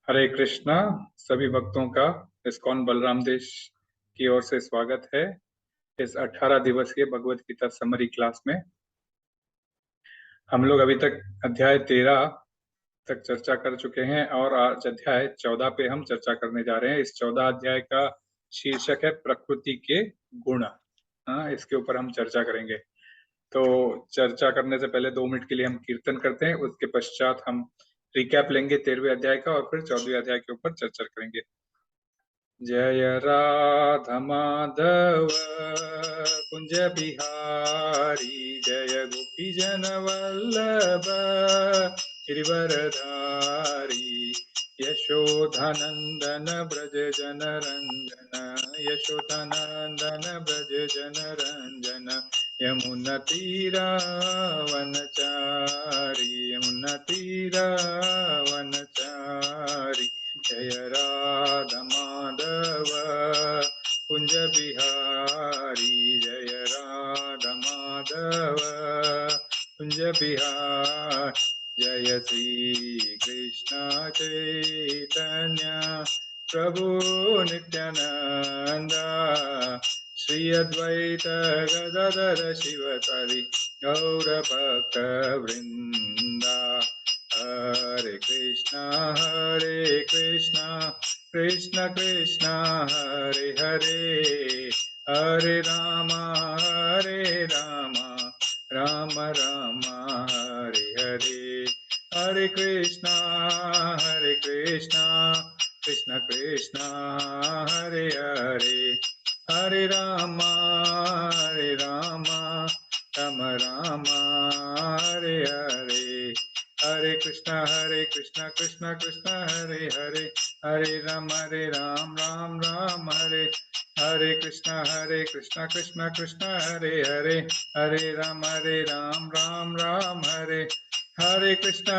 हरे कृष्णा। सभी भक्तों का इस्कॉन बलराम देश की ओर से स्वागत है इस 18 दिवसीय भगवत गीता समरी क्लास में। हम लोग अभी तक अध्याय 13 तक चर्चा कर चुके हैं और आज अध्याय 14 पे हम चर्चा करने जा रहे हैं। इस 14 अध्याय का शीर्षक है प्रकृति के गुण। इसके ऊपर हम चर्चा करेंगे। तो चर्चा करने से पहले 2 मिनट के लिए हम कीर्तन करते हैं। उसके पश्चात हम रिकैप लेंगे 13वें अध्याय का और फिर 14वें अध्याय के ऊपर चर्चा करेंगे। जय राधा माधव कुंज बिहारी, जय गोपी जन वल्लभ गिरिवरधारी, यशोधनंदन ब्रज जन रंजन, यशोधनंदन ब्रज जन रंजन, यमुना तीरा वनचारी, यमुना तीरा वनचारी। जय राधा माधव कुंज बिहारी, जय राधा माधव कुंज बिहारी। जय श्री कृष्ण चैतन्य प्रभु नित्यानंद, श्री अद्वैत गदाधर शिवसरि गौर भक्त वृंदा। हरे कृष्णा कृष्ण कृष्ण हरे हरे, हरे राम राम राम हरे हरे। हरे कृष्णा कृष्ण कृष्ण हरे हरे, हरे राम राम राम हरे हरे। हरे कृष्णा कृष्ण कृष्ण हरे हरे, हरे राम राम राम हरे। हरे कृष्णा कृष्ण कृष्ण हरे हरे, हरे राम राम राम हरे। हरे कृष्णा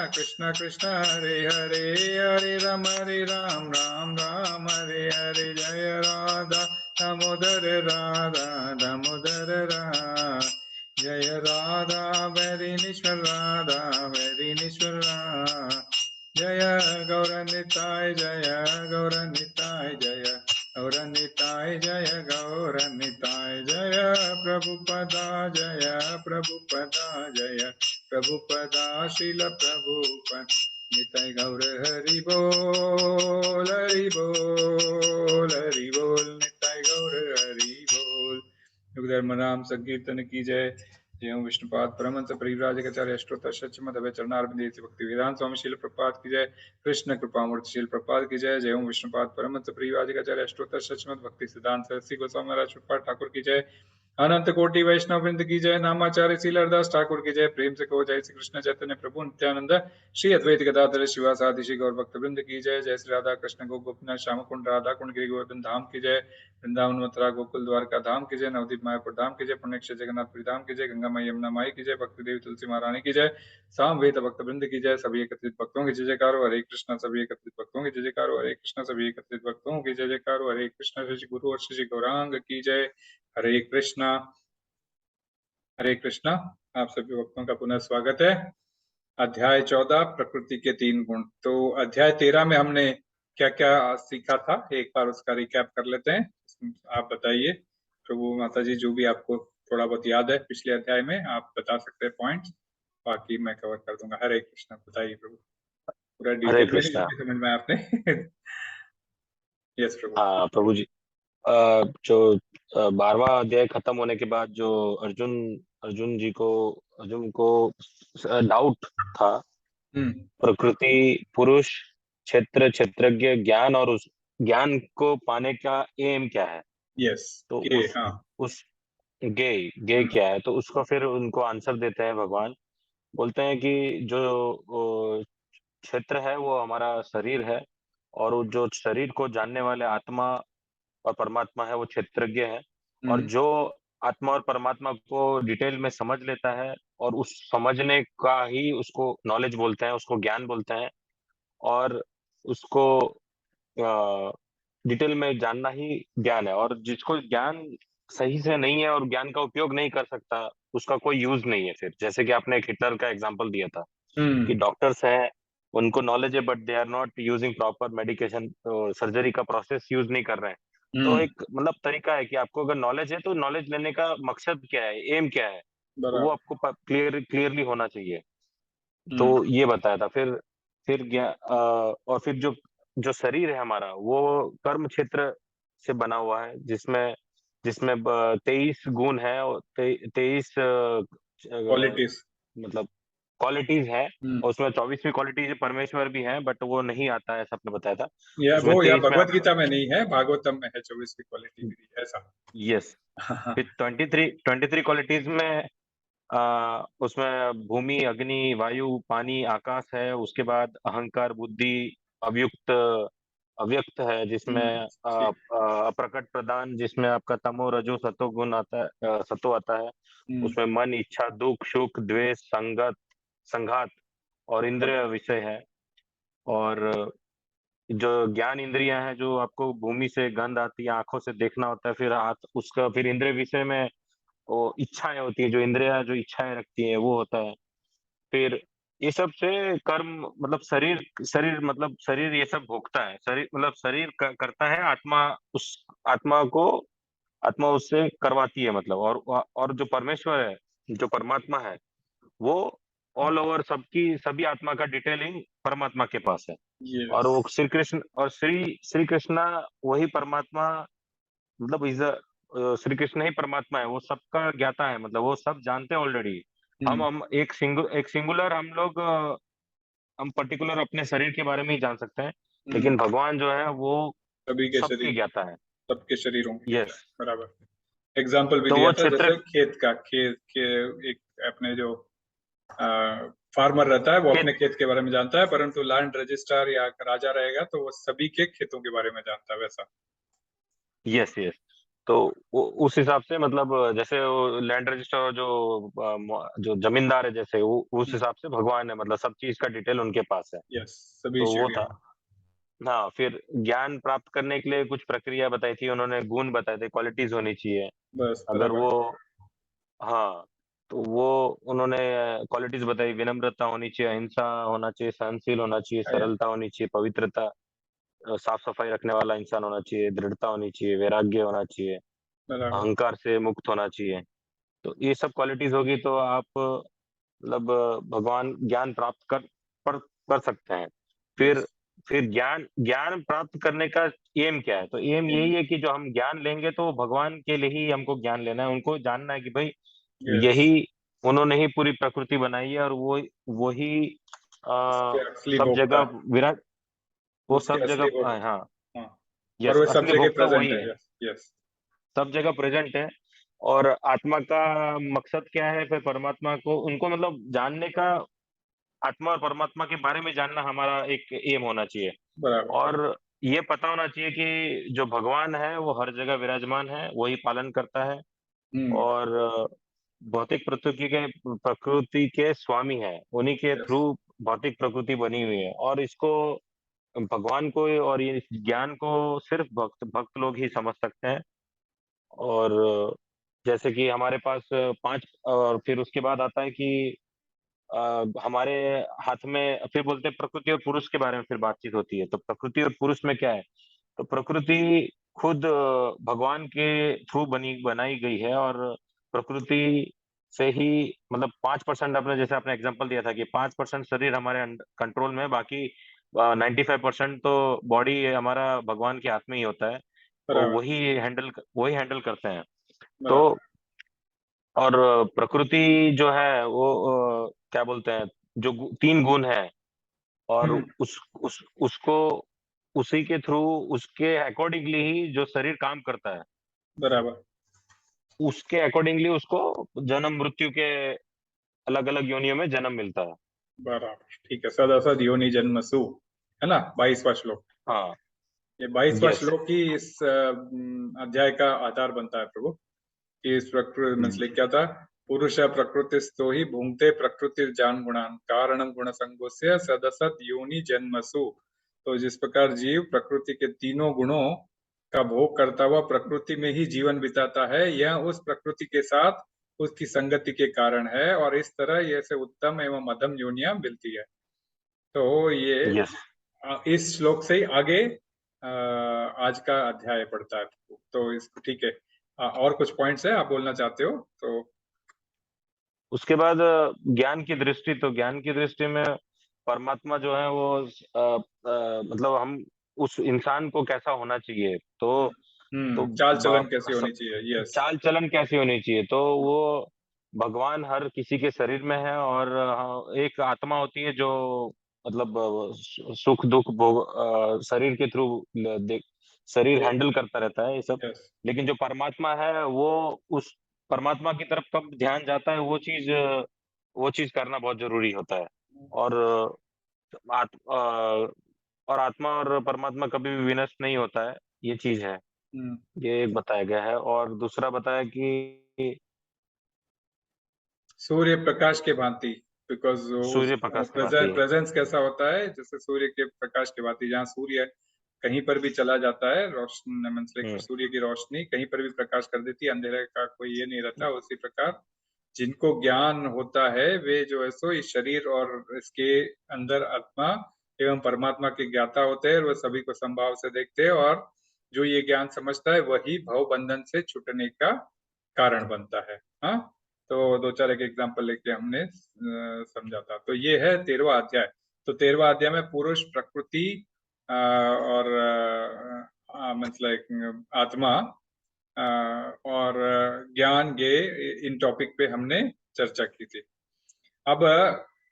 कृष्ण कृष्ण हरे हरे, हरे राम राम राम हरे हरे। जय राधा दामोदर राधा दामोदर राधा, जय राधा वैरिणीश्वर राधा वैरिणीश्वर राधा। जय गौरनिताय जय गौरनिताय, जय गौरनिताय जय गौरनिताय। जय प्रभुपदा जय प्रभुपदा, जय प्रभुपदा श्रील प्रभुपद निताय गौर हरि बोल हरि बोल हरि बोल, निताय गौर हरि बोल। युगधर्म नाम संकीर्तन की जय। जय ओम विष्णुपाद परमहंस परिव्राजकाचार्य अष्टोत्तर शतमद चरणारविंद भक्ति वेदांत स्वामी शील प्रपात की जय। कृष्ण कृपा मूर्ति शील प्रपात की जय। जय ओम विष्णुपाद परमहंस परिव्राजकाचार्य अष्टोत्तर शतमद भक्ति सिद्धांत सरस्वती गोस्वामी महाराज प्रपात ठाकुर की जय। अनंत कोटि वैष्णव वृंद की जय। नामाचार्य श्री हरदास ठाकुर की जय। प्रेम से कहो जय श्री कृष्ण चैतन्य प्रभु नित्यानंद, श्री अद्वैत गदाधर शिवासादि श्री गौर भक्त वृंद की जय। जय श्री राधा कृष्ण गोपीनाथ श्याम कुंड राधा कुंड गिरि गोवर्धन धाम की जय। वृंदावन मथुरा गोकुल द्वारका धाम की जय। नवदीप मायापुर धाम की जय। पुण्यक्षेत्र जगन्नाथपुरी धाम की जय। गंगा माई यमुना माई की जय। भक्ति देवी तुलसी महारानी की जय। सामवेद भक्त वृंद की जय। सभी एकत्रित भक्तों की जय जयकार। हरे कृष्णा सभी एकत्रित भक्तों की जय जयकार। हरे कृष्णा सभी एकत्रित भक्तों की जय जयकार। हरे कृष्णा श्री गुरु और श्री गौरांग की जय। हरे कृष्णा हरे कृष्णा। आप सभी भक्तों का पुनः स्वागत है। अध्याय 14 प्रकृति के 3 गुण। तो अध्याय 13 में हमने क्या क्या सीखा था, एक बार उसका रिकैप कर लेते हैं। आप बताइए प्रभु माता जी, जो भी आपको थोड़ा बहुत याद है पिछले अध्याय में आप बता सकते हैं पॉइंट्स, बाकी मैं कवर कर दूंगा। हरे कृष्णा। बताइए प्रभु, पूरा हरे डिटेल में कृष्णा। नहीं समझ में आया आपने। यस प्रभु। हाँ प्रभु जी। जो 12वां अध्याय खत्म होने के बाद जो अर्जुन अर्जुन को डाउट था, हम्म। प्रकृति, पुरुष, क्षेत्र, क्षेत्रज्ञ, ज्ञान और उस ज्ञान को पाने का एम क्या है। यस। तो के हाँ। उस गे क्या है, तो उसको फिर उनको आंसर देते हैं भगवान। बोलते हैं कि जो वो क्षेत्र है वो हमारा शरीर है, और वो जो शरीर को जानने वाले आत्मा और परमात्मा है वो क्षेत्रज्ञ है। और हम्म। जो आत्मा और परमात्मा को डिटेल में समझ लेता है और उस समझने का ही उसको नॉलेज बोलते हैं, उसको ज्ञान बोलते हैं। और उसको डिटेल में जानना ही ज्ञान है। और जिसको ज्ञान सही से नहीं है और ज्ञान का उपयोग नहीं कर सकता, उसका कोई यूज नहीं है। फिर जैसे कि आपने एक हिटलर का एग्जांपल दिया था कि हम्म। डॉक्टर्स हैं, उनको नॉलेज है but they are not using proper medication, surgery का प्रोसेस यूज नहीं कर रहे हैं। तो हम्म। एक मतलब तरीका है कि आपको अगर नॉलेज है तो नॉलेज लेने का मकसद क्या है, एम क्या है, तो वो बराबर। आपको क्लियरली होना चाहिए। तो हम्म। ये बताया था। फिर और फिर जो जो शरीर है हमारा वो कर्म क्षेत्र से बना हुआ है, जिसमें जिसमें 23 गुण है और 23 क्वालिटीज। मतलब क्वालिटीज है। हम्म। और उसमें 24वीं क्वालिटी परमेश्वर भी है, बट वो नहीं आता है, ऐसा आपने बताया था। या उसमें वो या 23 में भगवत आप, गीता में नहीं है, भागवतम में है 24वीं क्वालिटी भी ऐसा। यस। फिर 23 क्वालिटीज में उसमें भूमि, अग्नि, वायु, पानी, आकाश है। उसके बाद अहंकार, बुद्धि, अव्युक्त अव्यक्त है, जिसमें ठीक। अप्रकट प्रदान, जिसमें आपका तमो, रजो, सतो गुण आता है, सतो आता है। हम्म। उसमें मन, इच्छा, दुख, सुख, द्वेष, संगत, संघात और इंद्रिय विषय है। और जो ज्ञान इंद्रियां हैं, जो आपको भूमि से गंध आती है, आंखों से देखना होता है, फिर हाथ उसका, फिर इंद्रिय विषय में वो इच्छाएं होती है, जो इंद्रियां जो इच्छाएं रखती है वो होता है। फिर ये सब से कर्म मतलब शरीर, शरीर मतलब शरीर ये सब भोगता है, शरीर मतलब शरीर करता है, आत्मा उस आत्मा को, आत्मा उससे करवाती है मतलब। और जो परमेश्वर है, जो परमात्मा है, वो ऑल ओवर सबकी सभी आत्मा का डिटेलिंग परमात्मा के पास है। और यस। वो श्री कृष्ण और श्री श्री कृष्णा वही परमात्मा, मतलब श्री कृष्ण ही परमात्मा है, वो सबका ज्ञाता है, मतलब वो सब जानते हैं ऑलरेडी। हम्म। हम एक सिंगुलर हम लोग, हम पर्टिकुलर अपने शरीर के बारे में ही जान सकते हैं, हम्म। लेकिन भगवान जो है वो सभी के सबके शरीर, ज्ञाता है। सबके शरीरों के ज्ञाता यस। है, बराबर। एग्जाम्पल भी तो दिया वो था क्षेत्र जैसे खेत का, खेत के एक अपने जो फार्मर रहता है वो के, अपने खेत के बारे में जानता है, परंतु लैंड रजिस्ट्रार या राजा रहेगा तो वो सभी के खेतों के बारे में जानता है, वैसा। Yes yes. तो उस हिसाब से मतलब जैसे वो लैंड रजिस्टर जो जो जमींदार है, जैसे वो उस हिसाब से भगवान है, मतलब सब चीज का डिटेल उनके पास है। यस, सभी तो वो श्रेणियों था। में। हाँ, फिर ज्ञान प्राप्त करने के लिए कुछ प्रक्रिया बताई थी उन्होंने, गुण बताए थे, क्वालिटीज होनी चाहिए। बस, अगर बराबर। वो, हाँ, तो वो उन्होंने क्वालिटीज बताई, विनम्रता होनी चाहिए, अहिंसा होना चाहिए, सहनशील होना चाहिए, आया। सरलता होनी चाहिए, पवित्रता, साफ सफाई रखने वाला इंसान होना चाहिए, दृढ़ता होनी चाहिए, वैराग्य होना चाहिए, बराबर। अहंकार से मुक्त होना चाहिए। तो ये सब क्वालिटीज होगी तो आप मतलब भगवान ज्ञान प्राप्त कर सकते हैं। फिर यस। फिर ज्ञान ज्ञान प्राप्त करने का एम क्या है? तो एम यही है कि जो हम ज्ञान लेंगे तो भगवान के लिए ही हमको ज्ञान लेना है, उनको जानना है कि भाई यस। यही उन्होंने ही पूरी प्रकृति बनाई है, और वो वही उसके असली सब भोक्ता जगह है। विराट, वो उसके सब असली जगह, भोक्ता। हाँ, हाँ। और यस, वो सब असली जगह भोक्ता प्रेजेंट वही है। है, यस। यस। सब जगह प्रेजेंट है। और आत्मा का मकसद क्या है? फिर परमात्मा को उनको मतलब जानने का, आत्मा और परमात्मा के बारे में जानना हमारा एक एम होना चाहिए। बराबर, और बराबर। ये पता होना चाहिए कि जो भगवान है वो हर जगह विराजमान है, वही पालन करता है। हम्म। और भौतिक प्रकृति के स्वामी है, उन्हीं के यस। थ्रू भौतिक प्रकृति बनी हुई है। और इसको, भगवान को और ये ज्ञान को सिर्फ भक्त भक्त लोग ही समझ सकते हैं। और जैसे कि हमारे पास पांच, और फिर उसके बाद आता है कि हमारे हाथ में, फिर बोलते हैं प्रकृति और पुरुष के बारे में फिर बातचीत होती है। तो प्रकृति और पुरुष में क्या है? तो प्रकृति खुद भगवान के थ्रू बनाई गई है। और प्रकृति से ही मतलब 5%, आपने जैसे आपने एग्जांपल दिया था कि 5% शरीर हमारे कंट्रोल में है, बाकी 95% तो बॉडी हमारा भगवान के हाथ में ही होता है। तो बराबर, वही हैंडल करते हैं। तो बराबर। और प्रकृति जो है वो क्या बोलते हैं, जो 3 गुण है, और हम्म। उसको उसी के थ्रू, उसके अकॉर्डिंगली ही जो शरीर काम करता है, बराबर, उसके अकॉर्डिंगली उसको जन्म मृत्यु के अलग अलग योनियों में जन्म मिलता है। बराबर। ठीक है, सदासद योनि जन्मसु, है ना, 22वां श्लोक। हाँ। ये 22वां यस। श्लोक ही इस अध्याय का आधार बनता है प्रभु। कि इस प्रकृति मतलब क्या था? पुरुष प्रकृतिस्थो ही भुंक्ते प्रकृति जान गुणान कारणम गुण संगोस्य सदसत योनि जन्मसु। तो जिस प्रकार जीव प्रकृति के तीनों गुणों का भोग करता हुआ प्रकृति में ही जीवन बिताता है, यह उस प्रकृति के साथ उसकी संगति के कारण है, और इस तरह यह से उत्तम एवं अधम योनियां मिलती है। तो ये यस। इस श्लोक से ही आगे आज का अध्याय पढ़ता है। तो इसको ठीक है। और कुछ पॉइंट्स है आप बोलना चाहते हो तो? उसके बाद ज्ञान की दृष्टि, तो ज्ञान की दृष्टि में परमात्मा जो है वो मतलब हम उस इंसान को कैसा होना चाहिए, तो चाल चलन ब- कैसी स- होनी चाहिए? यस। चाल चलन कैसी होनी चाहिए, तो वो भगवान हर किसी के शरीर में है, और एक आत्मा होती है जो मतलब सुख दुख भोग शरीर के थ्रू शरीर हैंडल करता रहता है ये सब। यस। लेकिन जो परमात्मा है वो उस परमात्मा की तरफ कब ध्यान जाता है, वो चीज करना बहुत जरूरी होता है। और आत, अ, और आत्मा और परमात्मा कभी भी विनष्ट नहीं होता है, ये चीज है। हम्म। ये एक बताया गया है, और दूसरा बताया कि सूर्य प्रकाश के भांति, बिकॉज सूर्य प्रकाश की बात है। प्रेजेंस कैसा होता है, जैसे सूर्य के प्रकाश के भांति, जहाँ सूर्य कहीं पर भी चला जाता है, रोशनी मतलब हम्म। सूर्य की रोशनी कहीं पर भी प्रकाश कर देती है, अंधेरे का कोई ये नहीं रहता। उसी प्रकार जिनको ज्ञान होता है वे जो है सो इस शरीर और इसके अंदर आत्मा एवं परमात्मा के ज्ञाता होते हैं, और वह सभी को संभाव से देखते हैं, और जो ये ज्ञान समझता है वही भव बंधन से छूटने का कारण बनता है। हाँ, तो दो चार एक एग्जांपल लेके हमने समझा था। तो ये है 13वां अध्याय। तो 13वां अध्याय में पुरुष, प्रकृति और मतलब आत्मा और ज्ञान, गे, इन टॉपिक पे हमने चर्चा की थी। अब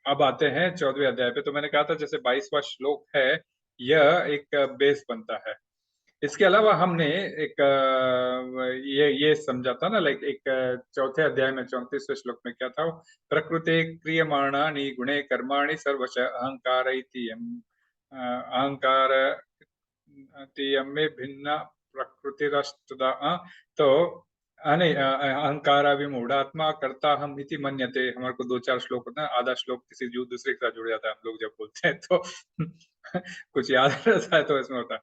अब आते हैं 14वें अध्याय पे। तो मैंने कहा था जैसे 22वां श्लोक है, यह एक बेस बनता है। इसके अलावा हमने एक ये समझा था ना, लाइक एक चौथे अध्याय में 34वें श्लोक में क्या था? प्रकृते क्रियमाणानि गुणे कर्माणि सर्वश अहंकार अहंकार में भिन्न प्रकृतिरस्तदा। तो नहीं, अहंकारा विमूढ़ात्मा कर्ता हम इति मन्यते। हमारे को दो चार श्लोक होता है, आधा श्लोक किसी जो दूसरे के साथ जुड़ जाता है हम लोग जब बोलते हैं तो कुछ याद रहता है तो इसमें होता है।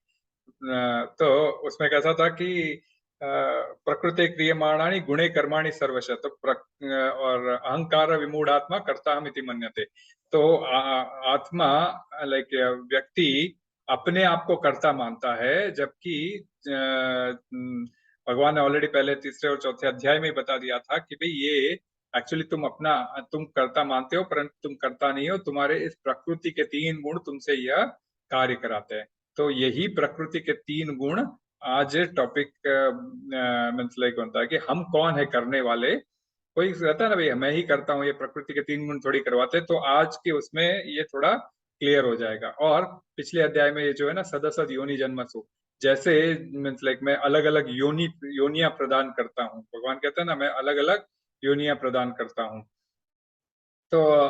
तो उसमें कैसा था कि प्रकृति क्रियमाणानि गुणे कर्माणि सर्वश, तो और अहंकार विमूढ़ात्मा कर्ता हम इति मन्यते। तो आत्मा, लाइक व्यक्ति अपने आप को कर्ता मानता है, जबकि भगवान ने ऑलरेडी पहले तीसरे और चौथे अध्याय में ही बता दिया था कि भाई ये एक्चुअली तुम कर्ता मानते हो, परंतु तुम कर्ता नहीं हो। तुम्हारे इस प्रकृति के तीन गुण तुमसे यह कार्य कराते हैं। तो यही प्रकृति के तीन गुण आज टॉपिक मतलब बनता है कि हम कौन है करने वाले। कोई रहता है ना भाई मैं ही करता हूँ, ये प्रकृति के तीन गुण थोड़ी करवाते। तो आज के उसमें ये थोड़ा क्लियर हो जाएगा। और पिछले अध्याय में ये जो है ना, सदसद योनि जन्मसु, जैसे मीन्स लाइक मैं अलग अलग योनियां प्रदान करता हूँ। भगवान कहते हैं ना, मैं अलग अलग योनियां प्रदान करता हूँ। तो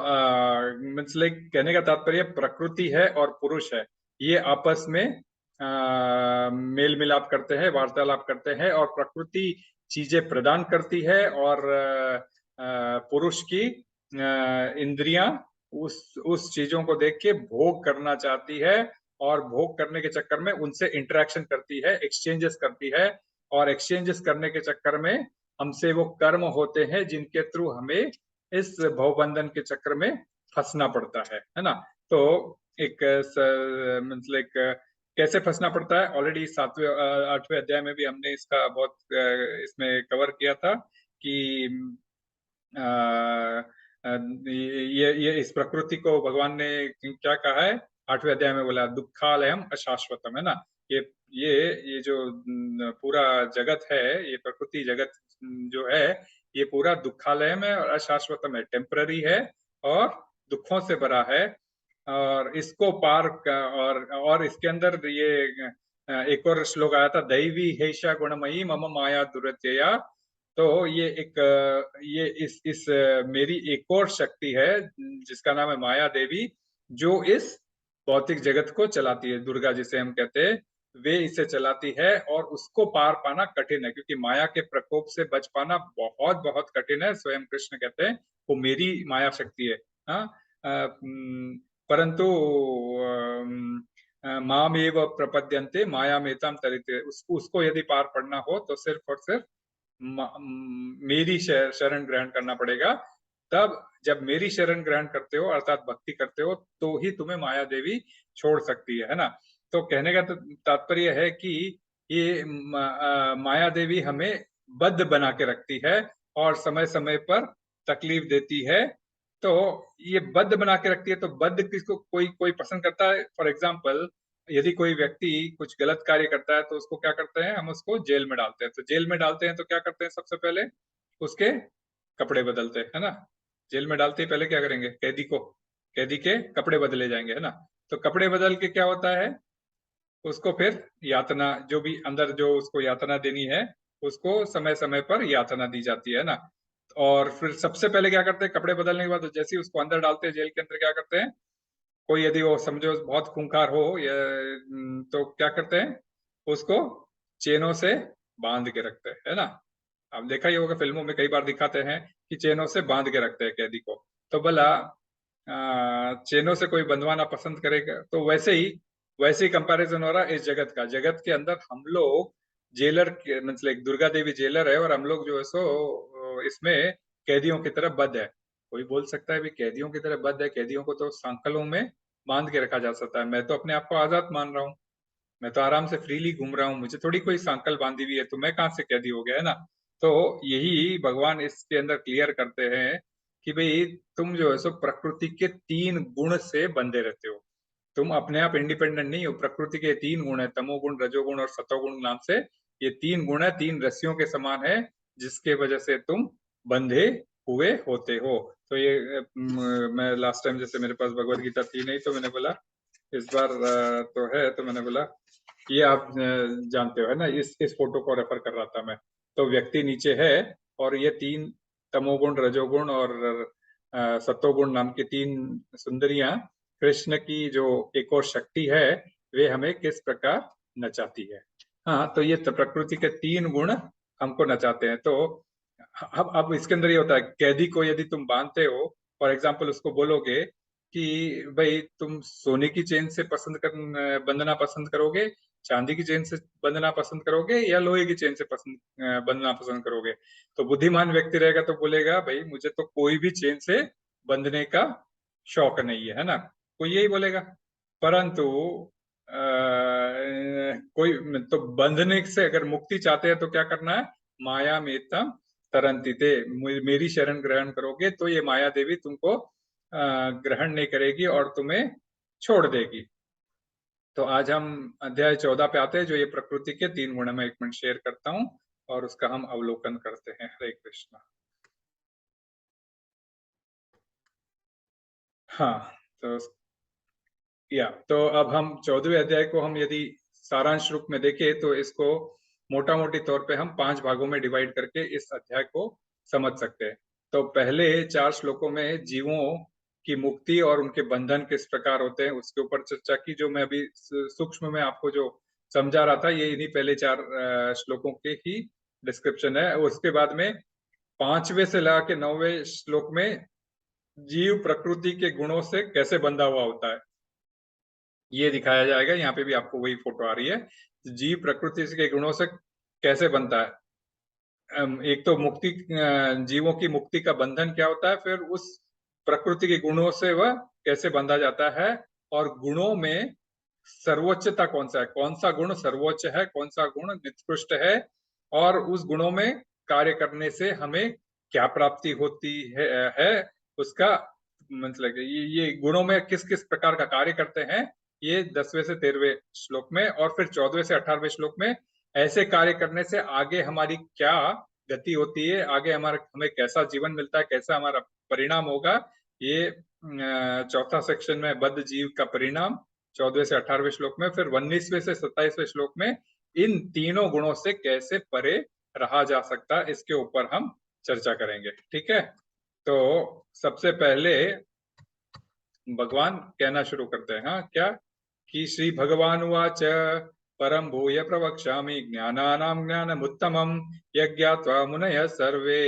मीन्स लाइक कहने का तात्पर्य प्रकृति है और पुरुष है, ये आपस में मेल मिलाप करते हैं, वार्तालाप करते हैं, और प्रकृति चीजें प्रदान करती है, और पुरुष की इंद्रियां उस चीजों को देख के भोग करना चाहती है, और भोग करने के चक्कर में उनसे इंटरेक्शन करती है, एक्सचेंजेस करती है, और एक्सचेंजेस करने के चक्कर में हमसे वो कर्म होते हैं जिनके थ्रू हमें इस भवबंधन के चक्र में फंसना पड़ता है ना। तो एक मतलब एक कैसे फंसना पड़ता है, ऑलरेडी 8वें अध्याय में भी हमने इसका बहुत इसमें कवर किया था कि ये इस प्रकृति को भगवान ने क्या कहा है 8वें अध्याय में? बोला दुखालयम अशाश्वतम, है ना। ये ये ये जो पूरा जगत है, ये प्रकृति जगत जो है, ये पूरा दुखालयम है और अशाश्वतम है, टेम्पररी है और दुखों से भरा है। और इसको और इसके अंदर ये एक और श्लोक आया था, दैवी हेषा गुणमयी मम माया दुरत्यया। तो ये एक ये इस मेरी एक और शक्ति है जिसका नाम है माया देवी, जो इस भौतिक जगत को चलाती है। दुर्गा जिसे हम कहते हैं, वे इसे चलाती है, और उसको पार पाना कठिन है, क्योंकि माया के प्रकोप से बच पाना बहुत बहुत कठिन है। स्वयं कृष्ण कहते हैं वो मेरी माया शक्ति है। हाँ, परंतु मामेव प्रपद्यन्ते माया मेताम तरिते, उसको यदि पार पड़ना हो तो सिर्फ और सिर्फ मेरी शरण ग्रहण करना पड़ेगा। तब जब मेरी शरण ग्रहण करते हो अर्थात भक्ति करते हो तो ही तुम्हें माया देवी छोड़ सकती है ना। तो कहने का तात्पर्य है कि ये माया देवी हमें बद्ध बना के रखती है और समय समय पर तकलीफ देती है। तो ये बद्ध बना के रखती है, तो बद्ध किसको कोई कोई पसंद करता है? फॉर एग्जाम्पल, यदि कोई व्यक्ति कुछ गलत कार्य करता है तो उसको क्या करते हैं, हम उसको जेल में डालते हैं। तो जेल में डालते हैं तो क्या करते हैं, सबसे पहले उसके कपड़े बदलते हैं, है ना। जेल में डालते ही पहले क्या करेंगे, कैदी को, कैदी के कपड़े बदले जाएंगे, है ना। तो कपड़े बदल के क्या होता है, उसको फिर यातना, जो भी अंदर जो उसको यातना देनी है उसको समय समय पर यातना दी जाती है ना। और फिर सबसे पहले क्या करते हैं, कपड़े बदलने के बाद जैसे ही उसको अंदर डालते हैं जेल के अंदर, क्या करते हैं, कोई यदि वो समझो बहुत खूंखार हो या तो क्या करते हैं, उसको चेनों से बांध के रखते हैं, है ना। अब देखा ही होगा फिल्मों में कई बार दिखाते हैं कि चेनों से बांध के रखते हैं कैदी को। तो भला चेनों से कोई बंधवाना पसंद करेगा? तो वैसे ही कंपैरिजन हो रहा है इस जगत का। जगत के अंदर हम लोग जेलर के, मतलब एक दुर्गा देवी जेलर है और हम लोग जो है सो इसमें कैदियों की तरह बद्ध है। कोई बोल सकता है भी कैदियों की तरह बद्ध है, कैदियों को तो सांकलों में बांध के रखा जा सकता है। मैं तो अपने आप को आजाद मान रहा हूँ, मैं तो आराम से फ्रीली घूम रहा हूँ, मुझे थोड़ी कोई सांकल बांधी हुई है, तो मैं कहाँ से कैदी हो गया, है ना। तो यही भगवान इसके अंदर क्लियर करते हैं कि भाई तुम जो है सो प्रकृति के 3 गुण से बंधे रहते हो। तुम अपने आप इंडिपेंडेंट नहीं हो, प्रकृति के 3 गुण है, तमोगुण, रजोगुण और सतोगुण नाम से। ये 3 गुण है, 3 रस्सियों के समान है, जिसके वजह से तुम बंधे हुए होते हो। तो ये मैं लास्ट टाइम जैसे मेरे पास भगवत गीता थी नहीं, तो मैंने बोला इस बार तो है, तो मैंने बोला ये आप जानते हो, है ना। इस फोटो को रेफर कर रहा था मैं। तो व्यक्ति नीचे है और ये 3 तमोगुण, रजोगुण और सत्वगुण नाम की 3 सुंदरियां, कृष्ण की जो एक और शक्ति है, वे हमें किस प्रकार नचाती है। हाँ, तो ये प्रकृति के 3 गुण हमको नचाते हैं। तो अब इसके अंदर ये होता है, कैदी को यदि तुम बांधते हो, फॉर एग्जाम्पल उसको बोलोगे कि भाई तुम सोने की चेन से बंधना पसंद करोगे, चांदी की चेन से बंधना पसंद करोगे, या लोहे की चेन से बंधना पसंद करोगे। तो बुद्धिमान व्यक्ति रहेगा तो बोलेगा भाई मुझे तो कोई भी चेन से बंधने का शौक नहीं है ना, कोई यही बोलेगा। परंतु कोई तो बंधने से अगर मुक्ति चाहते हैं तो क्या करना है, माया में तम तरंतिते, मेरी शरण ग्रहण करोगे तो ये माया देवी तुमको ग्रहण नहीं करेगी और तुम्हें छोड़ देगी। तो आज हम अध्याय 14 पे आते हैं, जो ये प्रकृति के 3 गुण, में 1 मिनट शेयर करता हूँ और उसका हम अवलोकन करते हैं। हरे कृष्णा। हाँ, तो तो अब हम 14वें अध्याय को हम यदि सारांश रूप में देखें तो इसको मोटा मोटी तौर पे हम 5 भागों में डिवाइड करके इस अध्याय को समझ सकते हैं। तो पहले 4 श्लोकों में जीवों की मुक्ति और उनके बंधन किस प्रकार होते हैं उसके ऊपर चर्चा की, जो मैं अभी सूक्ष्म में आपको जो समझा रहा था ये इन्हीं पहले 4 श्लोकों के ही डिस्क्रिप्शन है। उसके बाद में 5वें से ला के 9वें श्लोक में जीव प्रकृति के गुणों से कैसे बंधा हुआ होता है ये दिखाया जाएगा। यहाँ पे भी आपको वही फोटो आ रही है, जीव प्रकृति के गुणों से कैसे बनता है। एक तो मुक्ति, जीवों की मुक्ति का बंधन क्या होता है, फिर उस प्रकृति के गुणों से वह कैसे बंधा जाता है, और गुणों में सर्वोच्चता कौन सा है, कौन सा गुण सर्वोच्च है, कौन सा गुण निकृष्ट है, और उस गुणों में कार्य करने से हमें क्या प्राप्ति होती है उसका मतलब ये गुणों में किस किस प्रकार का कार्य करते हैं, ये 10वें से 13वें श्लोक में, और फिर 14वें से 18वें श्लोक में ऐसे कार्य करने से आगे हमारी क्या गति होती है, आगे हमें कैसा जीवन मिलता है, कैसा हमारा परिणाम होगा। ये चौथा सेक्शन में बद्ध जीव का परिणाम 14वें से 18वें श्लोक में, फिर 19वें से 27वें श्लोक में इन तीनों गुणों से कैसे परे रहा जा सकता है इसके ऊपर हम चर्चा करेंगे। ठीक है, तो सबसे पहले भगवान कहना शुरू करते हैं, हाँ क्या, कि श्री भगवान उवाच परम भूय प्रवक्ष्यामि ज्ञानानां ज्ञानमुत्तमं यज्ञात्वा मुनयः सर्वे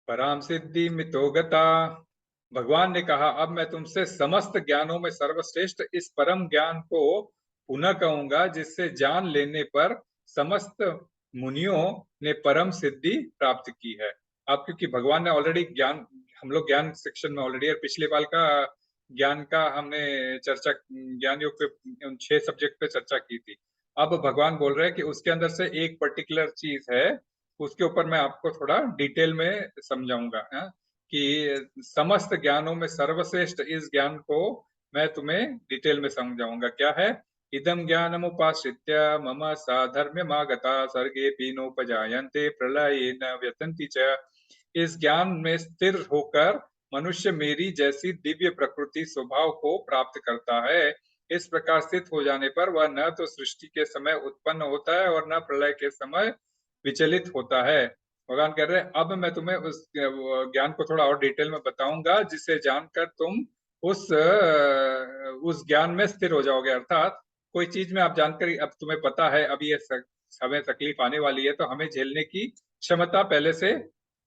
पराम सिद्धि मितो गता। भगवान ने कहा अब मैं तुमसे समस्त ज्ञानों में सर्वश्रेष्ठ इस परम ज्ञान को पुनः कहूंगा, जिससे जान लेने पर समस्त मुनियों ने परम सिद्धि प्राप्त की है। अब क्योंकि भगवान ने ऑलरेडी ज्ञान, हम लोग ज्ञान सेक्शन में ऑलरेडी, और पिछले बाल का ज्ञान का हमने चर्चा, ज्ञान योग पे उन 6 सब्जेक्ट पे चर्चा की थी। अब भगवान बोल रहे हैं कि उसके अंदर से एक पर्टिकुलर चीज है, उसके ऊपर मैं आपको थोड़ा डिटेल में समझाऊंगा, कि समस्त ज्ञानों में सर्वश्रेष्ठ इस ज्ञान को मैं तुम्हें डिटेल में समझाऊंगा। क्या है? इदम ज्ञानमुपाश्रित्य मम साधर्म्यमागता सर्गेऽपि नोपजायन्ते प्रलये न व्यथन्ति च। इस ज्ञान में स्थिर होकर मनुष्य मेरी जैसी दिव्य प्रकृति स्वभाव को प्राप्त करता है। इस प्रकार स्थित हो जाने पर वह न तो सृष्टि के समय उत्पन्न होता है और न प्रलय के समय विचलित होता है। भगवान कह रहे हैं अब मैं तुम्हें उस ज्ञान को थोड़ा और डिटेल में बताऊंगा, जिसे जानकर तुम उस ज्ञान में स्थिर हो जाओगे। अर्थात कोई चीज में आप जानकर, अब तुम्हें पता है अब ये हमें तकलीफ आने वाली है, तो हमें झेलने की क्षमता पहले से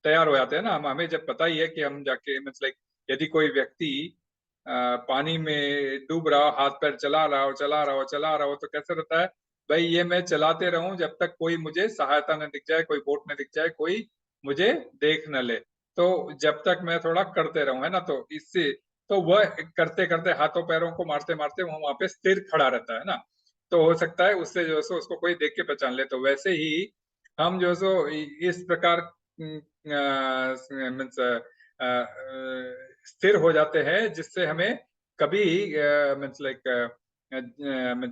तैयार हो जाते हैं ना। हमें जब पता ही है कि हम जाके मीन्स लाइक, यदि कोई व्यक्ति पानी में डूब रहा हो, हाथ पैर चला रहा हो चला रहा हो चला रहा हो, तो कैसे रहता है? भाई ये मैं चलाते रहूं जब तक कोई मुझे सहायता न दिख जाए, कोई बोट न दिख जाए, कोई मुझे देख न ले, तो जब तक मैं थोड़ा करते रहूं, है ना। तो इससे तो वह करते करते हाथों पैरों को मारते मारते वो वहां पे स्थिर खड़ा रहता है ना। तो हो सकता है उससे जो है सो उसको कोई देख के पहचान ले। तो वैसे ही हम जो है सो इस प्रकार मीन्स स्थिर हो जाते हैं, जिससे हमें कभी मीन्स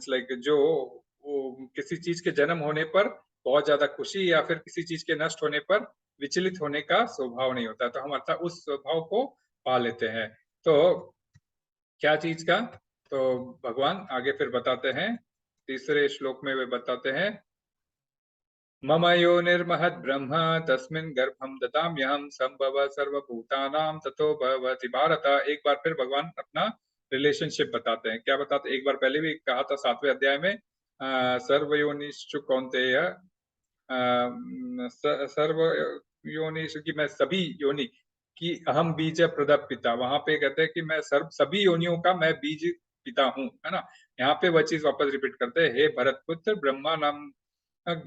लाइक जो किसी चीज के जन्म होने पर बहुत ज्यादा खुशी, या फिर किसी चीज के नष्ट होने पर विचलित होने का स्वभाव नहीं होता। तो हम अर्थात उस स्वभाव को पा लेते हैं। तो क्या चीज का? तो भगवान आगे फिर बताते हैं, तीसरे श्लोक में वे बताते हैं, मम योनिर्महद् ब्रह्म तस्मिन् गर्भं ददाम्यहं संभव सर्वभूतानां ततो भवति भारत। एक बार फिर भगवान अपना रिलेशनशिप बताते हैं। क्या बताते? एक बार पहले भी कहा था 7वें अध्याय में, सर्वयोनिषु कौन्तेय, सर्व योनिषु की मैं सभी योनि की अहम बीज प्रदप पिता। वहां पे कहते हैं कि मैं सभी योनियों का मैं बीज पिता हूँ, है ना। यहाँ पे वह चीज वापस रिपीट करते हैं, हे भरत पुत्र, ब्रह्मा नाम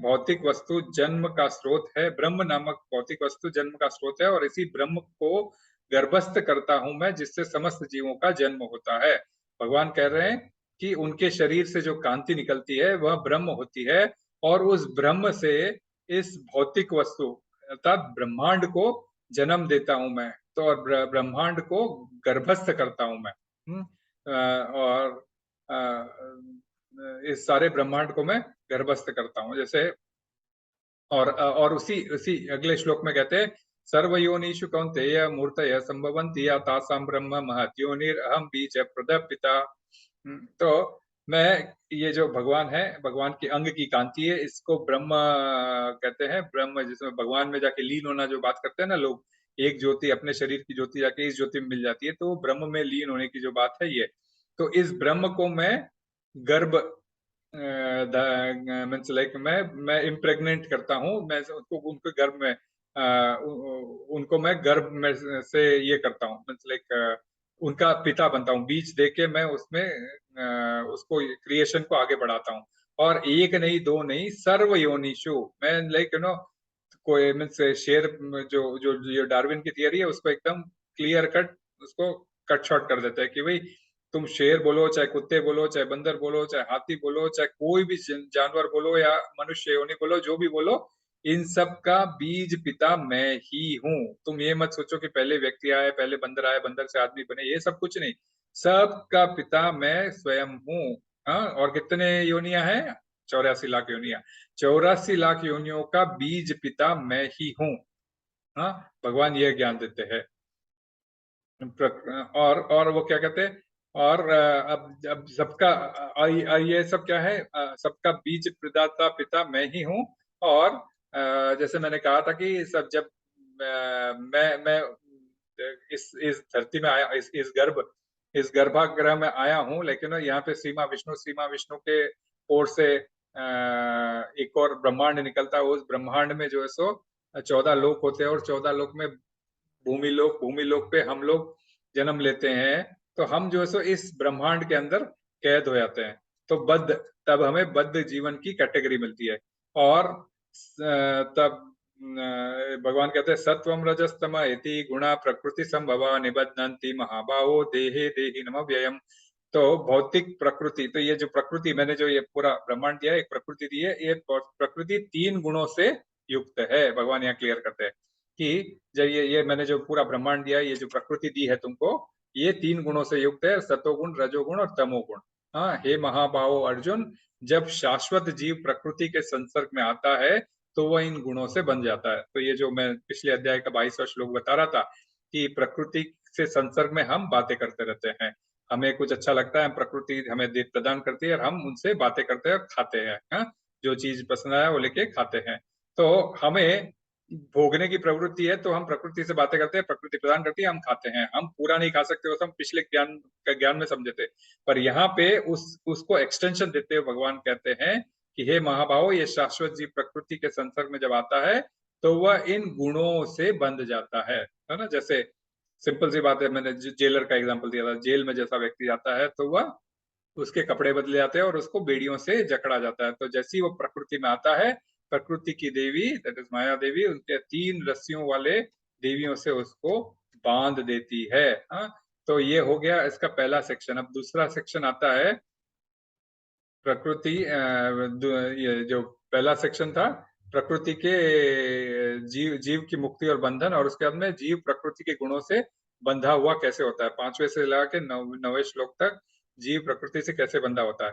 भौतिक वस्तु जन्म का स्रोत है, ब्रह्म नामक भौतिक वस्तु जन्म का स्रोत है, और इसी ब्रह्म को गर्भस्थ करता हूं मैं, जिससे समस्त जीवों का जन्म होता है। भगवान कह रहे हैं कि उनके शरीर से जो कांति निकलती है वह ब्रह्म होती है, और उस ब्रह्म से इस भौतिक वस्तु अर्थात ब्रह्मांड को जन्म देता हूं मैं। तो और ब्रह्मांड को गर्भस्थ करता हूं मैं। और इस सारे ब्रह्मांड को मैं गर्भस्थ करता हूँ। जैसे और उसी उसी अगले श्लोक में कहते हैं, सर्वयोनिषु कौन्तेय मूर्तय संभवन्ति या तासाम ब्रह्म महत् योनिरहं बीज प्रदप पिता। तो मैं, ये जो भगवान है, भगवान की अंग की कांति है, इसको ब्रह्म कहते हैं। ब्रह्म जिसमें भगवान में जाके लीन होना जो बात करते हैं ना लोग, एक ज्योति अपने शरीर की ज्योति जाके इस ज्योति में मिल जाती है, तो ब्रह्म में लीन होने की जो बात है ये। तो इस ब्रह्म को मैं गर्भ मीन्स लाइक मैं इम्प्रेग्नेंट करता हूँ, मैं उनको उनके गर्भ में उनको मैं गर्भ में से ये करता हूँ, मीन्स लाइक उनका पिता बनता हूँ। बीज देके मैं उसमें उसको क्रिएशन को आगे बढ़ाता हूँ। और एक नहीं दो नहीं, सर्व योनिषु मैं लाइक कोई मीन्स शेर, जो जो जो डार्विन की थियरी है उसको एकदम क्लियर कट उसको कट शॉर्ट कर देता है कि भाई तुम शेर बोलो, चाहे कुत्ते बोलो, चाहे बंदर बोलो, चाहे हाथी बोलो, चाहे कोई भी जानवर बोलो, या मनुष्य योनि बोलो, जो भी बोलो, इन सब का बीज पिता मैं ही हूँ। तुम ये मत सोचो कि पहले व्यक्ति आए, पहले बंदर आए, बंदर से आदमी बने, ये सब कुछ नहीं। सबका पिता मैं स्वयं हूँ। हाँ, और कितने योनियां हैं? 84 लाख योनियां। 84 लाख योनियों का बीज पिता मैं ही हूँ। हाँ, भगवान ये ज्ञान देते हैं। और वो क्या कहते हैं, और अब सबका ये सब क्या है? सबका बीज प्रदाता पिता मैं ही हूँ। और जैसे मैंने कहा था कि सब जब मैं इस धरती में आया, इस गर्भागृह में आया हूँ, लेकिन यहाँ पे सीमा विष्णु के ओर से एक और ब्रह्मांड निकलता है। उस ब्रह्मांड में जो है सो 14 लोक होते हैं, और 14 लोक में भूमि लोक पे हम लोग जन्म लेते हैं। तो हम जो है सो इस ब्रह्मांड के अंदर कैद हो जाते हैं। तो तब हमें बद्ध जीवन की कैटेगरी मिलती है। और तब भगवान कहते हैं सत्वम रजस्तम इति गुणा प्रकृति संभवा निबध्नन्ति महाबाहो देहे देहिनम व्ययम। तो भौतिक प्रकृति, तो ये जो प्रकृति मैंने जो ये पूरा ब्रह्मांड दिया है, एक प्रकृति दी है, ये प्रकृति 3 गुणों से युक्त है। भगवान यहाँ क्लियर करते हैं कि जब ये मैंने जो पूरा ब्रह्मांड दिया है, ये जो प्रकृति दी है तुमको, ये 3 गुणों से युक्त है, सतोगुण, रजोगुण और तमोगुण। हाँ, हे महाबाहो अर्जुन, जब शाश्वत जीव प्रकृति के संसर्ग में आता है तो वह इन गुणों से बन जाता है। तो ये जो मैं पिछले अध्याय का 22वां श्लोक बता रहा था कि प्रकृति से संसर्ग में हम बातें करते रहते हैं, हमें कुछ अच्छा लगता है, प्रकृति हमें दे प्रदान करती है और हम उनसे बातें करते हैं और खाते हैं। हाँ, जो चीज पसंद आया वो लेके खाते हैं। तो हमें भोगने की प्रवृत्ति है, तो हम प्रकृति से बातें करते हैं, प्रकृति प्रदान करती है, हम खाते हैं। हम पूरा नहीं खा सकते, वो हम पिछले ज्ञान में समझे थे। पर यहाँ पे उसको एक्सटेंशन देते हुए भगवान कहते हैं कि हे महाबाहो, ये शाश्वत जीव प्रकृति के संसर्ग में जब आता है तो वह इन गुणों से बंध जाता है ना। जैसे सिंपल सी बात है, मैंने जेलर का एग्जांपल दिया था, जेल में जैसा व्यक्ति आता है तो वह उसके कपड़े बदले जाते हैं और उसको बेड़ियों से जकड़ा जाता है। तो जैसे ही वो प्रकृति में आता है, प्रकृति की देवी दैट इज माया देवी उनके 3 रस्सियों वाले देवियों से उसको बांध देती है। हाँ, तो ये हो गया इसका पहला सेक्शन। अब दूसरा सेक्शन आता है प्रकृति, ये जो पहला सेक्शन था प्रकृति के जीव की मुक्ति और बंधन, और उसके बाद में जीव प्रकृति के गुणों से बंधा हुआ कैसे होता है। 5वें से लगा के 9वें श्लोक तक जीव प्रकृति से कैसे बंधा होता है।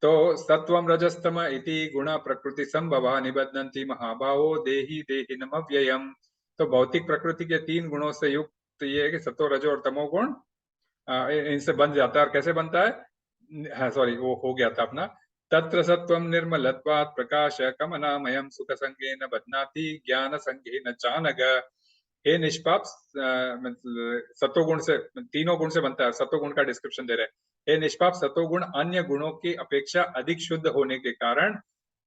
तो सत्वम रजस्तम इति गुण प्रकृति संभवा निबध्नन्ति महाबाहो देहि देहिनम व्ययम। तो भौतिक प्रकृति के 3 गुणों से युक्त ये है कि सत्व, रजो और तमो गुण इनसे बन जाता है। और कैसे बनता है, हाँ सॉरी वो हो गया था अपना, तत्र सत्वम निर्मलत्वात् प्रकाश कमनामयम सुख संगेन बध्नाति ज्ञान संगेन चानग। हे निष्पाप, सतोगुण से, तीनों गुण से बनता है, सतोगुण का डिस्क्रिप्शन दे रहे हैं। हे निष्पाप, सतोगुण अन्य गुणों की अपेक्षा अधिक शुद्ध होने के कारण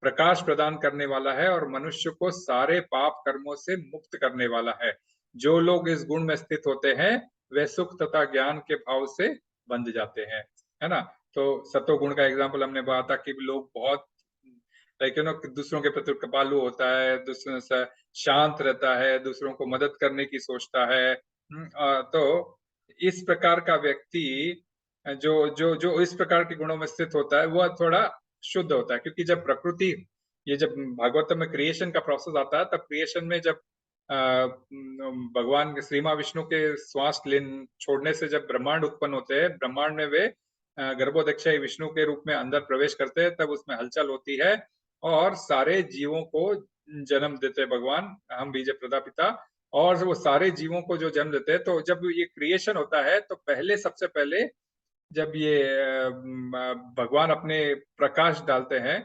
प्रकाश प्रदान करने वाला है और मनुष्य को सारे पाप कर्मों से मुक्त करने वाला है। जो लोग इस गुण में स्थित होते हैं वे सुख तथा ज्ञान के भाव से बंध जाते हैं, है ना। तो सतोगुण का एग्जाम्पल हमने बताया था कि लोग बहुत लाइक दूसरों के प्रति कृपालु होता है, दूसरों से शांत रहता है, दूसरों को मदद करने की सोचता है। तो इस प्रकार का व्यक्ति जो जो जो इस प्रकार के गुणों में स्थित होता है वह थोड़ा शुद्ध होता है। क्योंकि जब प्रकृति, ये जब भागवत में क्रिएशन का प्रोसेस आता है, तब क्रिएशन में जब भगवान श्री माँ विष्णु के श्वास छोड़ने से जब ब्रह्मांड उत्पन्न होते हैं, ब्रह्मांड में वे गर्भोदक्षाई विष्णु के रूप में अंदर प्रवेश करते हैं, तब उसमें हलचल होती है और सारे जीवों को जन्म देते हैं भगवान, हम बीज प्रदापिता। और वो सारे जीवों को जो जन्म देते हैं, तो जब ये क्रिएशन होता है तो पहले सबसे पहले जब ये भगवान अपने प्रकाश डालते हैं,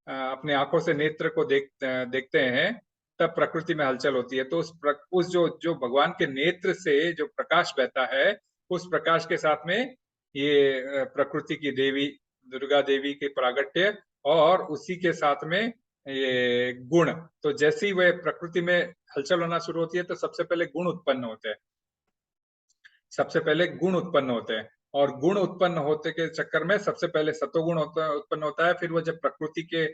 अपने आंखों से नेत्र को देखते हैं, तब प्रकृति में हलचल होती है। तो उस जो भगवान के नेत्र से जो प्रकाश बहता है, उस प्रकाश के साथ में ये प्रकृति की देवी दुर्गा देवी के प्रागट्य और उसी के साथ में ये गुण। तो जैसे ही वह प्रकृति में हलचल होना शुरू होती है तो सबसे पहले गुण उत्पन्न होते हैं, सबसे पहले गुण उत्पन्न होते हैं। और गुण उत्पन्न होते के चक्कर में सबसे पहले सतोगुण उत्पन्न होता है। फिर वो जब प्रकृति के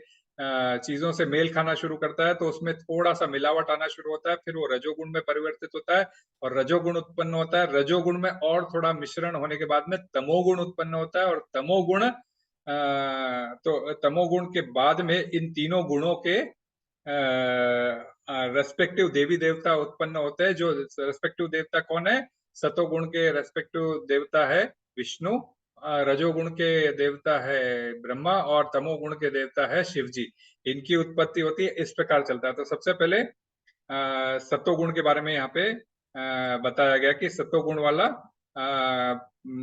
चीजों से मेल खाना शुरू करता है तो उसमें थोड़ा सा मिलावट आना शुरू होता है, फिर वो रजोगुण में परिवर्तित होता है और रजोगुण उत्पन्न होता है। रजोगुण में और थोड़ा मिश्रण होने के बाद में तमोगुण उत्पन्न होता है, और तमोगुण तो तमोगुण के बाद में इन तीनों गुणों के रेस्पेक्टिव देवी देवता उत्पन्न होते हैं। जो रेस्पेक्टिव देवता कौन है, सतोगुण के रेस्पेक्टिव देवता है विष्णु, रजोगुण के देवता है ब्रह्मा और तमोगुण के देवता है शिव जी। इनकी उत्पत्ति होती है, इस प्रकार चलता है। तो सबसे पहले सतोगुण के बारे में यहाँ पे बताया गया कि सतोगुण वाला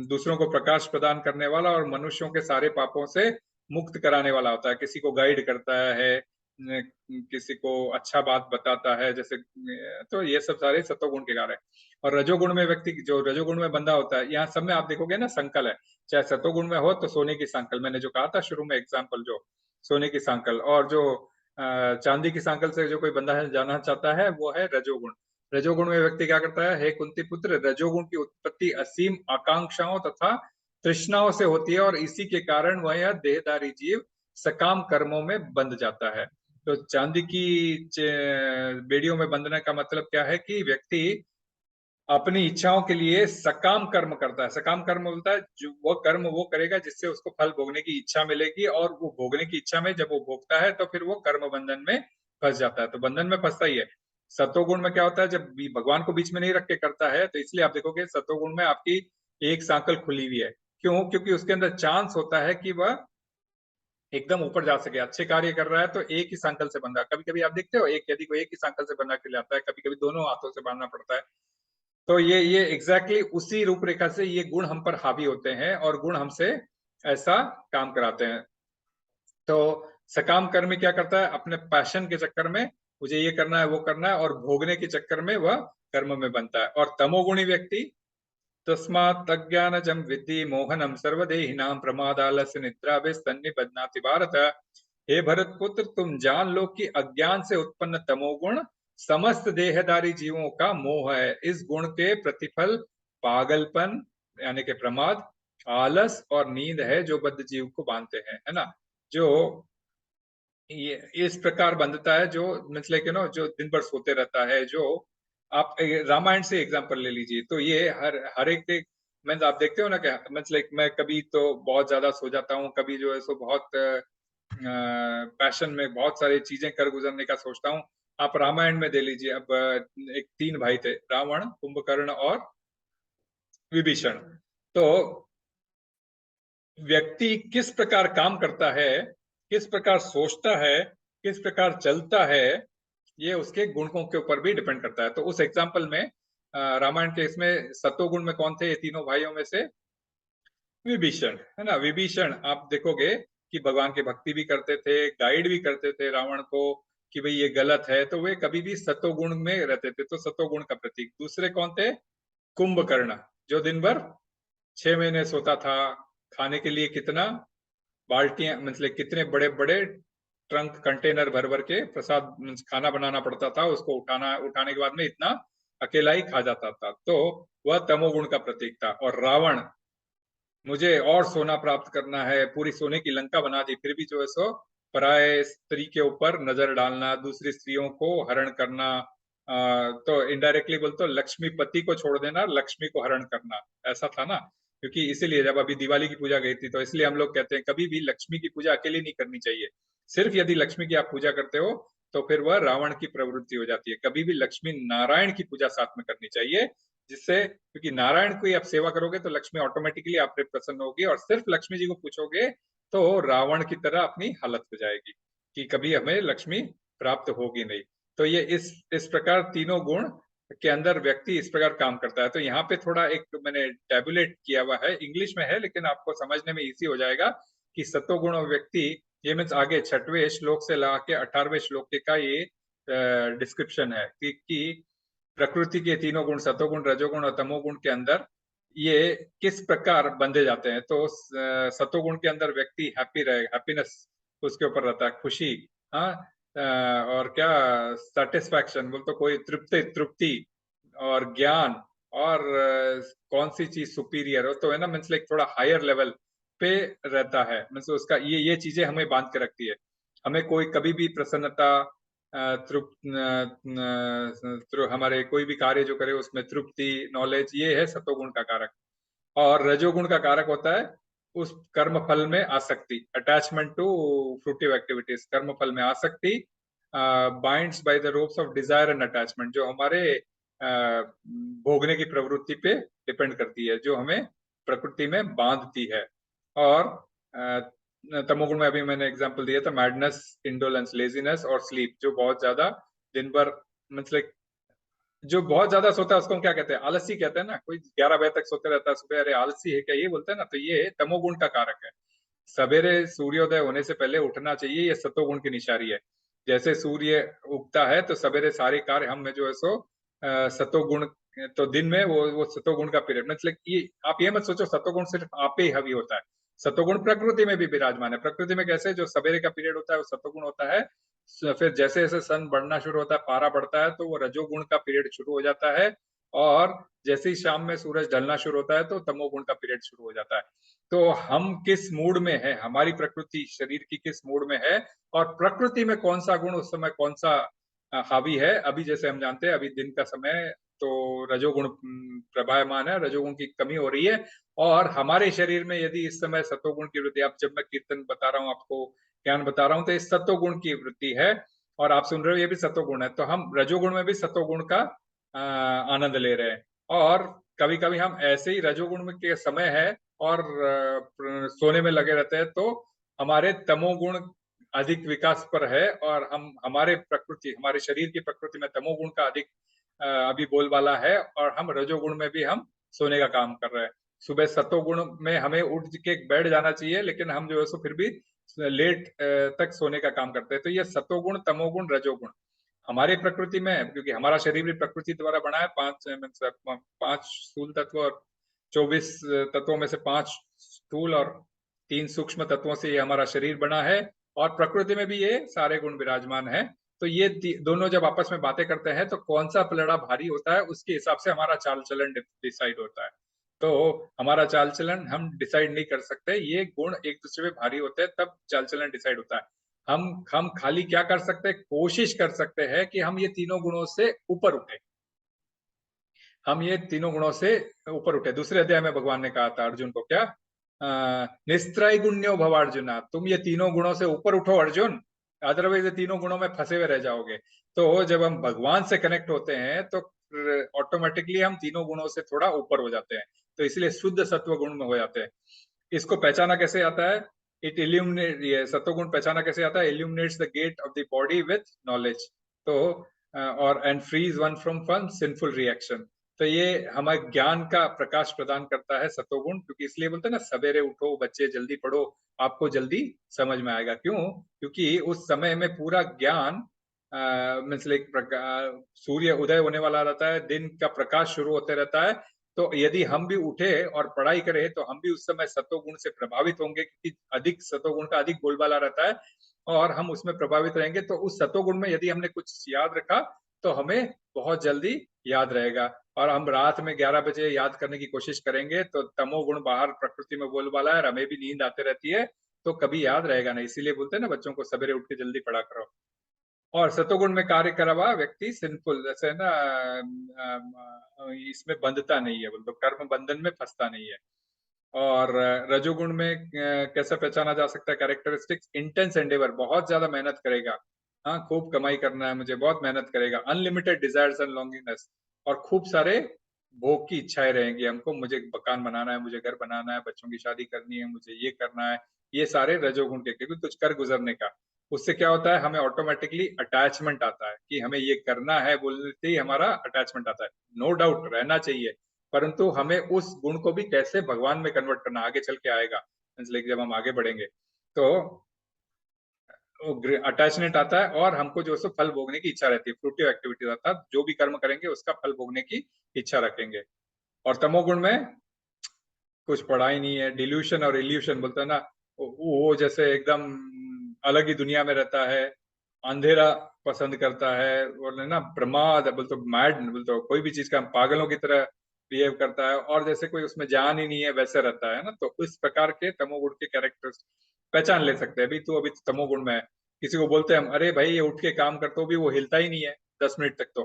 दूसरों को प्रकाश प्रदान करने वाला और मनुष्यों के सारे पापों से मुक्त कराने वाला होता है। किसी को गाइड करता है, किसी को अच्छा बात बताता है, जैसे तो ये सब सारे सतोगुण के कार्य है। और रजोगुण में व्यक्ति जो रजोगुण में बंधा होता है, यहाँ सब में आप देखोगे ना संकल है, चाहे सतोगुण में हो तो सोने की सांकल, मैंने जो कहा था शुरू में एग्जाम्पल, जो सोने की सांकल, और जो चांदी की सांकल से जो कोई बंधा जाना चाहता है वो है रजोगुण। रजोगुण में व्यक्ति क्या करता है, हे कुंती पुत्र, रजोगुण की उत्पत्ति असीम आकांक्षाओं तथा तृष्णाओं से होती है और इसी के कारण वह देहधारी जीव सकाम कर्मों में बंध जाता है। तो चांदी की बेड़ियों में बंधने का मतलब क्या है कि व्यक्ति अपनी इच्छाओं के लिए सकाम कर्म करता है। सकाम कर्म बोलता है जो वो कर्म वो करेगा जिससे उसको फल भोगने की इच्छा मिलेगी, और वो भोगने की इच्छा में जब वो भोगता है तो फिर वो कर्म बंधन में फंस जाता है, तो बंधन में फंसता ही है। सतोगुण में क्या होता है, जब भगवान को बीच में नहीं रख के करता है, तो इसलिए आप देखोगे सतोगुण में आपकी एक सांकल खुली हुई है। क्यों? क्योंकि उसके अंदर चांस होता है कि वह एकदम ऊपर जा सके। अच्छे कार्य कर रहा है तो एक ही सांकल से बंधा, कभी कभी आप देखते हो एक यदि को एक ही सांकल से बंधा के लाता है, कभी कभी दोनों हाथों से बांधना पड़ता है। तो ये एग्जैक्टली उसी रूपरेखा से ये गुण हम पर हावी होते हैं और गुण हमसे ऐसा काम कराते हैं। तो सकाम कर्मी क्या करता है, अपने पैशन के चक्कर में मुझे ये करना है वो करना है और भोगने के चक्कर में वह कर्म में बनता है। और तमोगुणी व्यक्ति तस्मात् अज्ञानजं विद्धि मोहनम सर्वदेहिनां प्रमादालस्य निद्राभिस्तन्निबध्नाति भारत। हे भरत पुत्र, तुम जान लो कि अज्ञान से उत्पन्न तमोगुण समस्त देहधारी जीवों का मोह है। इस गुण के प्रतिफल पागलपन यानी कि प्रमाद, आलस और नींद है जो बद्ध जीव को बांधते हैं, है ना। जो ये इस प्रकार बंधता है, जो मतलब कि नो जो दिन भर सोते रहता है, जो आप रामायण से एग्जांपल ले लीजिए, तो ये हर एक मैं आप देखते हो ना क्या, मतलब मैं कभी तो बहुत ज्यादा सो जाता हूँ, कभी जो है सो बहुत पैशन में बहुत सारी चीजें कर गुजरने का सोचता हूँ। आप रामायण में दे लीजिए, अब एक तीन भाई थे, रावण, कुंभकर्ण और विभीषण। तो व्यक्ति किस प्रकार काम करता है, किस प्रकार सोचता है, किस प्रकार चलता है, ये उसके गुणों के ऊपर भी डिपेंड करता है। तो उस एग्जाम्पल में रामायण के इसमें सतोगुण में कौन थे, ये तीनों भाइयों में से विभीषण, है ना। विभीषण आप देखोगे कि भगवान की भक्ति भी करते थे, गाइड भी करते थे रावण को कि भाई ये गलत है, तो वे कभी भी सतोगुण में रहते थे, तो सतोगुण का प्रतीक। दूसरे कौन थे, कुंभकर्ण, जो दिन भर 6 महीने सोता था, खाने के लिए कितना बाल्टियां मतलब कितने बड़े बड़े ट्रंक कंटेनर भर भर के प्रसाद खाना बनाना पड़ता था, उसको उठाने के बाद में इतना अकेला ही खा जाता था, तो वह तमोगुण का प्रतीक था। और रावण, मुझे और सोना प्राप्त करना है, पूरी सोने की लंका बना दी, फिर भी जो है सो पराये स्त्री के ऊपर नजर डालना, दूसरी स्त्रियों को हरण करना, तो इनडायरेक्टली बोलते लक्ष्मीपति को छोड़ देना, लक्ष्मी को हरण करना, ऐसा था ना। क्योंकि इसीलिए जब अभी दिवाली की पूजा गई थी, तो इसलिए हम लोग कहते हैं कभी भी लक्ष्मी की पूजा अकेली नहीं करनी चाहिए। सिर्फ यदि लक्ष्मी की आप पूजा करते हो तो फिर वह रावण की प्रवृत्ति हो जाती है। कभी भी लक्ष्मी नारायण की पूजा साथ में करनी चाहिए, जिससे, क्योंकि नारायण को आप सेवा करोगे तो लक्ष्मी ऑटोमेटिकली आप पे प्रसन्न होगी, और सिर्फ लक्ष्मी जी को पूछोगे तो रावण की तरह अपनी हालत हो जाएगी कि कभी हमें लक्ष्मी प्राप्त होगी नहीं। तो ये इस प्रकार तीनों गुण के अंदर व्यक्ति इस प्रकार काम करता है। तो यहाँ पे थोड़ा एक मैंने टैबुलेट किया हुआ है, इंग्लिश में है लेकिन आपको समझने में इजी हो जाएगा कि सत्वगुण व्यक्ति, ये मीन्स आगे 6वें श्लोक से ला के 18वें श्लोक का ये डिस्क्रिप्शन है कि प्रकृति के तीनों गुण सतोगुण, रजोगुण और तमोगुण के अंदर ये किस प्रकार बंधे जाते हैं। तो सतोगुण के अंदर व्यक्ति हैप्पी रहे, हैप्पीनेस उसके ऊपर रहता है, खुशी, हाँ, और क्या, सेटिस्फैक्शन बोल तो कोई तृप्ति तृप्ति, और ज्ञान, और कौन सी चीज सुपीरियर हो तो है ना, मीन्स लाइक थोड़ा हायर लेवल पे रहता है, मीन्स उसका ये चीजें हमें बांध के रखती है। हमें कोई कभी भी प्रसन्नता, हमारे कोई भी कार्य जो करे उसमें तृप्ति, नॉलेज, ये है सतोगुण का कारक। और रजोगुण का कारक होता है उस कर्म फल में आसक्ति, अटैचमेंट टू फ्रूटिव एक्टिविटीज, कर्म फल में आसक्ति, binds by the ropes of desire and attachment, जो हमारे भोगने की प्रवृत्ति पे डिपेंड करती है, जो हमें प्रकृति में बांधती है। और तमोगुण में अभी मैंने एग्जांपल दिया था, मैडनेस, इंडोलेंस, लेजीनेस और स्लीप, जो बहुत ज्यादा दिन भर मतलब जो बहुत ज्यादा सोता है उसको हम क्या कहते हैं, आलसी कहते हैं ना। कोई 11 बजे तक सोते रहता है, सुबह अरे आलसी है क्या, ये बोलते हैं ना। तो ये तमोगुण का कारक है। सवेरे सूर्योदय होने से पहले उठना चाहिए, ये सतोगुण की निशानी है। जैसे सूर्य उगता है तो सवेरे सारे कार्य हम में जो है सो सतोगुण, तो दिन में वो सतोगुण का पीरियड, मतलब ये आप ये मत सोचो सतोगुण सिर्फ आप पे ही हावी होता है। सतोगुण प्रकृति में भी विराजमान है। प्रकृति में कैसे, जो सवेरे का पीरियड होता है वो सतोगुण होता है, फिर जैसे जैसे सन बढ़ना शुरू होता है, पारा बढ़ता है, तो वो रजोगुण का पीरियड शुरू हो जाता है, और जैसे ही शाम में सूरज ढलना शुरू होता है तो तमोगुण का पीरियड शुरू हो जाता है। तो हम किस मूड में है, हमारी प्रकृति शरीर की किस मूड में है, और प्रकृति में कौन सा गुण उस समय कौन सा हावी है। अभी जैसे हम जानते हैं अभी दिन का समय, तो रजोगुण प्रभायमान है, रजोगुण की कमी हो रही है। और हमारे शरीर में यदि इस समय सत्वगुण की वृद्धि, आप जब मैं कीर्तन बता रहा हूँ आपको, ज्ञान बता रहा हूँ, तो इस सत्वगुण की वृद्धि है, और आप सुन रहे हो ये भी सत्वगुण है, तो हम रजोगुण में भी सत्वगुण का आनंद ले रहे हैं। और कभी कभी हम ऐसे ही रजोगुण में के समय है और सोने में लगे रहते हैं, तो हमारे तमोगुण अधिक विकास पर है, और हम हमारे शरीर की प्रकृति में तमोगुण का अधिक अभी बोलबाला है, और हम रजोगुण में भी हम सोने का काम कर रहे हैं। सुबह सतोगुण में हमें उठ के बैठ जाना चाहिए, लेकिन हम जो है सो फिर भी लेट तक सोने का काम करते हैं। तो ये सतोगुण, तमोगुण, रजोगुण हमारी प्रकृति में है, क्योंकि हमारा शरीर भी प्रकृति द्वारा बना है। पांच स्थूल तत्व और 24 तत्वों में से 5 स्थूल और 3 सूक्ष्म तत्वों से ये हमारा शरीर बना है, और प्रकृति में भी ये सारे गुण विराजमान है। तो ये दोनों जब आपस में बातें करते हैं, तो कौन सा पलड़ा भारी होता है उसके हिसाब से हमारा चाल चलन डिसाइड होता है। तो हमारा चाल चलन हम डिसाइड नहीं कर सकते, ये गुण एक दूसरे में भारी होते हैं तब चाल चलन डिसाइड होता है। हम खाली क्या कर सकते हैं, कोशिश कर सकते हैं कि हम ये तीनों गुणों से ऊपर उठे, हम ये तीनों गुणों से ऊपर उठे। दूसरे अध्याय में भगवान ने कहा था अर्जुन को, क्या निस्त्रय गुण्यो भव अर्जुना, तुम ये तीनों गुणों से ऊपर उठो अर्जुन, अदरवाइज ये तीनों गुणों में फंसे हुए रह जाओगे। तो जब हम भगवान से कनेक्ट होते हैं तो ऑटोमेटिकली हम तीनों गुणों से थोड़ा ऊपर हो जाते हैं, तो इसलिए शुद्ध सत्व गुण में हो जाते हैं। इसको पहचाना कैसे आता है, इट इल्यूमिनेट, ये सत्वगुण पहचाना कैसे आता है, illuminates the gate of the body with knowledge. तो और and frees one from sinful reaction. तो ये हमारे ज्ञान का प्रकाश प्रदान करता है सत्वगुण, क्योंकि इसलिए बोलते हैं ना, सवेरे उठो बच्चे, जल्दी पढ़ो, आपको जल्दी समझ में आएगा। क्यों? क्योंकि उस समय में पूरा ज्ञान सूर्य उदय होने वाला रहता है, दिन का प्रकाश शुरू होते रहता है। तो यदि हम भी उठे और पढ़ाई करें, तो हम भी उस समय सत्वगुण से प्रभावित होंगे, क्योंकि अधिक सत्वगुण का अधिक बोलबाला रहता है, और हम उसमें प्रभावित रहेंगे। तो उस सत्वगुण में यदि हमने कुछ याद रखा, तो हमें बहुत जल्दी याद रहेगा। और हम रात में 11 बजे याद करने की कोशिश करेंगे, तो तमोगुण बाहर प्रकृति में बोलबाला है, और हमें भी नींद आते रहती है, तो कभी याद रहेगा नहीं। इसीलिए बोलते हैं ना बच्चों को सवेरे उठ के जल्दी पढ़ा करो। और सतोगुण में कार्य करा हुआ व्यक्ति सिंपल, जैसे ना इसमें बंधता नहीं है, बोलते कर्म बंधन में फंसता नहीं है। और रजोगुण में कैसे पहचाना जा सकता है कैरेक्टरिस्टिक्स, इंटेंस एंडेवर, बहुत ज्यादा मेहनत करेगा, हाँ खूब कमाई करना है मुझे, बहुत मेहनत करेगा। अनलिमिटेड डिजायर्स एंड लॉन्गिंगनेस, और खूब सारे भोग की इच्छाएं रहेंगी हमको, मुझे मकान बनाना है, मुझे घर बनाना है, बच्चों की शादी करनी है, मुझे ये करना है। ये सारे रजोगुण के, क्योंकि कुछ कर गुजरने का, उससे क्या होता है, हमें ऑटोमेटिकली अटैचमेंट आता है कि हमें ये करना है, बोलते ही हमारा अटैचमेंट आता है। नो डाउट रहना चाहिए, परंतु हमें उस गुण को भी कैसे भगवान में कन्वर्ट करना आगे चल के आएगा, इसलिए जब हम आगे बढ़ेंगे तो अटैचमेंट आता है, और हमको जो है फल भोगने की इच्छा रहती है, फ्रूटिव एक्टिविटीज, अर्थात जो भी कर्म करेंगे उसका फल भोगने की इच्छा रखेंगे। और तमोगुण में कुछ पढ़ा ही नहीं है, डिल्यूशन और इल्यूशन बोलते हैं ना, वो जैसे एकदम अलग ही दुनिया में रहता है, अंधेरा पसंद करता है, और ना प्रमाद बोलते, मैड बोलते, कोई भी चीज का पागलों की तरह बिहेव करता है, और जैसे कोई उसमें जान ही नहीं है वैसे रहता है ना। तो इस प्रकार के तमोगुण के कैरेक्टर्स पहचान ले सकते हैं। अभी तो तमोगुण में है, किसी को बोलते हैं हम, अरे भाई ये उठ के काम कर, तो भी वो हिलता ही नहीं है 10 मिनट तक। तो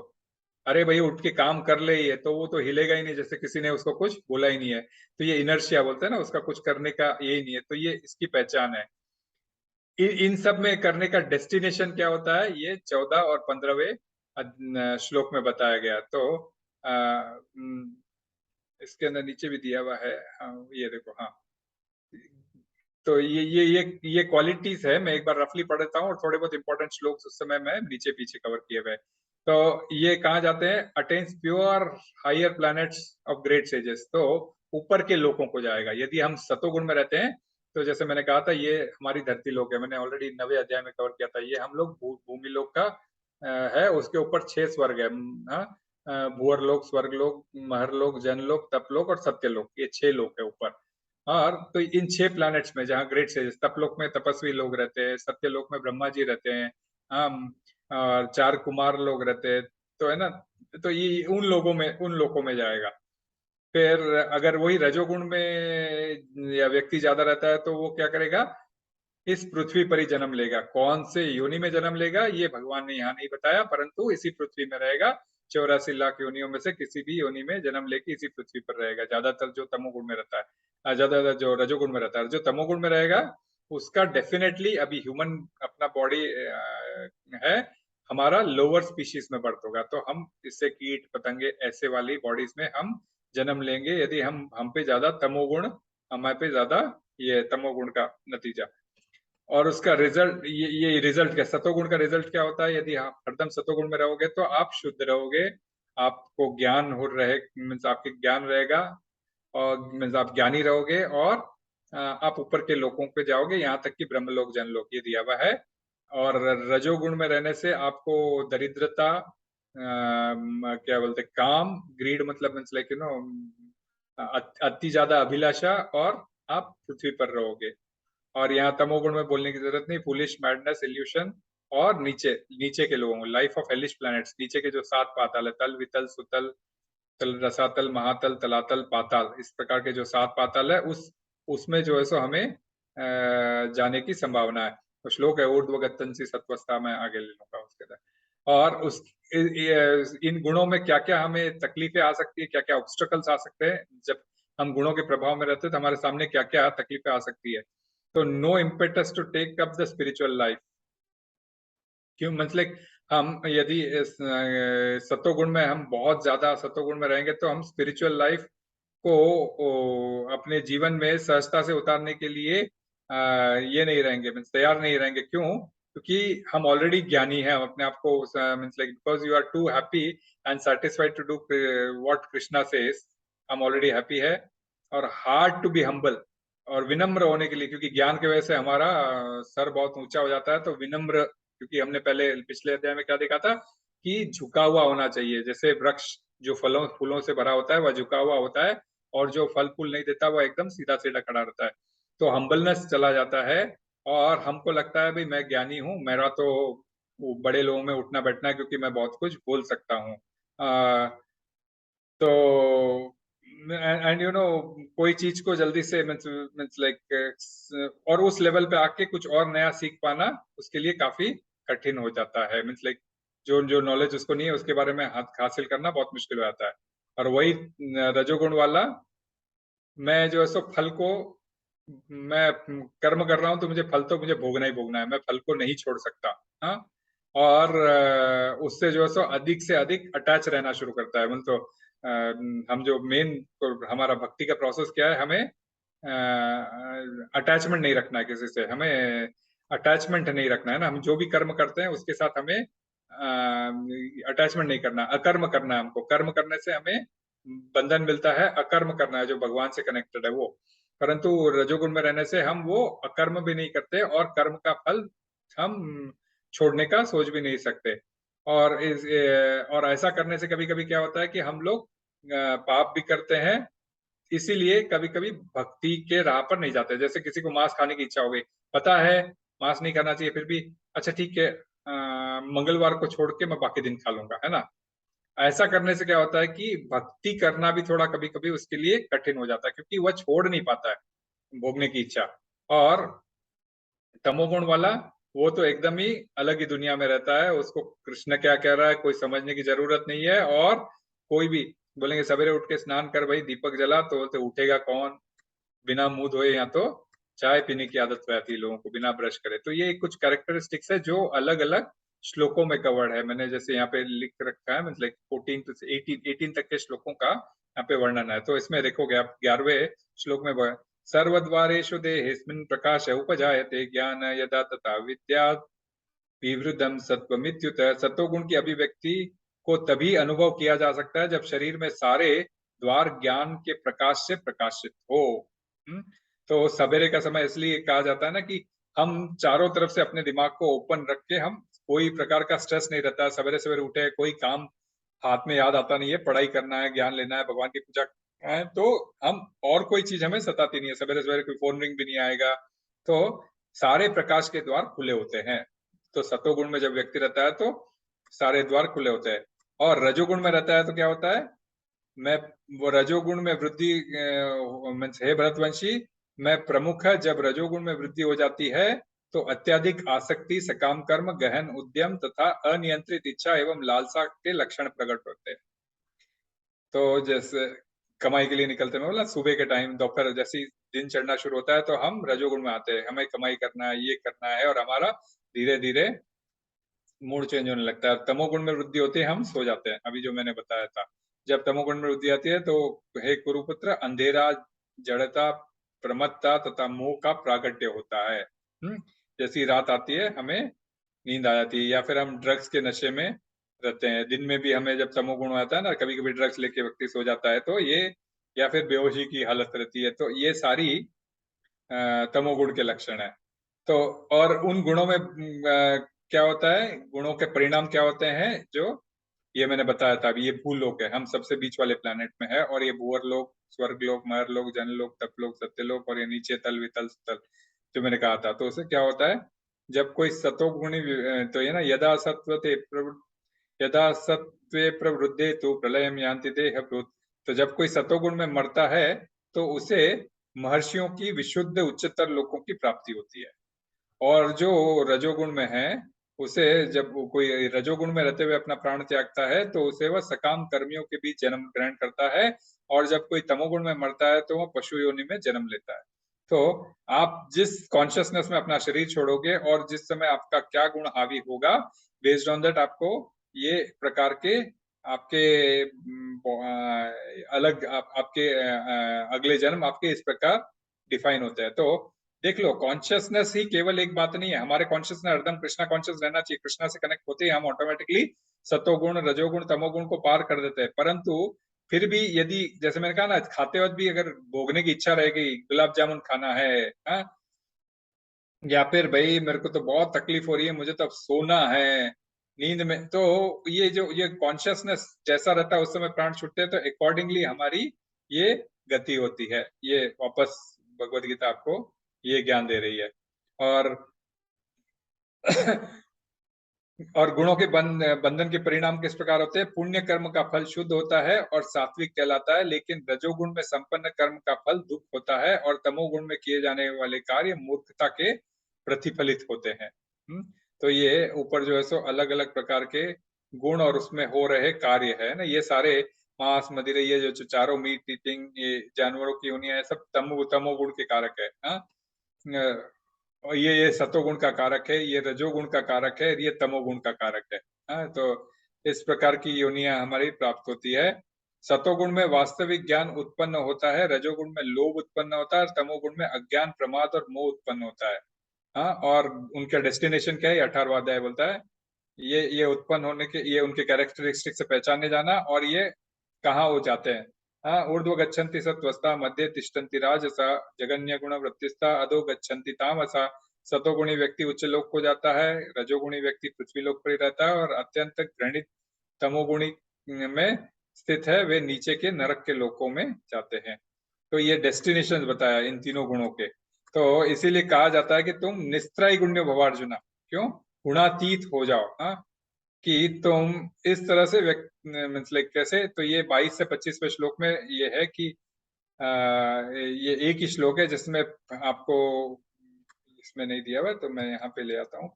अरे भाई उठ के काम कर ले, ये तो वो तो हिलेगा ही नहीं, जैसे किसी ने उसको कुछ बोला ही नहीं है। तो ये इनर्शिया बोलते हैं ना, उसका कुछ करने का यही नहीं है, तो ये इसकी पहचान है। इन सब में करने का डेस्टिनेशन क्या होता है, ये 14 और 15वें श्लोक में बताया गया। तो इसके अंदर नीचे भी दिया हुआ है, हाँ ये देखो, हाँ। तो ये क्वालिटीज है, मैं एक बार रफली पढ़ देता हूँ, और थोड़े बहुत इंपॉर्टेंट श्लोक उस समय में नीचे पीछे कवर किए हुए। तो ये कहाँ जाते हैं, attains pure higher planets of great sages, तो ऊपर के लोकों को जाएगा यदि हम सतोगुण में रहते हैं। तो जैसे मैंने कहा था, ये हमारी धरती लोक है, मैंने ऑलरेडी 9वें अध्याय में कवर किया था, ये हम लोग भूमि लोक का है, उसके ऊपर 6 स्वर्ग है, हाँ, भूअर लोक, स्वर्ग लोक, महर लोक, जन लोक, तप लोक और सत्य लोक, ये 6 लोक है ऊपर। और तो इन 6 प्लैनेट्स में जहाँ ग्रेट सेजेस, तपलोक में तपस्वी लोग रहते हैं, सत्यलोक में ब्रह्मा जी रहते हैं, और 4 कुमार लोग रहते हैं, तो है ना। तो ये उन लोगों में जाएगा। फिर अगर वही रजोगुण में या व्यक्ति ज्यादा रहता है तो वो क्या करेगा, इस पृथ्वी पर ही जन्म लेगा। कौन से योनि में जन्म लेगा ये भगवान ने यहाँ नहीं बताया, परंतु इसी पृथ्वी में रहेगा। 84 लाख योनियों में से किसी भी योनि में जन्म लेके इसी पृथ्वी पर रहेगा। ज्यादातर जो तमोगुण में रहता है, ज्यादातर जो रजोगुण में रहता है, जो तमोगुण में रहेगा उसका डेफिनेटली अभी ह्यूमन अपना बॉडी है, हमारा लोअर स्पीशीज में बर्थ होगा। तो हम इससे कीट पतंगे ऐसे वाली बॉडीज में हम जन्म लेंगे यदि हम पे ज्यादा तमोगुण, हमारे पे ज्यादा ये तमोगुण का नतीजा। और उसका रिजल्ट ये रिजल्ट क्या, सतोगुण का रिजल्ट क्या होता है, यदि आप हरदम सतोगुण में रहोगे तो आप शुद्ध रहोगे, आपको ज्ञान हो रहे मीन्स आपके ज्ञान रहेगा, और मीन्स आप ज्ञानी रहोगे, और आप ऊपर के लोकों पे जाओगे, यहाँ तक कि ब्रह्मलोक जनलोक ये दिया हुआ है। और रजोगुण में रहने से आपको दरिद्रता, क्या बोलते काम, ग्रीड मतलब मीन्स लाइक अति ज्यादा अभिलाषा, और आप पृथ्वी पर रहोगे। और यहाँ तमोगुण में बोलने की जरूरत नहीं, फुलिश, मैडनेस, इल्यूशन। और नीचे नीचे के लोगों को, लाइफ ऑफ हेलिश प्लैनेट्स, नीचे के जो 7 पाताल है, तल वितल सुतल तल रसातल महातल तलातल पाताल, इस प्रकार के जो 7 पाताल है उसमें जो है सो हमें जाने की संभावना है। तो श्लोक है ऊर्ध्वगतन सी सत्वस्था में आगे ले लूंगा उसके बाद। और उस इन गुणों में क्या क्या हमें तकलीफें आ सकती है, क्या क्या ऑब्स्टेकल्स आ सकते हैं, जब हम गुणों के प्रभाव में रहते हैं तो हमारे सामने क्या क्या तकलीफें आ सकती है। तो no impetus to take up the spiritual life. क्यों, मतलब हम यदि सतोगुण में, हम बहुत ज्यादा सतोगुण में रहेंगे तो हम स्पिरिचुअल लाइफ को अपने जीवन में सहजता से उतारने के लिए ये नहीं रहेंगे, मीन्स तैयार नहीं रहेंगे। क्यों? क्योंकि हम ऑलरेडी ज्ञानी हैं, हम अपने आप को means like because you are too happy and satisfied to do what Krishna says, हम ऑलरेडी हैप्पी है। और हार्ड टू बी हम्बल, और विनम्र होने के लिए, क्योंकि ज्ञान की वजह से हमारा सर बहुत ऊंचा हो जाता है, तो विनम्र, क्योंकि हमने पहले पिछले अध्याय में क्या देखा था कि झुका हुआ होना चाहिए। जैसे वृक्ष जो फलों फूलों से भरा होता है वह झुका हुआ होता है, और जो फल फूल नहीं देता वो एकदम सीधा सीधा खड़ा रहता है। तो हम्बलनेस चला जाता है, और हमको लगता है भाई मैं ज्ञानी हूँ, मेरा तो वो बड़े लोगों में उठना बैठना है क्योंकि मैं बहुत कुछ बोल सकता हूँ। तो एंड कोई चीज को जल्दी से मीन्स लाइक और उस लेवल पे आके कुछ और नया सीख पाना उसके लिए काफी कठिन हो जाता है। मीन्स लाइक जो जो नॉलेज उसको नहीं है उसके बारे में हासिल करना बहुत मुश्किल हो जाता है। और वही रजोगुण वाला, मैं जो है सो फल को, मैं कर्म कर रहा हूँ तो मुझे फल तो मुझे भोगना ही भोगना है, मैं फल को नहीं छोड़ सकता। हाँ, और उससे जो है सो अधिक से अधिक अटैच रहना शुरू करता है। मतलब तो हम जो मेन हमारा भक्ति का प्रोसेस क्या है, हमें अटैचमेंट नहीं रखना है किसी से, हमें अटैचमेंट नहीं रखना है ना। हम जो भी कर्म करते हैं उसके साथ हमें अटैचमेंट नहीं करना, अकर्म करना है हमको। कर्म करने से हमें बंधन मिलता है, अकर्म करना है जो भगवान से कनेक्टेड है वो। परंतु रजोगुण में रहने से हम वो अकर्म भी नहीं करते, और कर्म का फल हम छोड़ने का सोच भी नहीं सकते। और ऐसा करने से कभी कभी क्या होता है कि हम लोग पाप भी करते हैं, इसीलिए कभी कभी भक्ति के राह पर नहीं जाते। जैसे किसी को मांस खाने की इच्छा हो गई, पता है मांस नहीं खाना चाहिए, फिर भी अच्छा ठीक है मंगलवार को छोड़ के मैं बाकी दिन खा लूंगा, है ना। ऐसा करने से क्या होता है कि भक्ति करना भी थोड़ा कभी कभी उसके लिए कठिन हो जाता है, क्योंकि वह छोड़ नहीं पाता है भोगने की इच्छा। और तमोगुण वाला, वो तो एकदम ही अलग ही दुनिया में रहता है, उसको कृष्ण क्या कह रहा है कोई समझने की जरूरत नहीं है। और कोई भी बोलेंगे सवेरे उठ के स्नान कर भाई, दीपक जला, तो बोलते उठेगा कौन, बिना मुंह धोए या तो चाय पीने की आदत रहती है लोगों को बिना ब्रश करे। तो ये कुछ कैरेक्टरिस्टिक्स है जो अलग अलग श्लोकों में कवर्ड है। मैंने जैसे यहाँ पे लिख रखा है, मतलब 14 से 18 तक के श्लोकों का यहाँ पे वर्णन है। तो इसमें देखोगे आप 11वें श्लोक में सर्वद्वारेषु देहेस्मिन् प्रकाश उपजायते ज्ञान यदा तथा विद्या विवृद्धम सत्वमित्युत। सत्वगुण की अभिव्यक्ति को तभी अनुभव किया जा सकता है जब शरीर में सारे द्वार ज्ञान के प्रकाश से प्रकाशित हो। तो सवेरे का समय इसलिए कहा जाता है ना कि हम चारों तरफ से अपने दिमाग को ओपन रख के, हम कोई प्रकार का स्ट्रेस नहीं रहता है, सवेरे सवेरे उठे, कोई काम हाथ में याद आता नहीं है, पढ़ाई करना है, ज्ञान लेना है, भगवान की पूजा करना है, तो हम और कोई चीज हमें सताती नहीं है, सवेरे सवेरे कोई फोन रिंग भी नहीं आएगा। तो सारे प्रकाश के द्वार खुले होते हैं। तो सतोगुण में जब व्यक्ति रहता है तो सारे द्वार खुले होते हैं, और रजोगुण में रहता है तो क्या होता है, मैं वो रजोगुण में वृद्धि मीन्स हे भरतवंशी, मैं प्रमुख है। जब रजोगुण में वृद्धि हो जाती है तो अत्यधिक आसक्ति, सकाम कर्म, गहन उद्यम तथा अनियंत्रित इच्छा एवं लालसा के लक्षण प्रकट होते हैं। तो जैसे कमाई के लिए निकलते हैं, बोला सुबह के टाइम, दोपहर जैसे ही दिन चढ़ना शुरू होता है तो हम रजोगुण में आते हैं, हमें कमाई करना है, ये करना है, और हमारा धीरे धीरे मूड चेंज होने लगता है। तमोगुण में वृद्धि होती है, हम सो जाते हैं, अभी जो मैंने बताया था। जब तमोगुण में वृद्धि आती है तो हे कुरुपुत्र, अंधेरा, जड़ता, प्रमत्ता तथा मोह का प्रागट्य होता है। जैसी रात आती है हमें नींद आ जाती है, या फिर हम ड्रग्स के नशे में रहते हैं। दिन में भी हमें जब तमोगुण आता है ना, कभी कभी ड्रग्स लेके व्यक्ति सो जाता है, तो ये, या फिर बेहोशी की हालत रहती है, तो ये सारी तमोगुण के लक्षण है। तो और उन गुणों में क्या होता है, गुणों के परिणाम क्या होते हैं, जो ये मैंने बताया था अभी, ये भूलोक है, हम सबसे बीच वाले प्लेनेट में है, और ये भूवर लोक, स्वर्ग लोक, मर लोक, जन लोक, तप लोक, सत्य लोक, और ये नीचे तल, वितल, तल, जो मैंने कहा था। तो उससे क्या होता है, जब कोई सतोगुणी, तो ये ना, यदा सत्वे प्रवृद्धे तो प्रलयम यान्ति देह भूत। तो जब कोई सतोगुण में मरता है तो उसे महर्षियों की विशुद्ध उच्चतर लोकों की प्राप्ति होती है। और जो रजोगुण में है, उसे जब कोई रजोगुण में रहते हुए अपना प्राण त्यागता है तो उसे वह सकाम कर्मियों के बीच जन्म ग्रहण करता है। और जब कोई तमोगुण में मरता है तो वह पशु योनि में जन्म लेता है। तो आप जिस कॉन्शियसनेस में अपना शरीर छोड़ोगे और जिस समय आपका क्या गुण हावी होगा, बेस्ड ऑन दैट आपको ये प्रकार के आपके आपके अगले जन्म आपके इस प्रकार डिफाइन होते हैं। तो देख लो, कॉन्शियसनेस ही केवल एक बात नहीं है, हमारे कॉन्शियसनेस हरदम कृष्णा कॉन्शियस रहना चाहिए। कृष्णा से कनेक्ट होते ही हम ऑटोमेटिकली सतोगुण, रजोगुण, तमोगुण को पार कर देते हैं। परंतु फिर भी यदि, जैसे मैंने कहा ना, खाते वक्त भी अगर भोगने की इच्छा रहेगी, गुलाब जामुन खाना है, हा? या फिर भाई मेरे को तो बहुत तकलीफ हो रही है, मुझे तो अब सोना है नींद में, तो ये कॉन्शियसनेस जैसा रहता है उस समय प्राण छूटते हैं, तो अकॉर्डिंगली हमारी ये गति होती है। ये वापस भगवत गीता आपको ये ज्ञान दे रही है। और और गुणों के बंधन के परिणाम किस प्रकार होते हैं, पुण्य कर्म का फल शुद्ध होता है और सात्विक कहलाता है, लेकिन रजोगुण में संपन्न कर्म का फल दुख होता है, और तमोगुण में किए जाने वाले कार्य मूर्खता के प्रतिफलित होते हैं। तो ये ऊपर जो है सो अलग अलग प्रकार के गुण और उसमें हो रहे कार्य है ना, ये सारे मांस, मदिरा, ये जो चारों मीट ईटिंग, ये जानवरों की यूनिया है, सब तमोगुण के कारक है। और ये सतोगुण का कारक है, ये रजोगुण का कारक है, ये तमोगुण का कारक है। तो इस प्रकार की योनियां हमारी प्राप्त होती है। सतोगुण में वास्तविक ज्ञान उत्पन्न होता है, रजोगुण में लोभ उत्पन्न होता है, और तमोगुण में अज्ञान, प्रमाद और मोह उत्पन्न होता है। हाँ, और उनका डेस्टिनेशन क्या है, 18वां अध्याय बोलता है, ये उत्पन्न होने के, ये उनके कैरेक्टरिस्टिक से पहचाने जाना, और ये कहाँ हो जाते हैं। हाँ, ऊर्ध्व गच्छन्ति सत्वस्ता, मध्य तिष्ठन्ति राजसा, जगन्य गुण वृत्तिस्ता, अधो गच्छन्ति तामसा। सतोगुणी व्यक्ति उच्च लोक को जाता है, रजोगुणी व्यक्ति पृथ्वी लोक पर ही रहता है, और अत्यंत घृणित तमोगुणी में स्थित है, वे नीचे के नरक के लोकों में जाते हैं। तो ये डेस्टिनेशन बताया इन तीनों गुणों के। तो इसीलिए कहा जाता है कि तुम निस्त्रय गुण्य भवार्जुना, क्यों, गुणातीत हो जाओ। हाँ, कि तुम इस तरह से मतलब कैसे, तो ये 22 से 25वें श्लोक में ये है कि ये एक ही श्लोक है जिसमें आपको इसमें नहीं दिया हुआ, तो मैं यहाँ पे ले आता हूँ।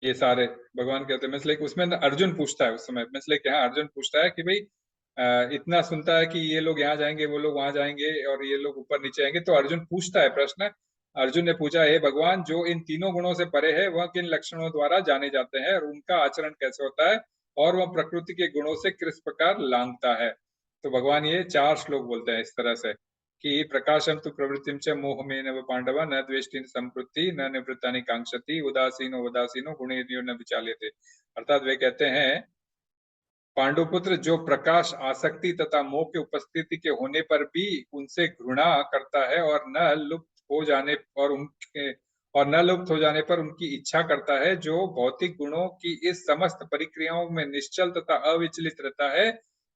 ये सारे भगवान कहते हैं, मतलब उसमें अर्जुन पूछता है उस समय, मतलब क्या, अर्जुन पूछता है कि भाई इतना सुनता है कि ये लोग यहाँ जाएंगे, वो लोग वहां जाएंगे, और ये लोग ऊपर नीचे आएंगे, तो अर्जुन पूछता है प्रश्न। अर्जुन ने पूछा, हे भगवान, जो इन तीनों गुणों से परे है वह किन लक्षणों द्वारा जाने जाते हैं, और उनका आचरण कैसे होता है, और वह प्रकृति के गुणों से किस प्रकार लांघता है। तो भगवान ये 4 श्लोक बोलते हैं इस तरह से कि प्रकाशम तु प्रवृत्तिम च मोहमेन पांडव न द्वेष्टि संप्रति न निवृत्तानि कांक्षति उदासीनो उदासीनो गुणेर्यो न विचाल्यते। अर्थात वे कहते हैं, पांडुपुत्र, जो प्रकाश, आसक्ति तथा मोह की उपस्थिति के होने पर भी उनसे घृणा करता है, और न लुप्त हो जाने पर उनकी इच्छा करता है, जो भौतिक गुणों की इस समस्त परिक्रियाओं में निश्चल तथा अविचलित रहता है,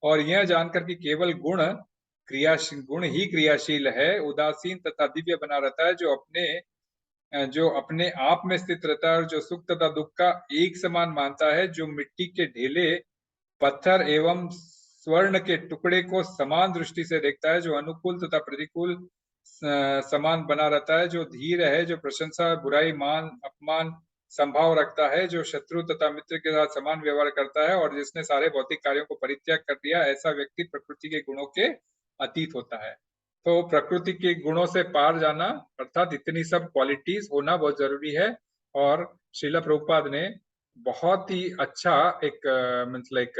और यह जानकर कि केवल गुण ही क्रियाशील है, उदासीन तथा दिव्य बना रहता है, जो अपने जो अपने आप में स्थित रहता है और जो सुख तथा दुख का एक समान मानता है, जो मिट्टी के ढेले, पत्थर एवं स्वर्ण के टुकड़े को समान दृष्टि से देखता है, जो अनुकूल तथा प्रतिकूल समान बना रहता है, जो धीर है, जो प्रशंसा, बुराई, मान अपमान संभाव रखता है, जो शत्रु तथा मित्र के साथ समान व्यवहार करता है, और जिसने सारे भौतिक कार्यों को परित्याग कर दिया, ऐसा व्यक्ति प्रकृति के गुणों के अतीत होता है। तो प्रकृति के गुणों से पार जाना, अर्थात इतनी सब क्वालिटीज होना बहुत जरूरी है। और श्रीला प्रभुपाद ने बहुत ही अच्छा एक मतलब एक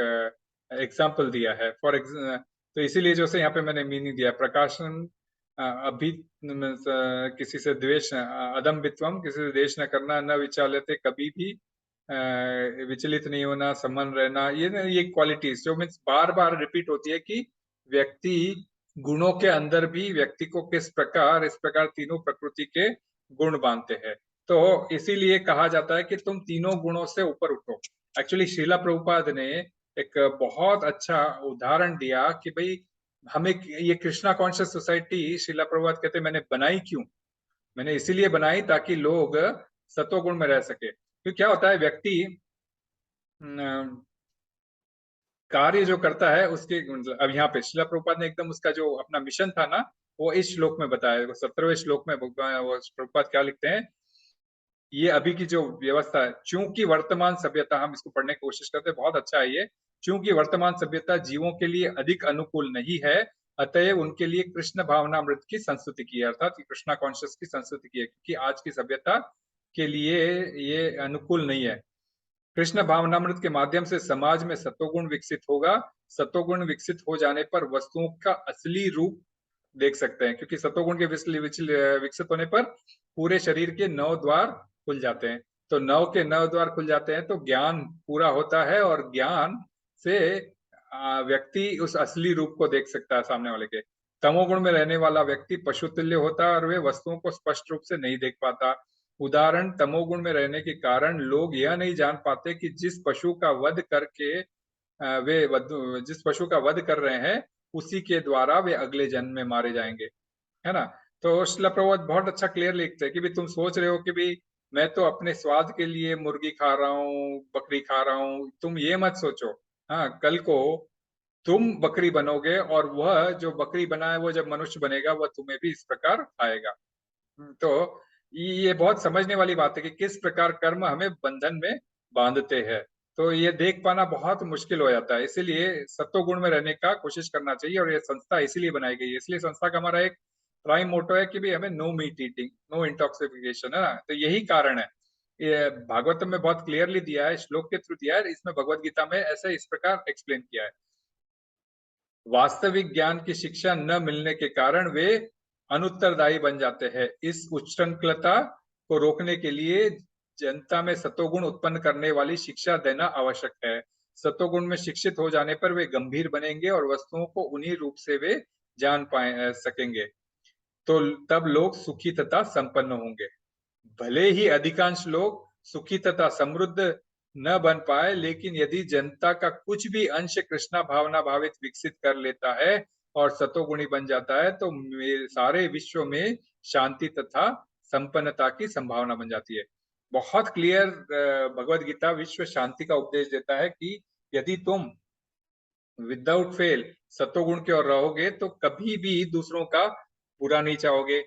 एग्जाम्पल दिया है फॉर तो इसीलिए जो से यहाँ पे मैंने मीनिंग दिया, प्रकाशन अभी किसी से द्वेष, अदम वित्वम, किसी से द्वेष न करना, न विचालते, कभी भी विचलित नहीं होना, समन रहना, ये क्वालिटीज जो मीन्स बार बार रिपीट होती है कि व्यक्ति गुणों के अंदर भी व्यक्ति को किस प्रकार, इस प्रकार तीनों प्रकृति के गुण बांधते हैं। तो इसीलिए कहा जाता है कि तुम तीनों गुणों से ऊपर उठो। एक्चुअली श्रीला प्रभुपाद ने एक बहुत अच्छा उदाहरण दिया कि भाई हमें ये कृष्णा कॉन्शियस सोसाइटी, श्रीला प्रभुपाद कहते मैंने बनाई क्यों? मैंने इसीलिए बनाई ताकि लोग सतोगुण में रह सके। तो क्या होता है, व्यक्ति कार्य जो करता है उसके मतलब अब यहाँ पे श्रीला प्रभुपाद ने एकदम उसका जो अपना मिशन था ना, वो इस श्लोक में बताया। 17वें श्लोक में प्रभुपाद क्या लिखते हैं, ये अभी की जो व्यवस्था है, चूंकि वर्तमान सभ्यता, हम इसको पढ़ने की कोशिश करते हैं, बहुत अच्छा है ये। चूंकि वर्तमान सभ्यता जीवों के लिए अधिक अनुकूल नहीं है, अतएव उनके लिए कृष्ण भावनामृत की संस्तुति की है, अर्थात कृष्णा कॉन्शियस की संस्तुति की है, क्योंकि आज की सभ्यता के लिए ये अनुकूल नहीं है। कृष्ण भावनामृत के माध्यम से समाज में सतोगुण विकसित होगा। सतोगुण विकसित हो जाने पर वस्तुओं का असली रूप देख सकते हैं, क्योंकि सतोगुण के विकसित होने पर पूरे शरीर के 9 द्वार खुल जाते हैं। तो 9 के 9 द्वार खुल जाते हैं तो ज्ञान पूरा होता है, और ज्ञान से व्यक्ति उस असली रूप को देख सकता है सामने वाले के। तमोगुण में रहने वाला व्यक्ति पशुतुल्य होता है और वे वस्तुओं को स्पष्ट रूप से नहीं देख पाता। उदाहरण, तमोगुण में रहने के कारण लोग यह नहीं जान पाते कि जिस पशु का वध करके जिस पशु का वध कर रहे हैं उसी के द्वारा वे अगले जन्म में मारे जाएंगे, है ना। तो श्रील प्रभुपाद बहुत अच्छा क्लियर लिखते हैं कि भी तुम सोच रहे हो कि भी मैं तो अपने स्वाद के लिए मुर्गी खा रहा हूँ, बकरी खा रहा हूँ, तुम ये मत सोचो। हाँ, कल को तुम बकरी बनोगे और वह जो बकरी बना है वो जब मनुष्य बनेगा वह तुम्हें भी इस प्रकार खाएगा। तो ये बहुत समझने वाली बात है कि किस प्रकार कर्म हमें बंधन में बांधते हैं। तो ये देख पाना बहुत मुश्किल हो जाता है, इसीलिए सत्वगुण में रहने का कोशिश करना चाहिए। और ये संस्था इसीलिए बनाई गई है, इसलिए संस्था का हमारा एक प्राइम मोटो है कि भी हमें नो मीट ईटिंग, नो इंटॉक्सिफिकेशन, है ना। तो यही कारण है, ये भागवतम में बहुत क्लियरली दिया है, श्लोक के थ्रू दिया है, इसमें भगवत गीता में ऐसे इस प्रकार एक्सप्लेन किया है। वास्तविक ज्ञान की शिक्षा न मिलने के कारण वे अनुत्तरदायी बन जाते हैं। इस उच्छृंखलता को रोकने के लिए जनता में सतोगुण उत्पन्न करने वाली शिक्षा देना आवश्यक है। सतोगुण में शिक्षित हो जाने पर वे गंभीर बनेंगे और वस्तुओं को उन्हीं रूप से वे जान पाए सकेंगे। तो तब लोग सुखी तथा संपन्न होंगे। भले ही अधिकांश लोग सुखी तथा समृद्ध न बन पाए, लेकिन यदि जनता का कुछ भी अंश कृष्णा भावना भावित विकसित कर लेता है और सतोगुणी बन जाता है, तो सारे विश्व में शांति तथा संपन्नता की संभावना बन जाती है। बहुत क्लियर भगवत गीता विश्व शांति का उपदेश देता है कि यदि तुम विदाउट फेल सतोगुण की ओर रहोगे तो कभी भी दूसरों का बुरा नहीं चाहोगे।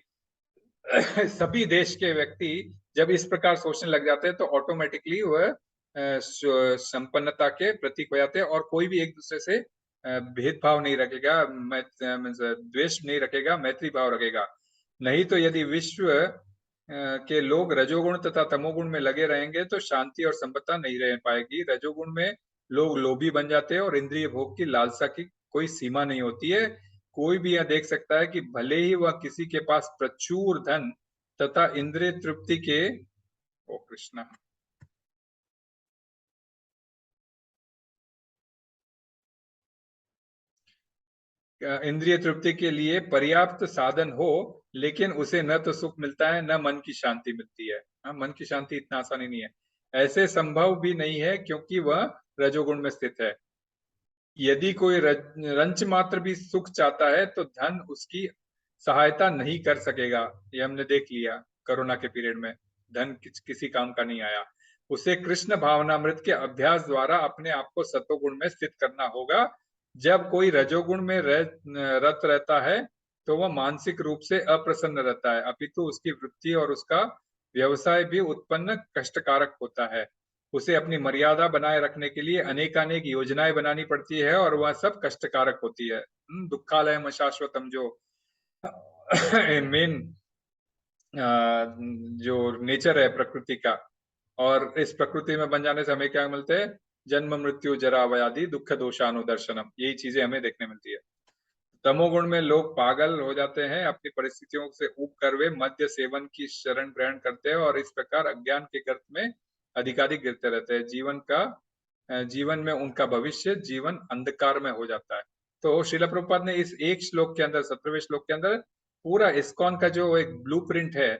सभी देश के व्यक्ति जब इस प्रकार सोचने लग जाते हैं तो ऑटोमेटिकली वह संपन्नता के प्रतीक हो जाते हैं, और कोई भी एक दूसरे से भेदभाव नहीं रखेगा, द्वेष नहीं रखेगा, मैत्री भाव रखेगा। नहीं तो यदि विश्व के लोग रजोगुण तथा तमोगुण में लगे रहेंगे तो शांति और संपन्नता नहीं रह पाएगी। रजोगुण में लोग लोभी बन जाते हैं और इंद्रिय भोग की लालसा की कोई सीमा नहीं होती है। कोई भी यह देख सकता है कि भले ही वह किसी के पास प्रचुर धन तथा इंद्रिय तृप्ति के ओ कृष्णा इंद्रिय तृप्ति के लिए पर्याप्त साधन हो, लेकिन उसे न तो सुख मिलता है न मन की शांति मिलती है। मन की शांति इतना आसानी नहीं है, ऐसे संभव भी नहीं है क्योंकि वह रजोगुण में स्थित है। यदि कोई रंच मात्र भी सुख चाहता है तो धन उसकी सहायता नहीं कर सकेगा, ये हमने देख लिया। कोरोना के पीरियड में, धन किसी काम का नहीं आया। उसे कृष्ण भावनामृत के अभ्यास द्वारा अपने आप को सतोगुण में स्थित करना होगा। जब कोई रजोगुण में रत रहता है तो वह मानसिक रूप से अप्रसन्न रहता है, अपितु उसकी वृत्ति और उसका व्यवसाय भी उत्पन्न कष्टकारक होता है। उसे अपनी मर्यादा बनाए रखने के लिए अनेकानेक योजनाएं बनानी पड़ती है और वह सब कष्टकारक होती है। दुखालयम अशाश्वतम जो मेन जो नेचर है प्रकृति का, और इस प्रकृति में बन जाने से हमें क्या मिलते हैं? जन्म मृत्यु जरा व्याधि दुख दोषानुदर्शनम, यही चीजें हमें देखने मिलती है। तमोगुण में लोग पागल हो जाते हैं, अपनी परिस्थितियों से ऊब कर वे मद्य सेवन की शरण ग्रहण करते हैं और इस प्रकार अज्ञान के गर्त में अधिकाधिक गिरते रहते हैं। जीवन में उनका भविष्य जीवन अंधकार में हो जाता है। तो श्रील प्रभुपाद ने इस एक श्लोक के अंदर, 17वें श्लोक के अंदर, पूरा इस्कॉन का जो एक ब्लूप्रिंट है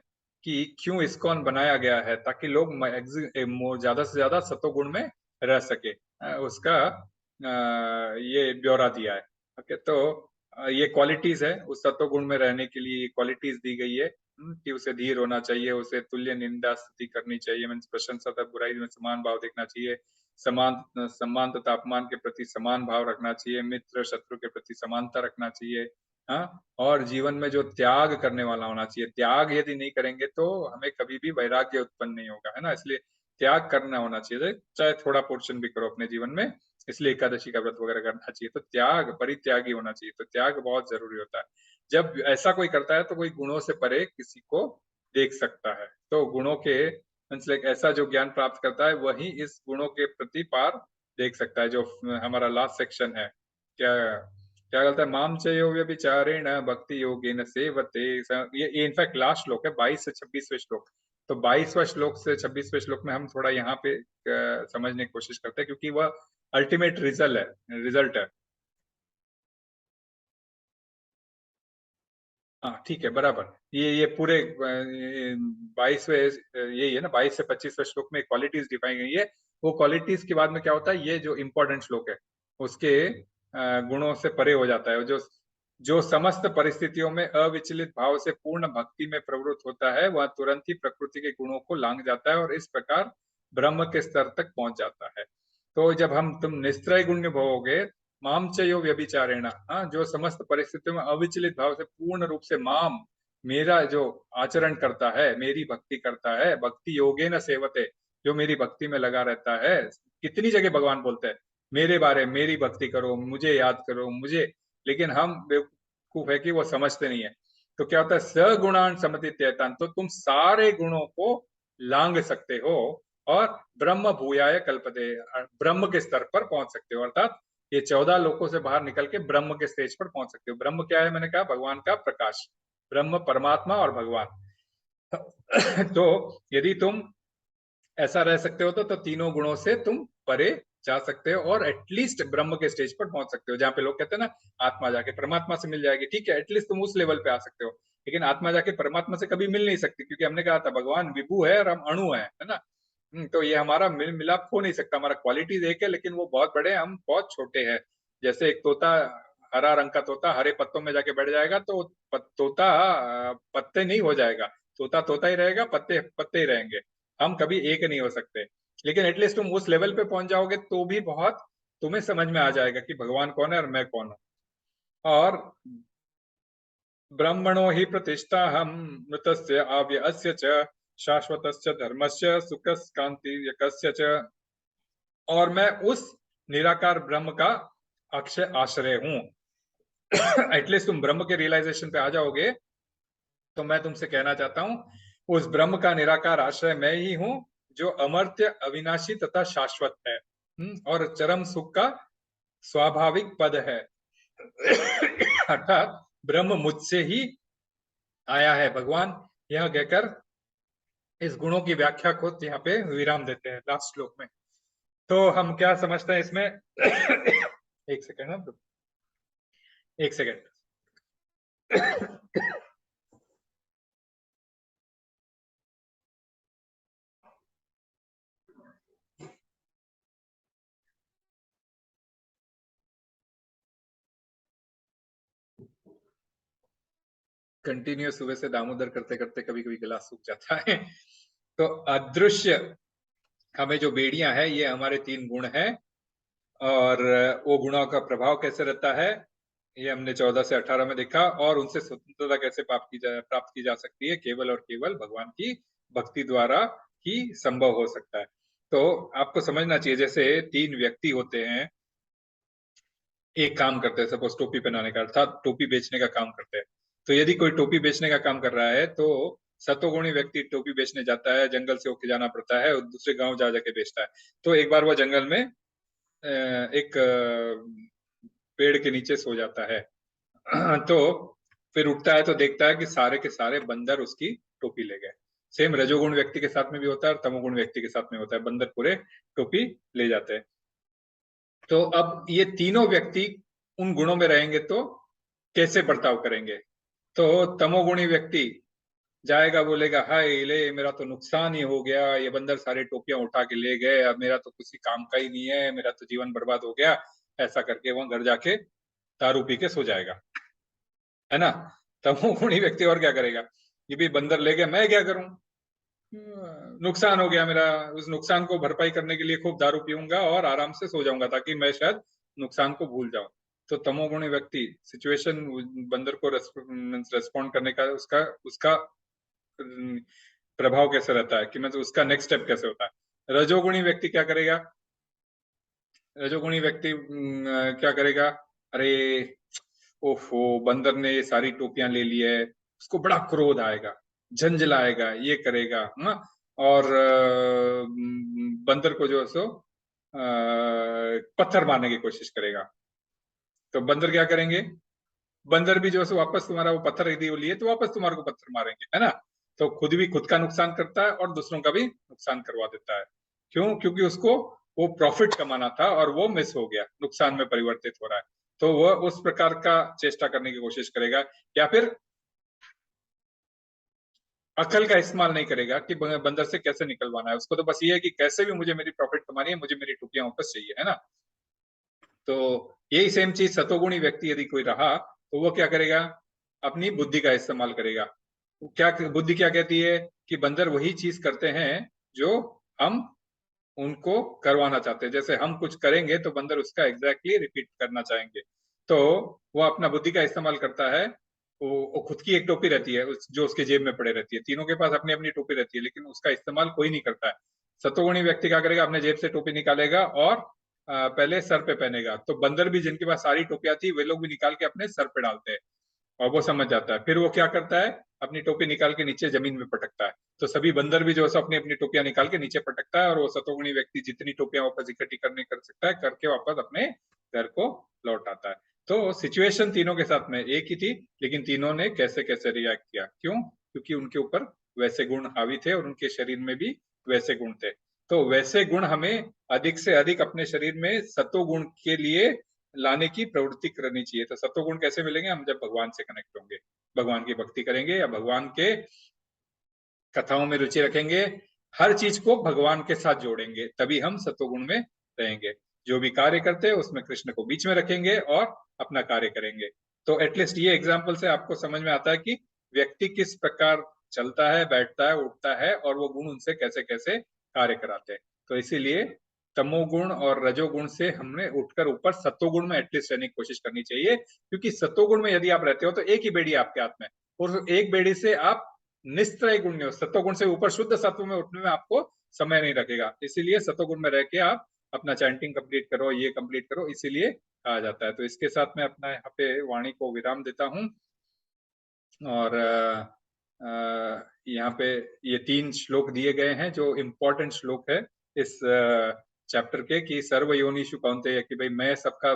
कि क्यों इस्कॉन बनाया गया है, ताकि लोग ज्यादा से ज्यादा सतोगुण में रह सके, उसका ये ब्यौरा दिया है। ओके, तो ये क्वालिटीज है, उस सत्व गुण में रहने के लिए क्वालिटीज दी गई है कि उसे धीर होना चाहिए, उसे तुल्य निंदा स्तुति करनी चाहिए, मीन्स प्रशंसा तथा बुराई में समान भाव देखना चाहिए, सम्मान तथा अपमान के प्रति समान भाव रखना चाहिए, मित्र शत्रु के प्रति समानता रखना चाहिए। हाँ, और जीवन में जो त्याग करने वाला होना चाहिए, त्याग यदि नहीं करेंगे तो हमें कभी भी वैराग्य उत्पन्न नहीं होगा, है ना। इसलिए त्याग करना होना चाहिए, चाहे थोड़ा पोर्शन भी करो अपने जीवन में, इसलिए एकादशी का व्रत वगैरह करना चाहिए। तो त्याग, परित्यागी होना चाहिए, तो त्याग बहुत जरूरी होता है। जब ऐसा कोई करता है तो कोई गुणों से परे किसी को देख सकता है। तो गुणों के लाइक ऐसा जो ज्ञान प्राप्त करता है वही इस गुणों के प्रति पार देख सकता है। जो हमारा लास्ट सेक्शन है, क्या क्या कहता है, माम चयो व्यभिचारेण भक्ति योगेन सेवते, ये इनफैक्ट लास्ट श्लोक है, 22 से 26वें श्लोक। तो 22वां श्लोक से 26वें श्लोक में हम थोड़ा यहाँ पे समझने की कोशिश करते हैं, क्योंकि वह अल्टीमेट रिजल्ट है। हाँ ठीक है, बराबर। ये पूरे 22वें, यही है ना, 22 से 25वें श्लोक में क्वालिटीज डिफाइन गई है। वो क्वालिटीज के बाद में क्या होता है, ये जो इंपॉर्टेंट श्लोक है उसके गुणों से परे हो जाता है। जो जो समस्त परिस्थितियों में अविचलित भाव से पूर्ण भक्ति में प्रवृत्त होता है, वह तुरंत ही प्रकृति के गुणों को लांघ जाता है और इस प्रकार ब्रह्म के स्तर तक पहुंच जाता है। तो जब तुम निस्त्रय गुण्य भोगे, माम चयो व्यभिचारेण, हाँ, जो समस्त परिस्थितियों में अविचलित भाव से पूर्ण रूप से माम, मेरा जो आचरण करता है, मेरी भक्ति करता है, भक्ति योगेन सेवते, जो मेरी भक्ति में लगा रहता है। कितनी जगह भगवान बोलते हैं मेरे बारे में, मेरी भक्ति करो, मुझे याद करो, मुझे, लेकिन हम बेवकूफ है कि वो समझते नहीं है। तो क्या होता है, सगुणान समतीत्येतान, तो तुम सारे गुणों को लांग सकते हो और ब्रह्म भूयाय कल्पते, ब्रह्म के स्तर पर पहुंच सकते हो, अर्थात ये 14 लोकों से बाहर निकल के ब्रह्म के स्टेज पर पहुंच सकते हो। ब्रह्म क्या है? मैंने कहा भगवान का प्रकाश, ब्रह्म परमात्मा और भगवान। तो यदि तुम ऐसा रह सकते हो तो तीनों गुणों से तुम परे जा सकते हो और एटलीस्ट ब्रह्म के स्टेज पर पहुंच सकते हो, जहाँ पे लोग कहते हैं ना आत्मा जाके परमात्मा से मिल जाएगी। ठीक है, एटलीस्ट तुम उस लेवल पे आ सकते हो, लेकिन आत्मा जाके परमात्मा से कभी मिल नहीं सकती, क्योंकि हमने कहा था भगवान विभू है और हम अणु है ना। तो ये हमारा मिल मिलाप हो नहीं सकता। हमारा क्वालिटीज एक है लेकिन वो बहुत बड़े, हम बहुत छोटे हैं। जैसे एक तोता, हरा रंग का तोता हरे पत्तों में जाके बैठ जाएगा तो तोता पत्ते नहीं हो जाएगा, तोता तोता ही रहेगा, पत्ते पत्ते ही रहेंगे। हम कभी एक नहीं हो सकते, लेकिन एटलीस्ट तुम उस लेवल पे पहुंच जाओगे तो भी बहुत तुम्हें समझ में आ जाएगा कि भगवान कौन है और मैं कौन हूं। और ब्रह्मणो ही प्रतिष्ठा हम मृतस्य अव्ययस्य च शाश्वतस्य धर्मस्य सुखस्कांति च, और मैं उस निराकार ब्रह्म का अक्षय आश्रय हूं। एटलीस्ट तुम ब्रह्म के रियलाइजेशन पे आ जाओगे तो मैं तुमसे कहना चाहता हूं, उस ब्रह्म का निराकार आश्रय मैं ही हूं, जो अमर्त्य अविनाशी तथा शाश्वत है, और चरम सुख का स्वाभाविक पद है। अर्थात ब्रह्म मुझसे ही आया है, भगवान यह कहकर इस गुणों की व्याख्या को यहाँ पे विराम देते हैं लास्ट श्लोक में। तो हम क्या समझते हैं इसमें? एक सेकेंड ना, एक सेकेंड। कंटिन्यूअस सुबह से दामोदर करते करते कभी कभी गला सूख जाता है। तो अदृश्य हमें जो बेड़ियां है ये हमारे 3 गुण है, और वो गुणों का प्रभाव कैसे रहता है ये हमने 14 से 18 में देखा, और उनसे स्वतंत्रता कैसे प्राप्त की जा सकती है, केवल और केवल भगवान की भक्ति द्वारा ही संभव हो सकता है। तो आपको समझना चाहिए, जैसे 3 व्यक्ति होते हैं, एक काम करते हैं, सपोज टोपी पहनाने का, अर्थात टोपी बेचने का काम करते हैं। तो यदि कोई टोपी बेचने का काम कर रहा है तो सतोगुणी व्यक्ति टोपी बेचने जाता है, जंगल से होके जाना पड़ता है और दूसरे गांव जा जाके बेचता है। तो एक बार वो जंगल में एक पेड़ के नीचे सो जाता है। तो फिर उठता है तो देखता है कि सारे के सारे बंदर उसकी टोपी ले गए। सेम रजोगुण व्यक्ति के साथ में भी होता है और तमोगुण व्यक्ति के साथ में होता है, बंदर पूरे टोपी ले जाते हैं। तो अब ये तीनों व्यक्ति उन गुणों में रहेंगे तो कैसे बर्ताव करेंगे? तो तमोगुणी व्यक्ति जाएगा, बोलेगा हाय ले मेरा तो नुकसान ही हो गया, ये बंदर सारे टोपियां उठा के ले गए, अब मेरा तो किसी काम का ही नहीं है, मेरा तो जीवन बर्बाद हो गया। ऐसा करके वहां घर जाके दारू पी के सो जाएगा, है ना। तमोगुणी व्यक्ति और क्या करेगा, ये भी बंदर ले गया, मैं क्या करूं, नुकसान हो गया मेरा, उस नुकसान को भरपाई करने के लिए खूब दारू पीऊंगा और आराम से सो जाऊंगा ताकि मैं शायद नुकसान को भूल जाऊं। तो तमोगुणी व्यक्ति सिचुएशन, बंदर को रेस्पॉन्ड करने का उसका उसका प्रभाव कैसे रहता है, कि मतलब उसका नेक्स्ट स्टेप कैसे होता है। रजोगुणी व्यक्ति क्या करेगा, रजोगुणी व्यक्ति क्या करेगा, अरे ओफो बंदर ने ये सारी टोपियां ले ली है, उसको बड़ा क्रोध आएगा, झंझलाएगा, ये करेगा, और बंदर को जो है सो पत्थर मारने की कोशिश करेगा। तो बंदर क्या करेंगे, बंदर भी जो है सो वापस तुम्हारा वो पत्थर यदि वो लिए तो वापस तुम्हारे को पत्थर मारेंगे, है ना। तो खुद भी खुद का नुकसान करता है और दूसरों का भी नुकसान करवा देता है। क्यों? क्योंकि उसको वो प्रॉफिट कमाना था और वो मिस हो गया, नुकसान में परिवर्तित हो रहा है। तो वह उस प्रकार का चेष्टा करने की कोशिश करेगा, या फिर अकल का इस्तेमाल नहीं करेगा कि बंदर से कैसे निकलवाना है। उसको तो बस ये है कि कैसे भी मुझे मेरी प्रॉफिट कमानी है, मुझे मेरी टोपियां वापस चाहिए, है ना। तो यही सेम चीज सतोगुणी व्यक्ति यदि कोई रहा तो वो क्या करेगा, अपनी बुद्धि का इस्तेमाल करेगा। क्या बुद्धि क्या कहती है कि बंदर वही चीज करते हैं जो हम उनको करवाना चाहते हैं। जैसे हम कुछ करेंगे तो बंदर उसका एग्जैक्टली रिपीट करना चाहेंगे। तो वो अपना बुद्धि का इस्तेमाल करता है। वो खुद की एक टोपी रहती है जो उसके जेब में पड़े रहती है, तीनों के पास अपनी अपनी टोपी रहती है, लेकिन उसका इस्तेमाल कोई नहीं करता है। सतोगुणी व्यक्ति क्या करेगा, अपने जेब से टोपी निकालेगा और पहले सर पे पहनेगा। तो बंदर भी जिनके पास सारी टोपियां थी वे लोग भी निकाल के अपने सर पे डालते हैं, और वो समझ जाता है। फिर वो क्या करता है, अपनी टोपी निकाल के नीचे जमीन में पटकता है। तो सभी बंदर भी जो है अपनी अपनी टोपियां निकाल के नीचे पटकता है, और वो सतोगुणी व्यक्ति जितनी टोपियां वापस इकट्ठी करने कर सकता है करके वापस अपने घर को लौट आता है। तो सिचुएशन तीनों के साथ में एक ही थी, लेकिन तीनों ने कैसे कैसे रिएक्ट किया, क्यों? क्योंकि उनके ऊपर वैसे गुण हावी थे और उनके शरीर में भी वैसे गुण थे। तो वैसे गुण हमें अधिक से अधिक अपने शरीर में सतोगुण के लिए लाने की प्रवृत्ति करनी चाहिए। तो सत्वगुण कैसे मिलेंगे, हम जब भगवान से कनेक्ट होंगे, भगवान की भक्ति करेंगे या भगवान के कथाओं में रुचि रखेंगे, हर चीज को भगवान के साथ जोड़ेंगे, तभी हम सत्वगुण में रहेंगे। जो भी कार्य करते हैं उसमें कृष्ण को बीच में रखेंगे और अपना कार्य करेंगे। तो एटलीस्ट ये एग्जाम्पल से आपको समझ में आता है कि व्यक्ति किस प्रकार चलता है, बैठता है, उठता है, और वो गुण उनसे कैसे कैसे कार्य कराते हैं। तो इसीलिए तमोगुण और रजोगुण से हमने उठकर ऊपर सत्वगुण में एटलीस्ट रहने की कोशिश करनी चाहिए, क्योंकि सत्वगुण में यदि आप रहते हो तो एक ही बेड़ी आपके हाथ में, और एक बेड़ी से आप निस्त्रय गुण हो, सत्वगुण से ऊपर शुद्ध सत्व में उठने में आपको समय नहीं लगेगा। इसीलिए सत्वगुण में रह के आप अपना चैंटिंग कंप्लीट करो, ये कंप्लीट करो, इसीलिए कहा जाता है। तो इसके साथ मैं अपना यहाँ पे वाणी को विराम देता हूँ। और यहाँ पे ये 3 श्लोक दिए गए हैं जो इम्पोर्टेंट श्लोक है इस चैप्टर के, कि सर्व योनिषु कौन्तेय, कि भाई मैं सबका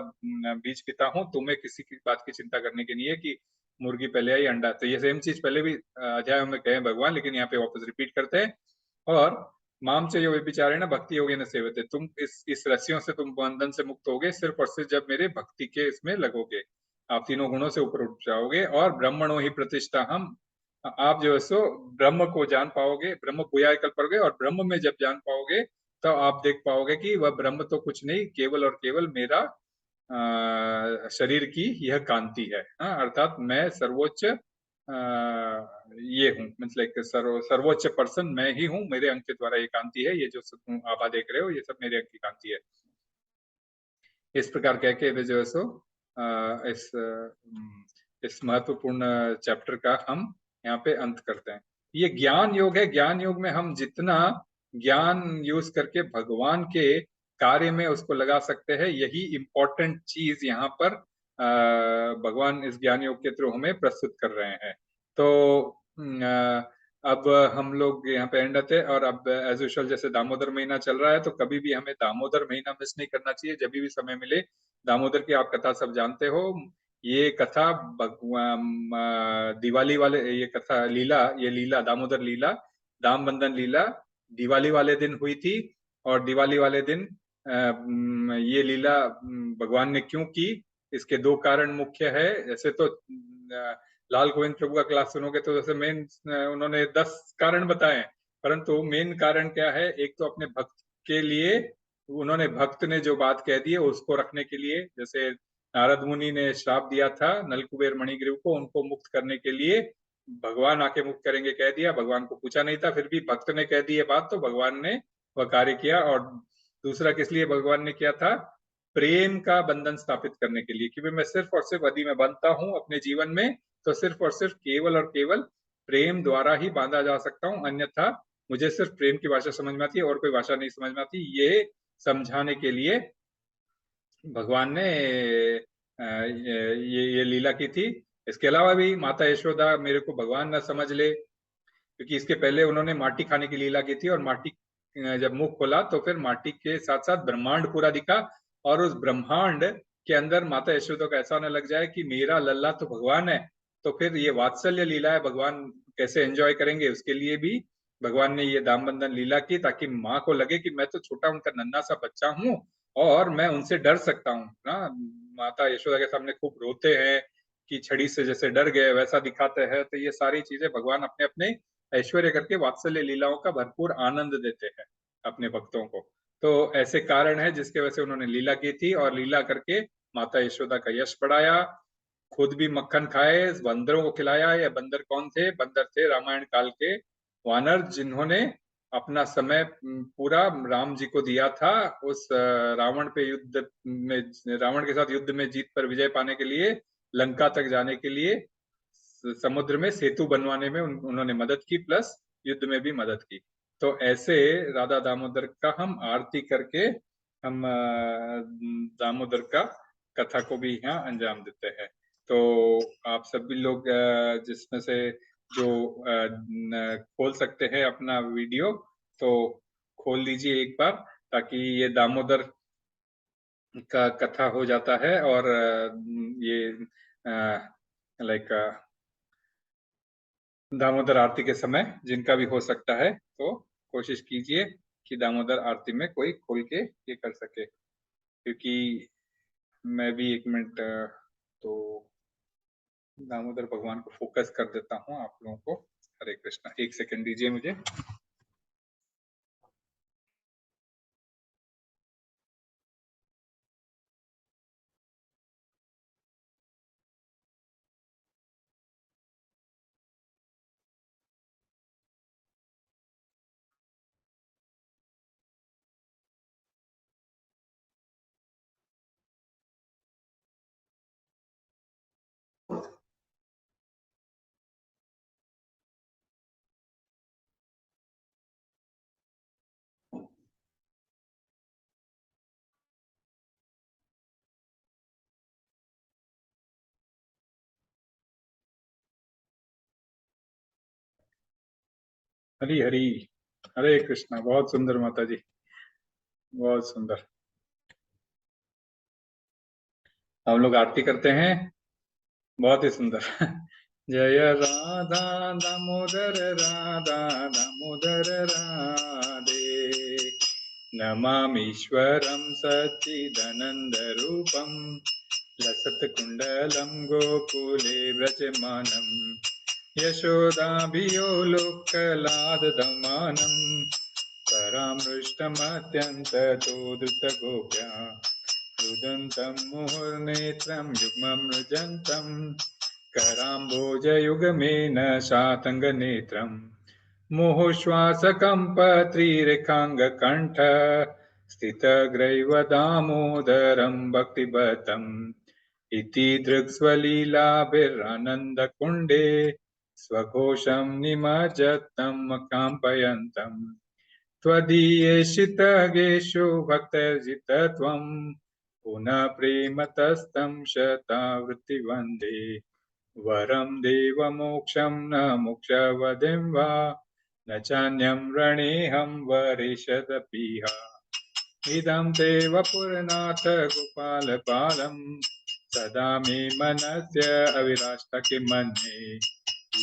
बीज पिता हूँ, तुम्हें किसी की बात की चिंता करने की नहीं है कि मुर्गी पहले आई अंडा। तो ये सेम चीज पहले भी अध्याय में कहे भगवान, लेकिन यहाँ पे वापस रिपीट करते हैं। और माम से यो विचारे ना भक्ति योगे न सेवते, तुम इस रस्सियों से तुम बंधन से मुक्त होगे सिर्फ और सिर्फ जब मेरे भक्ति के इसमें लगोगे, आप तीनों गुणों से ऊपर उठ जाओगे। और ब्रह्मणो ही प्रतिष्ठा हम, आप जो है सो ब्रह्म को जान पाओगे, ब्रह्म भूया कल्प करोगे, और ब्रह्म में जब जान पाओगे तो आप देख पाओगे कि वह ब्रह्म तो कुछ नहीं, केवल और केवल मेरा शरीर की यह कांति है। अर्थात मैं सर्वोच्च ये हूँ, मतलब एक सर्वोच्च पर्सन मैं ही हूँ, मेरे अंक के द्वारा ये कांति है, ये जो सब आप देख रहे हो ये सब मेरे अंक की कांति है। इस प्रकार कह के जो है सो इस महत्वपूर्ण चैप्टर का हम यहाँ पे अंत करते हैं। ये ज्ञान योग है। ज्ञान योग में हम जितना ज्ञान यूज करके भगवान के कार्य में उसको लगा सकते हैं, यही इम्पोर्टेंट चीज यहाँ पर भगवान इस ज्ञान योग के थ्रू हमें प्रस्तुत कर रहे हैं। तो अब हम लोग यहाँ पे एंड आते हैं, और अब एज यूजुअल जैसे दामोदर महीना चल रहा है तो कभी भी हमें दामोदर महीना मिस नहीं करना चाहिए। जब भी समय मिले दामोदर की आप कथा सब जानते हो, ये कथा दिवाली वाले, ये कथा लीला, ये लीला दामोदर लीला, दाम बंधन लीला दिवाली वाले दिन हुई थी। और दिवाली वाले दिन ये लीला भगवान ने क्यों की, इसके दो कारण मुख्य है। ऐसे तो लाल गोविंद प्रभु का क्लास सुनोगे तो जैसे मेन उन्होंने 10 कारण बताए, परंतु मेन कारण क्या है, एक तो अपने भक्त के लिए, उन्होंने भक्त ने जो बात कह दी है उसको रखने के लिए। जैसे नारद मुनि ने श्राप दिया था नलकुबेर मणिग्रीव को, उनको मुक्त करने के लिए भगवान आके मुक्त करेंगे कह दिया, भगवान को पूछा नहीं था, फिर भी भक्त ने कह दी है बात तो भगवान ने वह कार्य किया। और दूसरा किस लिए भगवान ने किया था, प्रेम का बंधन स्थापित करने के लिए, क्योंकि मैं सिर्फ और सिर्फ यदि मैं बनता हूं अपने जीवन में तो सिर्फ और सिर्फ केवल और केवल प्रेम द्वारा ही बांधा जा सकता हूं, अन्यथा मुझे सिर्फ प्रेम की भाषा समझ में आती है और कोई भाषा नहीं समझ में आती। ये समझाने के लिए भगवान ने ये लीला की थी। इसके अलावा भी माता यशोदा मेरे को भगवान न समझ ले, क्योंकि इसके पहले उन्होंने माटी खाने की लीला की थी, और माटी जब मुंह खोला तो फिर माटी के साथ साथ ब्रह्मांड पूरा दिखा, और उस ब्रह्मांड के अंदर माता यशोदा को ऐसा होने लग जाए कि मेरा लल्ला तो भगवान है, तो फिर ये वात्सल्य लीला है, भगवान कैसे एंजॉय करेंगे, उसके लिए भी भगवान ने ये दाम बंधन लीला की, ताकि माँ को लगे कि मैं तो छोटा उनका नन्हा सा बच्चा हूँ और मैं उनसे डर सकता हूँ ना। माता यशोदा के सामने खूब रोते हैं कि छड़ी से जैसे डर गए वैसा दिखाते हैं। तो ये सारी चीजें भगवान अपने अपने ऐश्वर्य करके वात्सल्य लीलाओं का भरपूर आनंद देते हैं अपने भक्तों को। तो ऐसे कारण है जिसके वजह से उन्होंने लीला की थी, और लीला करके माता यशोदा का यश बढ़ाया, खुद भी मक्खन खाए, बंदरों को खिलाया। या बंदर कौन थे, बंदर थे रामायण काल के वानर, जिन्होंने अपना समय पूरा राम जी को दिया था उस रावण पे युद्ध में, रावण के साथ युद्ध में जीत पर विजय पाने के लिए, लंका तक जाने के लिए समुद्र में सेतु बनवाने में उन्होंने मदद की, प्लस युद्ध में भी मदद की। तो ऐसे राधा दामोदर का हम आरती करके हम दामोदर का कथा को भी यहाँ अंजाम देते हैं। तो आप सभी लोग जिसमें से जो खोल सकते हैं अपना वीडियो तो खोल लीजिए एक बार, ताकि ये दामोदर का कथा हो जाता है। और ये लाइक दामोदर आरती के समय जिनका भी हो सकता है तो कोशिश कीजिए कि दामोदर आरती में कोई खोल के ये कर सके, क्योंकि मैं भी एक मिनट तो दामोदर भगवान को फोकस कर देता हूँ आप लोगों को। हरे कृष्णा, एक सेकंड दीजिए मुझे। हरी हरी, हरे कृष्णा। बहुत सुंदर माता जी, बहुत सुंदर। हम लोग आरती करते हैं, बहुत ही सुंदर। जय राधा दामोदर, राधा दामोदर राधे, नमामीश्वरं सच्चिदानन्दरूपं, लसत्कुण्डलं गोकुले व्रजमानं, यशोदाभियोलोकलादधमानं, परामृष्टमत्यन्ततो द्रुतगोप्या, रुदन्तं मुहुर्नेत्रं युग्मं रुजन्तम्, कराम्बोजयुगमेन शातङ्गनेत्रम् मुहुश्वासकम्पत्रिरेखाङ्गकण्ठ स्थितग्रैव दामोदरं भक्तिबतम् इति दृक्स्वलीलाभिरानन्दकुण्डे स्वघोषं निमज्जतं काम्पयन्तम् त्वदीयेषितगेषु भक्तर्जितत्वं पुनः प्रेमतस्तं शतावृत्तिवन्दे वरं देवमोक्षं न मोक्षवदिं वा न चान्यं रणेऽहं वरिषदपीह इदं ते वपुरनाथ गोपालपालं सदा मे मनस्य अविराष्टके मन्ये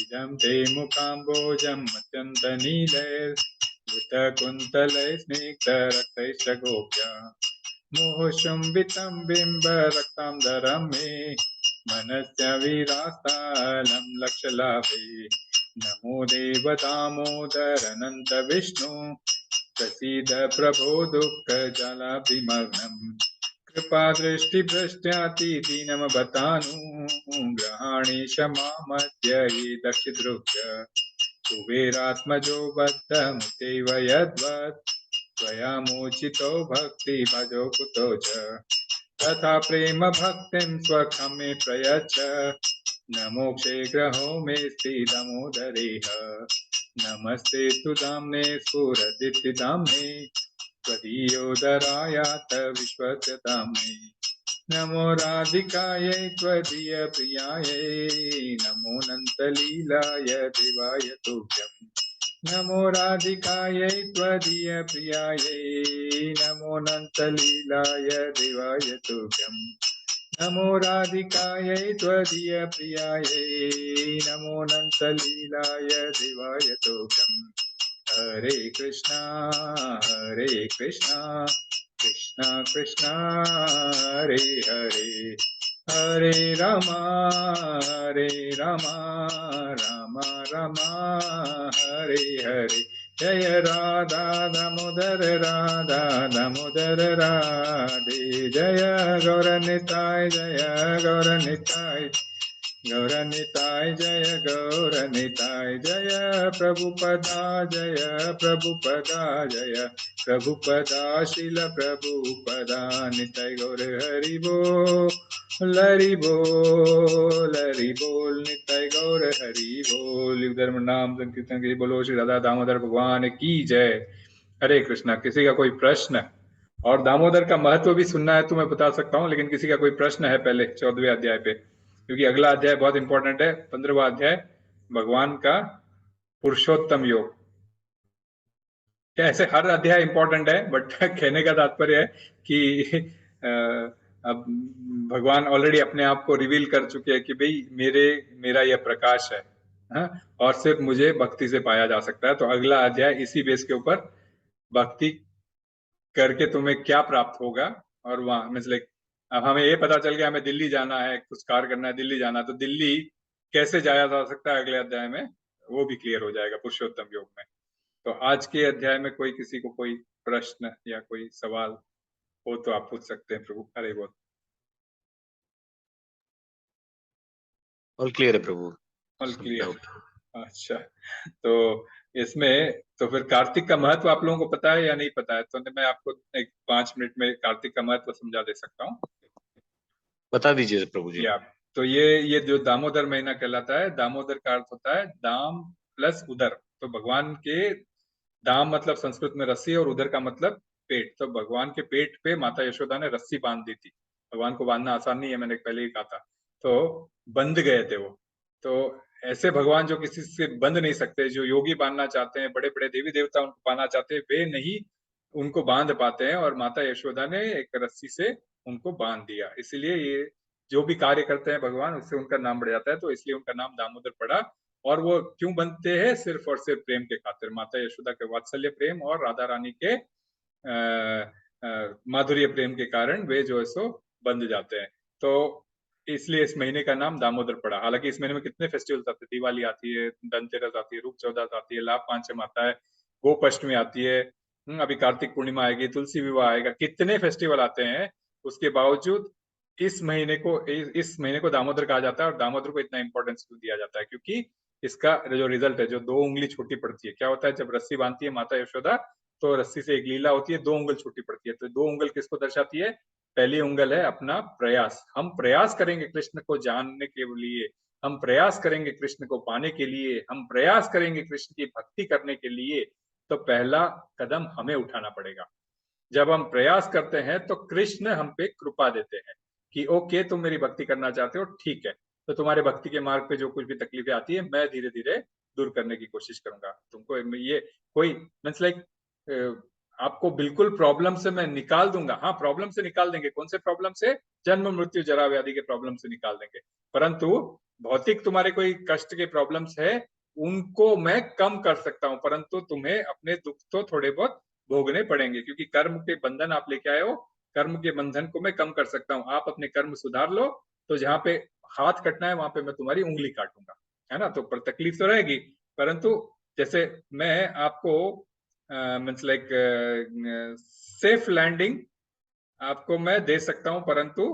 इदं ते मुकाम्बोजम् अत्यन्तनीलैर्वृतकुन्तलैः स्निग्धरक्तैश्च गोप्या मुहुशुम्बितं बिम्बरक्ताम्बरं मे मनस्य विरास्तालं लक्षलाभे नमो देव दामोदरनन्त विष्णु प्रसीद प्रभो दुःखजलाभिमग्नम् कृपादृष्टिभ्रष्ट्यातिदीनमवतानुग्रहाणि क्षमामद्य ये दक्षिद्रुभ्य कुबेरात्मजो बद्धमुत्यैव यद्वत् त्वया मोचितो भक्तिभजो कुतो च तथा प्रेम भक्तिं स्वखं मे प्रयच्छ न मोक्षे ग्रहो मे स्थितमोदरेह नमस्ते तु दाम्ने स्फुरदीप्तिदाम्ने त्वदीयोदरायात विश्वस्य दाम्ने नमो राधिकायै त्वदीयप्रियायै नमो नन्तलीलाय देवाय तुभ्यम् नमो राधिकायै त्वदीयप्रियायै नमो नन्तलीलाय देवाय तुभ्यम् नमो राधिकायै त्वदीयप्रियायै नमो नन्तलीलाय देवाय तुभ्यम् हरे कृष्णा कृष्णा कृष्णा हरे हरे हरे रामा राम राम हरे हरे जय राधा दामोदर राधे जय गौरनिताय गौरनिताय जय गौरनिताय जय प्रभुपदा जय प्रभुपदा शिल प्रभुपदा निताय गौर हरि बोल निताय गौर हरि बोल धर्म नाम संकीर्तन के बोलो श्री राधा दामोदर भगवान की जय। हरे कृष्णा। किसी का कोई प्रश्न और दामोदर का महत्व भी सुनना है तो मैं बता सकता हूँ, लेकिन किसी का कोई प्रश्न है पहले 14वें अध्याय पे, क्योंकि अगला अध्याय बहुत इंपॉर्टेंट है। 15वां अध्याय भगवान का पुरुषोत्तम योग। ऐसे हर अध्याय इंपॉर्टेंट है, बट कहने का तात्पर्य है कि अब भगवान ऑलरेडी अपने आप को रिवील कर चुके हैं कि भाई मेरा यह प्रकाश है, हाँ? और सिर्फ मुझे भक्ति से पाया जा सकता है। तो अगला अध्याय इसी बेस के ऊपर भक्ति करके तुम्हें क्या प्राप्त होगा। और वहां मतलब अब हमें ये पता चल गया हमें दिल्ली जाना है, कुछ कार्य करना है, दिल्ली जाना है, तो दिल्ली कैसे जाया जा सकता है अगले अध्याय में वो भी क्लियर हो जाएगा पुरुषोत्तम योग में। तो आज के अध्याय में कोई किसी को कोई प्रश्न या कोई सवाल हो तो आप पूछ सकते हैं। प्रभु हरे बोल। ऑल क्लियर है प्रभु। All clear. अच्छा, तो इसमें तो फिर कार्तिक का महत्व आप लोगों को पता है या नहीं पता है? तो मैं आपको एक 5 मिनट में कार्तिक का महत्व समझा दे सकता हूँ। बता दीजिए प्रभु जी। या तो ये जो दामोदर महीना कहलाता है, दामोदर का अर्थ होता है दाम प्लस उदर। तो भगवान के दाम मतलब संस्कृत में रस्सी और उदर का मतलब पेट। तो भगवान के पेट पे माता यशोदा ने रस्सी बांध दी थी। भगवान को बांधना आसान नहीं है, मैंने पहले ही कहा था। तो बंध गए थे वो। तो ऐसे भगवान जो किसी से बंध नहीं सकते, जो योगी बांधना चाहते हैं, बड़े बड़े देवी देवता उनको पाना चाहते हैं, वे नहीं उनको बांध पाते हैं, और माता यशोदा ने एक रस्सी से उनको बांध दिया। इसलिए ये जो भी कार्य करते हैं भगवान, उससे उनका नाम बढ़ जाता है। तो इसलिए उनका नाम दामोदर पड़ा। और वो क्यों बनते हैं? सिर्फ और सिर्फ प्रेम के खातिर, माता यशोदा के वात्सल्य प्रेम और राधा रानी के माधुर्य प्रेम के कारण वे जो है सो बंध जाते हैं। तो इसलिए इस महीने का नाम दामोदर पड़ा। हालांकि इस महीने में कितने फेस्टिवल्स आते हैं, दिवाली आती है, धनतेरस आती है, रूप चौदस आती है, लाभ पांचम आता है, गोपाष्टमी आती है, अभी कार्तिक पूर्णिमा आएगी, तुलसी विवाह आएगा, कितने फेस्टिवल आते हैं। उसके बावजूद इस महीने को इस महीने को दामोदर कहा जाता है। और दामोदर को इतना इंपॉर्टेंस क्यों दिया जाता है? क्योंकि इसका जो रिजल्ट है, जो 2 उंगली छोटी पड़ती है, क्या होता है जब रस्सी बांधती है माता यशोदा, तो रस्सी से एक लीला होती है, 2 उंगल छोटी पड़ती है। तो 2 उंगल किसको दर्शाती है? पहली उंगल है अपना प्रयास। हम प्रयास करेंगे कृष्ण को जानने के लिए, हम प्रयास करेंगे कृष्ण को पाने के लिए, हम प्रयास करेंगे कृष्ण की भक्ति करने के लिए, तो पहला कदम हमें उठाना पड़ेगा। जब हम प्रयास करते हैं तो कृष्ण हम पे कृपा देते हैं कि ओके, तुम मेरी भक्ति करना चाहते हो, ठीक है, तो तुम्हारे भक्ति के मार्ग पे जो कुछ भी तकलीफें आती है, मैं धीरे धीरे दूर करने की कोशिश करूंगा। तुमको ये कोई मीन्स लाइक आपको बिल्कुल प्रॉब्लम से मैं निकाल दूंगा। हाँ, प्रॉब्लम से निकाल देंगे। कौन से प्रॉब्लम से? जन्म मृत्यु जरा व्याधि के प्रॉब्लम से निकाल देंगे। परंतु भौतिक तुम्हारे कोई कष्ट के प्रॉब्लम्स है, उनको मैं कम कर सकता हूँ, परंतु तुम्हें अपने दुख तो थोड़े बहुत भोगने पड़ेंगे, क्योंकि कर्म के बंधन आप लेके आए हो। कर्म के बंधन को मैं कम कर सकता हूँ। आप अपने कर्म सुधार लो, तो जहां पे हाथ कटना है वहां पे मैं तुम्हारी उंगली काटूंगा, है ना? तो पर तकलीफ तो रहेगी, परंतु जैसे मैं आपको मीन्स लाइक सेफ लैंडिंग आपको मैं दे सकता हूं, परंतु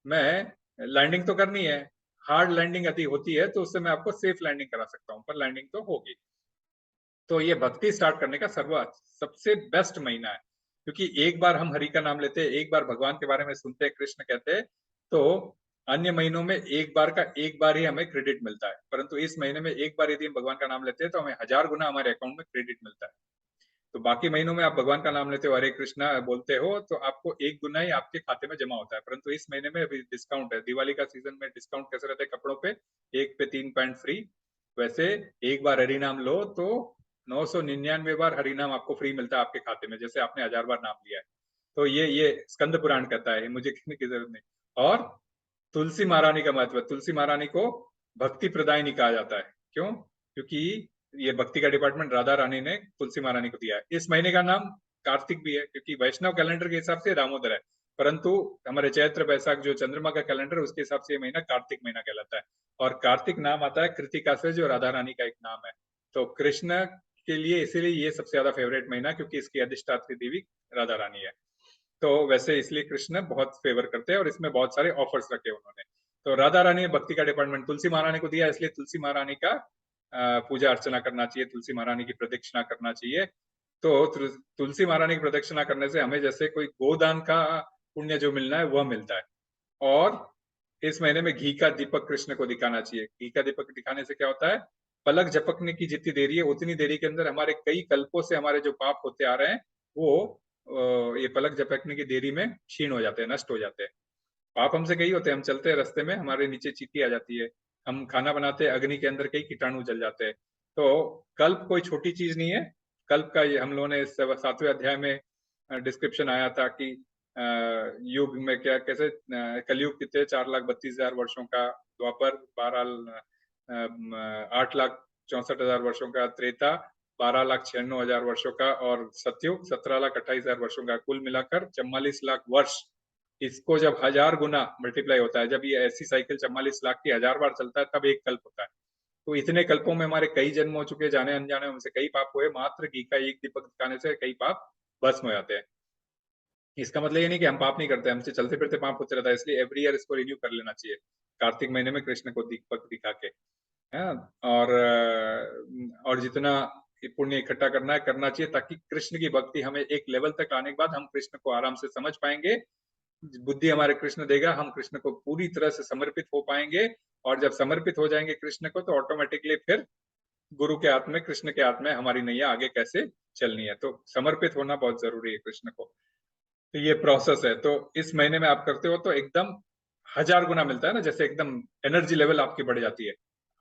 मैं लैंडिंग तो करनी है। हार्ड लैंडिंग यदि होती है तो उससे मैं आपको सेफ लैंडिंग करा सकता हूं, पर लैंडिंग तो होगी। तो ये भक्ति स्टार्ट करने का सबसे बेस्ट महीना है, क्योंकि एक बार हम हरि का नाम लेते हैं, एक बार भगवान के बारे में सुनते हैं, कृष्ण कहते हैं, तो अन्य महीनों में एक बार ही हमें क्रेडिट मिलता है, परंतु इस महीने में एक बार यदि हम भगवान का नाम लेते हैं तो हमें 1000 गुना हमारे अकाउंट में क्रेडिट मिलता है। तो बाकी महीनों में आप भगवान का नाम लेते हो, हरे कृष्णा बोलते हो, तो आपको 1 गुना ही आपके खाते में जमा होता है। परंतु इस महीने में अभी डिस्काउंट है, दिवाली का सीजन में डिस्काउंट कैसे रहता है कपड़ों पे, 1 पे 3 पैंट फ्री। वैसे एक बार हरि नाम लो तो 999 बार हरि नाम आपको फ्री मिलता है आपके खाते में, जैसे आपने 1000 बार नाम लिया है। तो ये स्कंद पुराण कहता है, मुझे कहने की जरूरत नहीं। और तुलसी महारानी का महत्व, तुलसी महारानी को भक्ति प्रदायिनी कहा जाता है। क्यों? क्योंकि ये भक्ति का डिपार्टमेंट राधा रानी ने तुलसी महारानी को दिया है। इस महीने का नाम कार्तिक भी है, क्योंकि वैष्णव कैलेंडर के हिसाब से दामोदर है, परंतु हमारे चैत्र वैशाख जो चंद्रमा का कैलेंडर है उसके हिसाब से ये महीना कार्तिक महीना कहलाता है। और कार्तिक नाम आता है कृतिका से, जो राधा रानी का एक नाम है। तो कृष्ण के लिए इसीलिए ये सबसे ज्यादा फेवरेट महीना, क्योंकि इसकी अधिष्ठात्री देवी राधा रानी है। तो वैसे इसलिए कृष्ण बहुत फेवर करते हैं और इसमें बहुत सारे ऑफर्स रखे उन्होंने। तो राधा रानी ने भक्ति का डिपार्टमेंट तुलसी महारानी को दिया, इसलिए तुलसी महारानी का पूजा अर्चना करना चाहिए, तुलसी महारानी की प्रदक्षिणा करना चाहिए। तो तुलसी महारानी की प्रदक्षिणा करने से हमें जैसे कोई गोदान का पुण्य जो मिलना है वह मिलता है। और इस महीने में घी का दीपक कृष्ण को दिखाना चाहिए। घी का दीपक दिखाने से क्या होता है? पलक झपकने की जितनी देरी है, उतनी देरी के अंदर हमारे कई कल्पों से हमारे जो पाप होते आ रहे हैं, वो ये पलक झपकने की देरी में क्षीण हो जाते हैं, नष्ट हो जाते हैं। पाप हमसे कई होते हैं, हम चलते हैं रास्ते में, हमारे नीचे चींटी आ जाती है, हम खाना बनाते हैं, अग्नि के अंदर कई कीटाणु जल जाते हैं। तो कल्प कोई छोटी चीज नहीं है। कल्प का हम लोगों ने 7वें अध्याय में डिस्क्रिप्शन आया था कि युग में क्या कैसे कलयुग कितने 4,32,000 वर्षों का, द्वापर 8,64,000 वर्षों का, त्रेता 12,96,000 वर्षों का, और सतयुग 17,28,000 वर्षों का, कुल मिलाकर 44 लाख वर्ष। इसको जब 1000 गुना मल्टीप्लाई होता है, जब ये ऐसी साइकिल 44 लाख की 1000 बार चलता है, तब एक कल्प होता है। तो इतने कल्पों में हमारे कई जन्म हो चुके, जाने अनजाने हमसे कई पाप हुए, मात्र घी का एक दीपक दिखाने से कई पाप भस्म हो जाते हैं। इसका मतलब ये नहीं कि हम पाप नहीं करते, हमसे चलते फिरते पाप होते रहता है, इसलिए एवरी ईयर इसको रिन्यू कर लेना चाहिए कार्तिक महीने में कृष्ण को दीपक दिखा के, है। और जितना पुण्य इकट्ठा करना चाहिए, ताकि कृष्ण की भक्ति हमें एक लेवल तक आने के बाद हम कृष्ण को आराम से समझ पाएंगे, बुद्धि हमारे कृष्ण देगा, हम कृष्ण को पूरी तरह से समर्पित हो पाएंगे। और जब समर्पित हो जाएंगे कृष्ण को, तो ऑटोमेटिकली फिर गुरु के हाथ में, कृष्ण के हाथ में हमारी नैया आगे कैसे चलनी है। तो समर्पित होना बहुत जरूरी है कृष्ण को। तो ये प्रोसेस है। तो इस महीने में आप करते हो तो एकदम 1000 गुना मिलता है ना, जैसे एकदम एनर्जी लेवल आपकी बढ़ जाती है।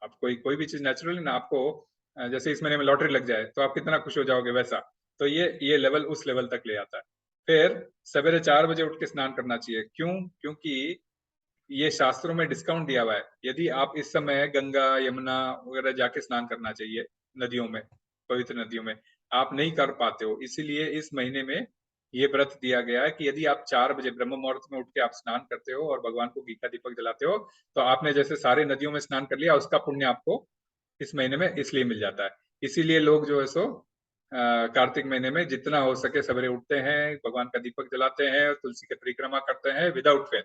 आप कोई भी चीज नेचुरली ना, आपको जैसे इस महीने में लॉटरी लग जाए तो आप कितना खुश हो जाओगे, वैसा। तो ये लेवल उस लेवल तक ले आता है। फिर सवेरे 4 बजे उठ के स्नान करना चाहिए। क्यों? क्योंकि ये शास्त्रों में डिस्काउंट दिया हुआ है। यदि आप इस समय गंगा यमुना वगैरह जाके स्नान करना चाहिए, नदियों में, पवित्र नदियों में, आप नहीं कर पाते हो, इसीलिए इस महीने में ये व्रत दिया गया है कि यदि आप 4 बजे ब्रह्म मुहूर्त में उठ के आप स्नान करते हो और भगवान को घी का दीपक जलाते हो, तो आपने जैसे सारे नदियों में स्नान कर लिया, उसका पुण्य आपको इस महीने में इसलिए मिल जाता है। इसीलिए लोग जो है सो कार्तिक महीने में जितना हो सके सवेरे उठते हैं, भगवान का दीपक जलाते हैं और तुलसी की परिक्रमा करते हैं विदाउट फेल।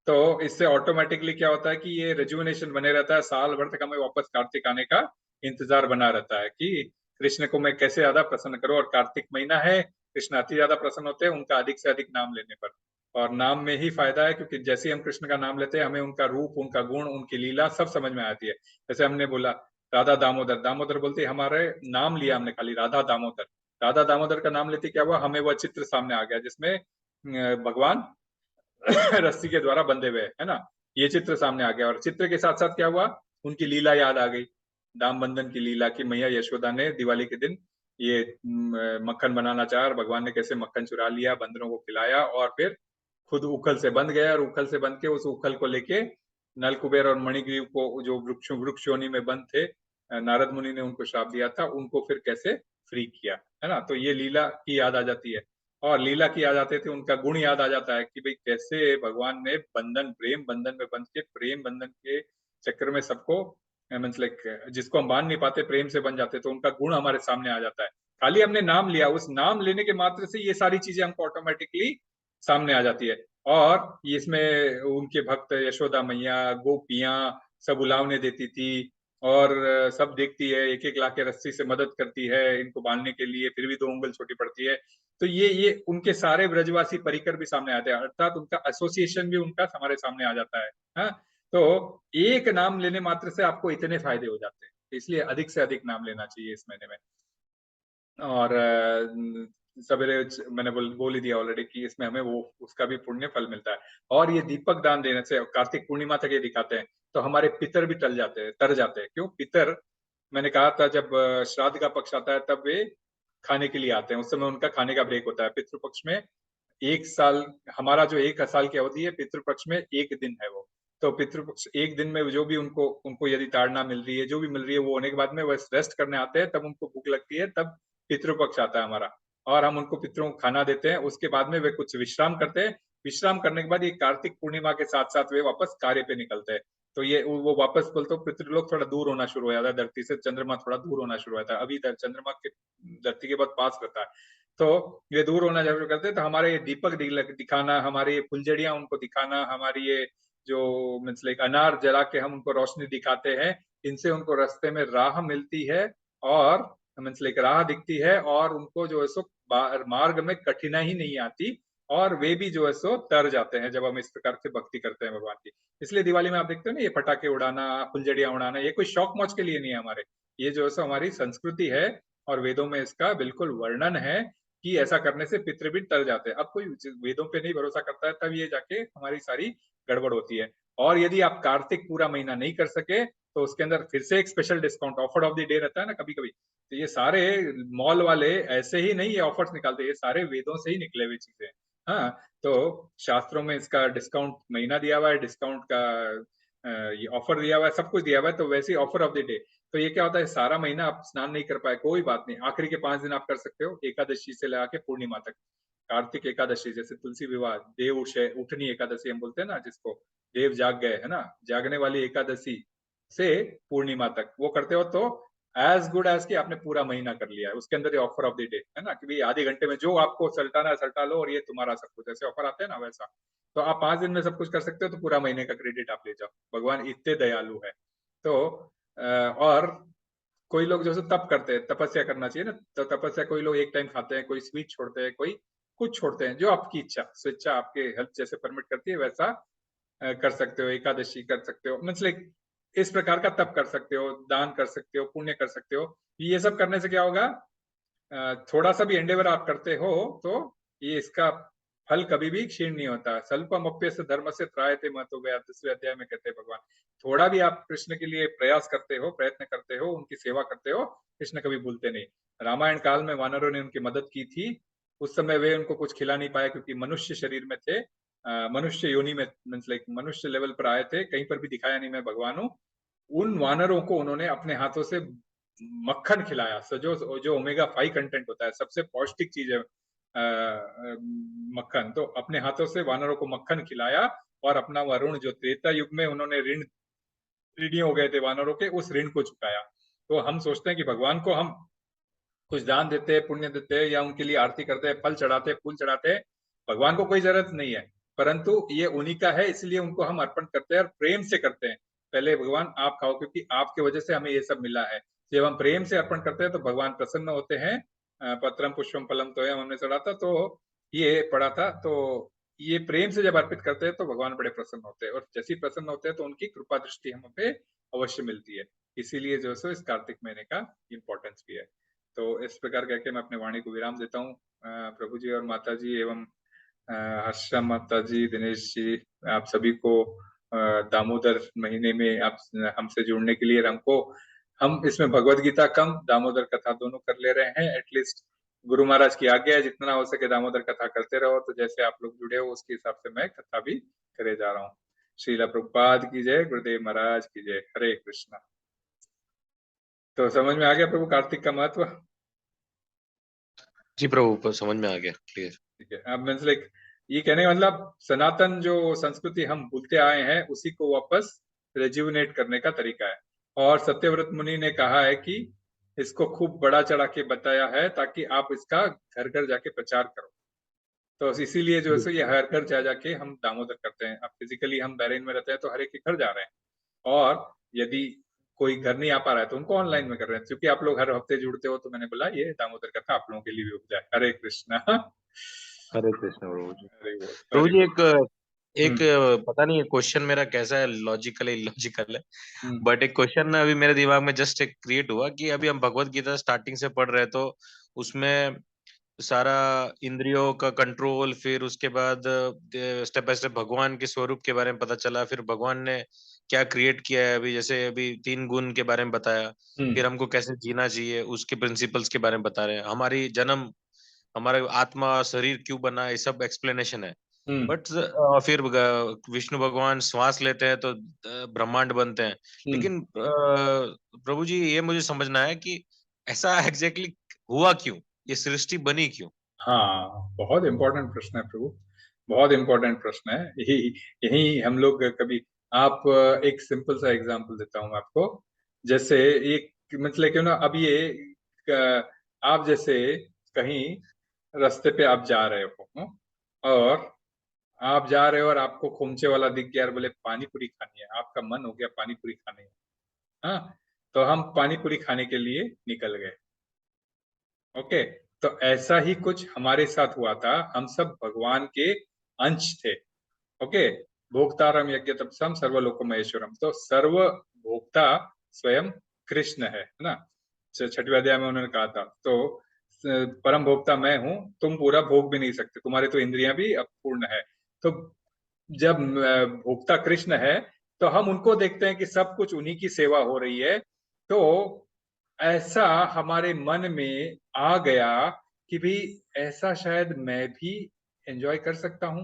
तो इससे ऑटोमेटिकली क्या होता है कि ये रिजुविनेशन बने रहता है, साल भर तक हमें वापस कार्तिक आने का इंतजार बना रहता है कि कृष्ण को मैं कैसे ज्यादा प्रसन्न करूं। और कार्तिक महीना है, कृष्ण अति ज्यादा प्रसन्न होते हैं उनका अधिक से अधिक नाम लेने पर। और नाम में ही फायदा है, क्योंकि जैसे ही हम कृष्ण का नाम लेते हैं हमें उनका रूप, उनका गुण, उनकी लीला सब समझ में आती है। जैसे हमने बोला राधा दामोदर, दामोदर बोलते हमारे नाम लिया हमने खाली, राधा दामोदर। राधा दामोदर का नाम लेते क्या हुआ, हमें वह चित्र सामने आ गया जिसमें भगवान रस्सी के द्वारा बंधे हुए है ना, ये चित्र सामने आ गया। और चित्र के साथ साथ क्या हुआ, उनकी लीला याद आ गई, दाम बंधन की लीला की मैया यशोदा ने दिवाली के दिन ये मक्खन बनाना चाहा और भगवान ने कैसे मक्खन चुरा लिया, बंदरों को खिलाया और फिर खुद उखल से बंध गया। और उखल से बंध के उस उखल को लेके नल कुबेर और मणिग्रीव को, जो वृक्ष योनि में बंद थे, नारद मुनि ने उनको श्राप दिया था, उनको फिर कैसे फ्री किया, है ना। तो ये लीला की याद आ जाती है। और लीला की याद आते थे, उनका गुण याद आ जाता है कि भाई कैसे भगवान ने बंधन, प्रेम बंधन में बंध के, प्रेम बंधन के चक्कर में सबको मीन्स लाइक जिसको हम मान नहीं पाते प्रेम से बन जाते, तो उनका गुण हमारे सामने आ जाता है। खाली हमने नाम लिया, उस नाम लेने के मात्र से ये सारी चीजें हमको ऑटोमेटिकली सामने आ जाती है। और इसमें उनके भक्त यशोदा मैया, गोपियां सब उलावने देती थी और सब देखती है, एक एक लाके रस्सी से मदद करती है इनको बांधने के लिए, फिर भी 2 उंगल छोटी पड़ती है। तो ये उनके सारे ब्रजवासी परिकर भी सामने आते हैं, अर्थात उनका एसोसिएशन भी उनका हमारे सामने आ जाता है। हाँ, तो एक नाम लेने मात्र से आपको इतने फायदे हो जाते हैं, इसलिए अधिक से अधिक नाम लेना चाहिए इस महीने में। और सवेरे मैंने बोल ही दिया ऑलरेडी कि इसमें हमें वो उसका भी पुण्य फल मिलता है। और ये दीपक दान देने से कार्तिक पूर्णिमा तक ये दिखाते हैं, तो हमारे पितर भी टल जाते हैं, तर जाते हैं। क्यों पितर, मैंने कहा था जब श्राद्ध का पक्ष आता है तब वे खाने के लिए आते हैं, उस समय उनका खाने का ब्रेक होता है। पितृपक्ष में 1 साल, हमारा जो 1 साल की अवधि है, पितृपक्ष में 1 दिन है वो। तो पितृपक्ष 1 दिन में जो भी उनको उनको यदि ताड़ना मिल रही है, जो भी मिल रही है, वो होने के बाद में वह रेस्ट करने आते हैं, तब उनको भूख लगती है, तब पितृपक्ष आता है हमारा। और हम उनको पितरों को खाना देते हैं, उसके बाद में वे कुछ विश्राम करते हैं। विश्राम करने के बाद ये कार्तिक पूर्णिमा के साथ साथ वे वापस कार्य पे निकलते हैं। तो ये वो वापस बोलते पितृलोक थोड़ा दूर होना शुरू हो जाता है धरती से, चंद्रमा थोड़ा दूर होना शुरू हो जाता है। अभी चंद्रमा के धरती के बहुत पास रहता है, तो ये दूर होना शुरू करते हैं। तो हमारे ये दीपक दिखाना, हमारी ये फुलझड़ियां उनको दिखाना, हमारी ये जो मीन्स लाइक अनार जला के हम उनको रोशनी दिखाते हैं, इनसे उनको रास्ते में राह मिलती है और मीन्स लाइक राह दिखती है, और उनको जो है सो मार्ग में कठिनाई नहीं आती, और वे भी जो है सो तर जाते हैं जब हम इस प्रकार से भक्ति करते हैं भगवान की। इसलिए दिवाली में आप देखते हो ना, ये पटाखे उड़ाना, फुलझड़ियां उड़ाना, ये कोई शौक मौज के लिए नहीं है हमारे, ये जो है सो हमारी संस्कृति है। और वेदों में इसका बिल्कुल वर्णन है कि ऐसा करने से पितृ भी तर जाते हैं। अब कोई वेदों पे नहीं भरोसा करता है, तब ये जाके हमारी सारी गड़बड़ होती है। और यदि आप कार्तिक पूरा महीना नहीं कर सके, तो उसके अंदर फिर से एक special discount offer of the day रहता है ना कभी कभी। तो ये सारे मॉल वाले ऐसे ही नहीं ये ऑफर्स निकालते, ये सारे वेदों से ही निकले हुए चीजें। हाँ, तो शास्त्रों में इसका डिस्काउंट महीना दिया हुआ है, डिस्काउंट का ये ऑफर दिया हुआ है, सब कुछ दिया हुआ है। तो वैसे ही ऑफर ऑफ द डे, तो ये क्या होता है, सारा महीना आप स्नान नहीं कर पाए कोई बात नहीं, आखिरी के 5 दिन आप कर सकते हो, एकादशी से लेकर पूर्णिमा तक। कार्तिक एकादशी जैसे तुलसी विवाह, देव उठनी एकादशी हम बोलते हैं ना, जिसको देव जाग गए है ना, जागने वाली एकादशी से पूर्णिमा तक वो करते हो, तो एज गुड एज कि आपने पूरा महीना कर लिया है। उसके अंदर ये ऑफर ऑफ द डे है ना, कि भाई आधे घंटे में जो आपको सल्टाना है सल्टा लो, और ये तुम्हारा सब कुछ, ऐसे ऑफर आते हैं ना वैसा। तो आप 5 दिन में सब कुछ कर सकते हो, तो पूरा महीने का क्रेडिट आप ले जाओ, भगवान इतने दयालु है। तो और कोई लोग जो है तप करते हैं, तपस्या करना चाहिए ना, तो तपस्या कोई लोग एक टाइम खाते हैं, कोई स्वीट छोड़ते हैं, कोई कुछ छोड़ते हैं, जो आपकी इच्छा स्वेच्छा आपके हेल्थ जैसे परमिट करती है वैसा कर सकते हो, एकादशी कर सकते हो, मीन्स लाइक इस प्रकार का तप कर सकते हो, दान कर सकते हो, पुण्य कर सकते हो। ये सब करने से क्या होगा, थोड़ा सा भी एंडेवर आप करते हो तो ये इसका फल कभी भी क्षीण नहीं होता। स्वल्पम अप्यस्य धर्म से त्रायते महतो गया, 10वें अध्याय में कहते हैं भगवान। थोड़ा भी आप कृष्ण के लिए प्रयास करते हो, प्रयत्न करते हो, उनकी सेवा करते हो, कृष्ण कभी भूलते नहीं। रामायण काल में वानरों ने उनकी मदद की थी, उस समय वे उनको कुछ खिला नहीं पाए क्योंकि मनुष्य शरीर में थे, मनुष्य योनि में, मीन्स लाइक मनुष्य लेवल पर आए थे, कहीं पर भी दिखाया नहीं मैं भगवान हूँ। उन वानरों को उन्होंने अपने हाथों से मक्खन खिलाया, जो जो ओमेगा 5 कंटेंट होता है, सबसे पौष्टिक चीज है मक्खन। तो अपने हाथों से वानरों को मक्खन खिलाया, और अपना वह ऋण जो त्रेता युग में उन्होंने ऋणी हो गए थे वानरों के, उस ऋण को चुकाया। तो हम सोचते हैं कि भगवान को हम कुछ दान देते हैं, पुण्य देते हैं, या उनके लिए आरती करते हैं, फल चढ़ाते हैं, फूल चढ़ाते हैं, भगवान को कोई जरूरत नहीं है। परंतु ये उन्हीं का है, इसलिए उनको हम अर्पण करते हैं और प्रेम से करते हैं। पहले भगवान आप खाओ, क्योंकि आपके वजह से हमें ये सब मिला है। जब हम प्रेम से अर्पण करते हैं तो भगवान प्रसन्न होते हैं। पत्रम पुष्पम फलम तोयम हमने चढ़ा था, तो ये पढ़ा था। तो ये प्रेम से जब अर्पित करते हैं तो भगवान बड़े प्रसन्न होते हैं, और जैसे ही प्रसन्न होते हैं तो उनकी कृपा दृष्टि हम पे अवश्य मिलती है। इसीलिए जो है इस कार्तिक महीने का इम्पोर्टेंस भी है। तो इस प्रकार कह के मैं अपने वाणी को विराम देता हूँ। प्रभु जी और माता जी एवं हर्षा माता जी, दिनेश जी, आप सभी को दामोदर महीने में आप हमसे जुड़ने के लिए, हम इसमें भगवत गीता कम, दामोदर कथा दोनों कर ले रहे हैं। एटलीस्ट गुरु महाराज की आज्ञा है, जितना हो सके दामोदर कथा करते रहो। तो जैसे आप लोग जुड़े हो उसके हिसाब से मैं कथा भी करे जा रहा हूँ। श्रीला प्रभुपाद की जय, गुरुदेव महाराज की जय। हरे कृष्णा। तो समझ में आ गया प्रभु कार्तिक का महत्व? जी प्रभु, समझ में आ गया, क्लियर। ठीक है। अब मतलब ये कहने का मतलब सनातन जो संस्कृति हम भूलते आए हैं उसी को वापस रेज्यूनेट करने का तरीका है। और सत्यव्रत मुनि ने कहा है कि इसको खूब बड़ा चढ़ा के बताया है ताकि आप इसका घर घर जाके प्रचार करो। तो इसीलिए जो है ये हर घर जा जाके हम दामोदर करते हैं। अब फिजिकली हम बहरीन में रहते हैं तो हर एक के घर जा रहे हैं, और यदि कोई घर नहीं आ पा रहा है तो उनको ऑनलाइन में कर रहे हैं। क्योंकि आप लोग हर हफ्ते जुड़ते हो तो मैंने बोला ये दामोदर कथा आप लोगों के लिए भी हो जाए। हरे कृष्णा। हरे कृष्ण प्रभु जी। हरे बोल, प्रभु हरे जी, बोल। एक पता नहीं क्वेश्चन मेरा कैसा है, लॉजिकल है इलॉजिकल है, हम्म, बट एक क्वेश्चन अभी मेरे दिमाग में जस्ट एक क्रिएट हुआ कि अभी हम भगवत गीता स्टार्टिंग से पढ़ रहे हैं, तो उसमें सारा इंद्रियों का कंट्रोल, फिर उसके बाद स्टेप बाय स्टेप भगवान के स्वरूप के बारे में पता चला, फिर भगवान ने क्या क्रिएट किया है, अभी जैसे अभी 3 गुण के बारे में बताया, फिर हमको कैसे जीना चाहिए उसके प्रिंसिपल्स के बारे में बता रहे हैं, हमारी जन्म, हमारा आत्मा शरीर क्यों बना, ये सब एक्सप्लेनेशन है। हम्म, बट फिर विष्णु भगवान श्वास लेते हैं तो ब्रह्मांड बनते हैं। हम्म। लेकिन प्रभु जी, ये मुझे समझना है कि ऐसा एग्जैक्टली हुआ क्यों, ये सृष्टि बनी क्यों? हाँ, बहुत इंपॉर्टेंट प्रश्न है प्रभु, बहुत इंपॉर्टेंट प्रश्न है। यही यही हम लोग कभी, आप एक सिंपल सा एग्जांपल देता हूँ आपको। जैसे एक मतलब क्यों ना, अब ये आप जैसे कहीं रास्ते पे आप जा रहे हो, और आप जा रहे हो और आपको खोमचे वाला दिख गया और बोले पानी पूरी खानी है, आपका मन हो गया पानी पूरी खाने। हाँ, तो हम पानी पूरी खाने के लिए निकल गए। ओके, तो ऐसा ही कुछ हमारे साथ हुआ था। हम सब भगवान के अंश थे। ओके, भोक्तारम यज्ञ तपसम सर्वलोक महेश्वरम। तो सर्व भोक्ता स्वयं कृष्ण है ना। छठवें अध्याय में उन्होंने कहा था। तो परम भोक्ता मैं हूं, तुम पूरा भोग भी नहीं सकते, तुम्हारे तो इंद्रियां भी अपूर्ण है। तो जब भोक्ता कृष्ण है तो हम उनको देखते हैं कि सब कुछ उन्हीं की सेवा हो रही है। तो ऐसा हमारे मन में आ गया कि भी ऐसा शायद मैं भी एंजॉय कर सकता हूँ,